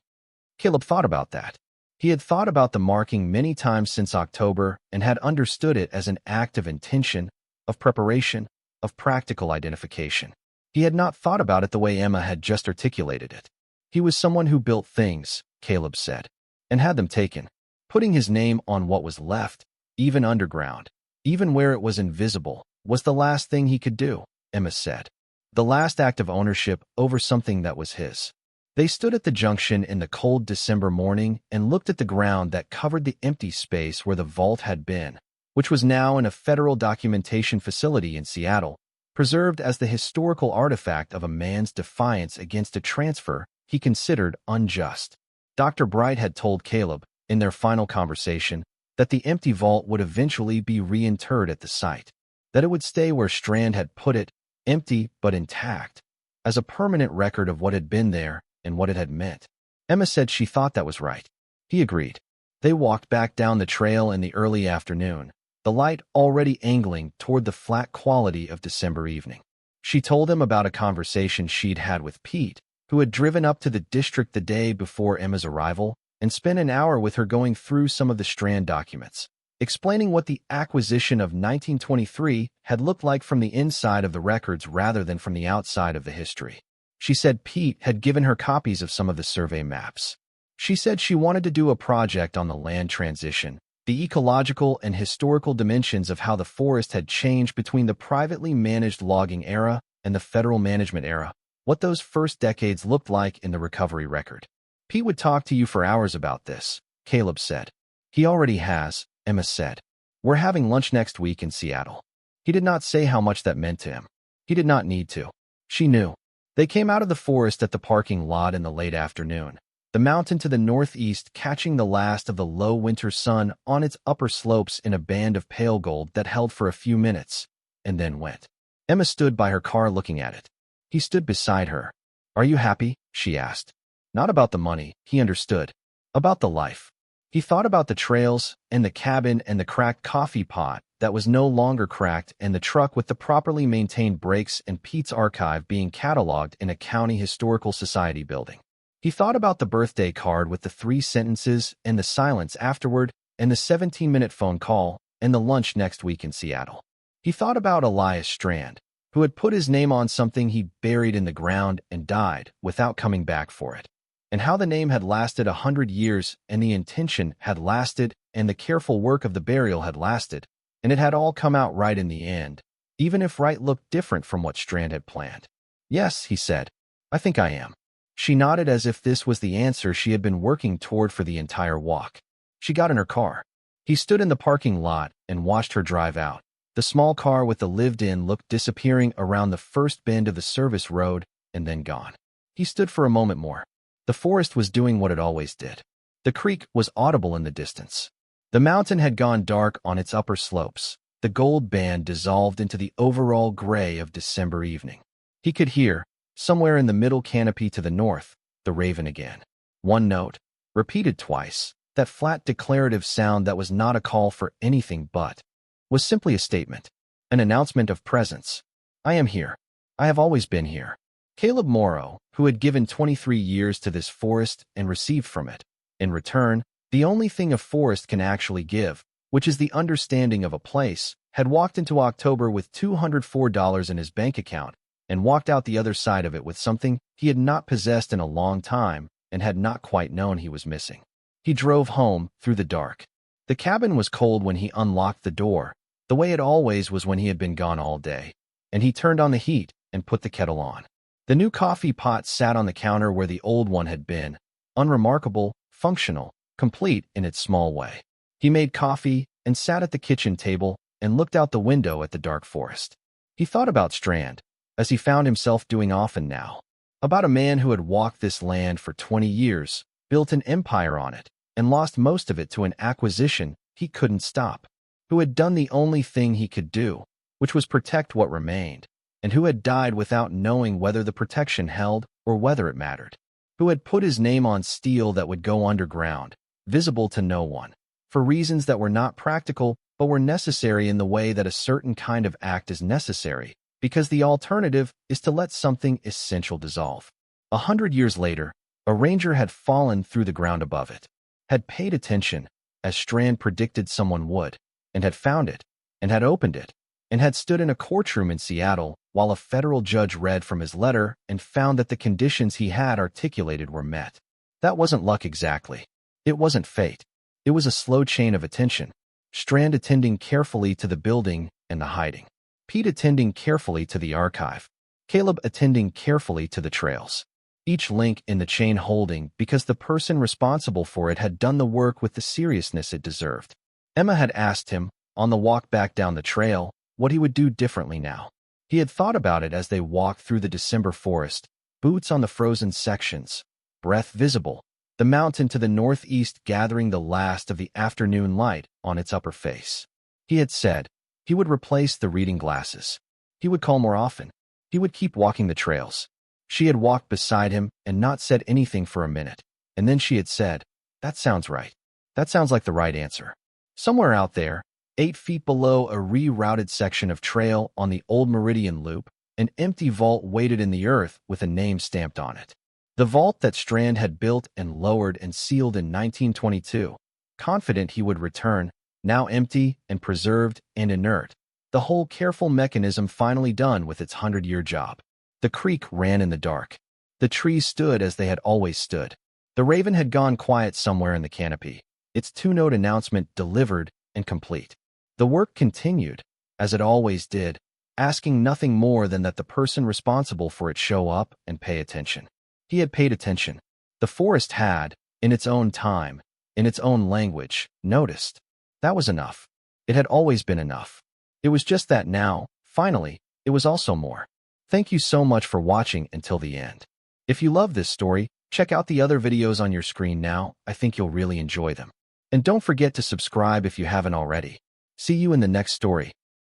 Caleb thought about that. He had thought about the marking many times since October and had understood it as an act of intention, of preparation, of practical identification. He had not thought about it the way Emma had just articulated it. He was someone who built things, Caleb said, and had them taken. Putting his name on what was left, even underground, even where it was invisible, was the last thing he could do, Emma said. The last act of ownership over something that was his. They stood at the junction in the cold December morning and looked at the ground that covered the empty space where the vault had been, which was now in a federal documentation facility in Seattle, preserved as the historical artifact of a man's defiance against a transfer he considered unjust. Dr. Bright had told Caleb, in their final conversation, that the empty vault would eventually be reinterred at the site, that it would stay where Strand had put it, empty but intact, as a permanent record of what had been there and what it had meant. Emma said she thought that was right. He agreed. They walked back down the trail in the early afternoon, the light already angling toward the flat quality of December evening. She told him about a conversation she'd had with Pete, who had driven up to the district the day before Emma's arrival and spent an hour with her going through some of the Strand documents, explaining what the acquisition of 1923 had looked like from the inside of the records rather than from the outside of the history. She said Pete had given her copies of some of the survey maps. She said she wanted to do a project on the land transition, the ecological and historical dimensions of how the forest had changed between the privately managed logging era and the federal management era, what those first decades looked like in the recovery record. "Pete would talk to you for hours about this," Caleb said. "He already has," Emma said. "We're having lunch next week in Seattle." He did not say how much that meant to him. He did not need to. She knew. They came out of the forest at the parking lot in the late afternoon, the mountain to the northeast catching the last of the low winter sun on its upper slopes in a band of pale gold that held for a few minutes, and then went. Emma stood by her car looking at it. He stood beside her. "Are you happy?" she asked. Not about the money, he understood. About the life. He thought about the trails, and the cabin, and the cracked coffee pot that was no longer cracked, and the truck with the properly maintained brakes, and Pete's archive being cataloged in a county historical society building. He thought about the birthday card with the 3 sentences and the silence afterward, and the 17-minute phone call, and the lunch next week in Seattle. He thought about Elias Strand, who had put his name on something he buried in the ground and died without coming back for it. And how the name had lasted 100 years, and the intention had lasted, and the careful work of the burial had lasted, and it had all come out right in the end, even if right looked different from what Strand had planned. "Yes," he said, "I think I am." She nodded as if this was the answer she had been working toward for the entire walk. She got in her car. He stood in the parking lot and watched her drive out. The small car with the lived-in look disappearing around the first bend of the service road and then gone. He stood for a moment more. The forest was doing what it always did. The creek was audible in the distance. The mountain had gone dark on its upper slopes. The gold band dissolved into the overall gray of December evening. He could hear, somewhere in the middle canopy to the north, the raven again. One note, repeated twice, that flat declarative sound that was not a call for anything but was simply a statement, an announcement of presence. "I am here. I have always been here." Caleb Morrow, who had given 23 years to this forest and received from it, in return, the only thing a forest can actually give, which is the understanding of a place, had walked into October with $204 in his bank account and walked out the other side of it with something he had not possessed in a long time and had not quite known he was missing. He drove home through the dark. The cabin was cold when he unlocked the door, the way it always was when he had been gone all day, and he turned on the heat and put the kettle on. The new coffee pot sat on the counter where the old one had been, unremarkable, functional, complete in its small way. He made coffee and sat at the kitchen table and looked out the window at the dark forest. He thought about Strand, as he found himself doing often now, about a man who had walked this land for 20 years, built an empire on it, and lost most of it to an acquisition he couldn't stop, who had done the only thing he could do, which was protect what remained, and who had died without knowing whether the protection held or whether it mattered, who had put his name on steel that would go underground, visible to no one, for reasons that were not practical but were necessary in the way that a certain kind of act is necessary, because the alternative is to let something essential dissolve. 100 years later, a ranger had fallen through the ground above it, had paid attention, as Strand predicted someone would, and had found it, and had opened it, and had stood in a courtroom in Seattle while a federal judge read from his letter and found that the conditions he had articulated were met. That wasn't luck exactly. It wasn't fate. It was a slow chain of attention. Strand attending carefully to the building and the hiding. Pete attending carefully to the archive. Caleb attending carefully to the trails. Each link in the chain holding because the person responsible for it had done the work with the seriousness it deserved. Emma had asked him, on the walk back down the trail, what he would do differently now. He had thought about it as they walked through the December forest, boots on the frozen sections, breath visible, the mountain to the northeast gathering the last of the afternoon light on its upper face. He had said he would replace the reading glasses. He would call more often. He would keep walking the trails. She had walked beside him and not said anything for a minute, and then she had said, "That sounds right. That sounds like the right answer." Somewhere out there, 8 feet below a rerouted section of trail on the Old Meridian loop, an empty vault waited in the earth with a name stamped on it. The vault that Strand had built and lowered and sealed in 1922, confident he would return, now empty and preserved and inert, the whole careful mechanism finally done with its 100-year job. The creek ran in the dark. The trees stood as they had always stood. The raven had gone quiet somewhere in the canopy, its 2-note announcement delivered and complete. The work continued, as it always did, asking nothing more than that the person responsible for it show up and pay attention. He had paid attention. The forest had, in its own time, in its own language, noticed. That was enough. It had always been enough. It was just that now, finally, it was also more. Thank you so much for watching until the end. If you love this story, check out the other videos on your screen now. I think you'll really enjoy them. And don't forget to subscribe if you haven't already. See you in the next story.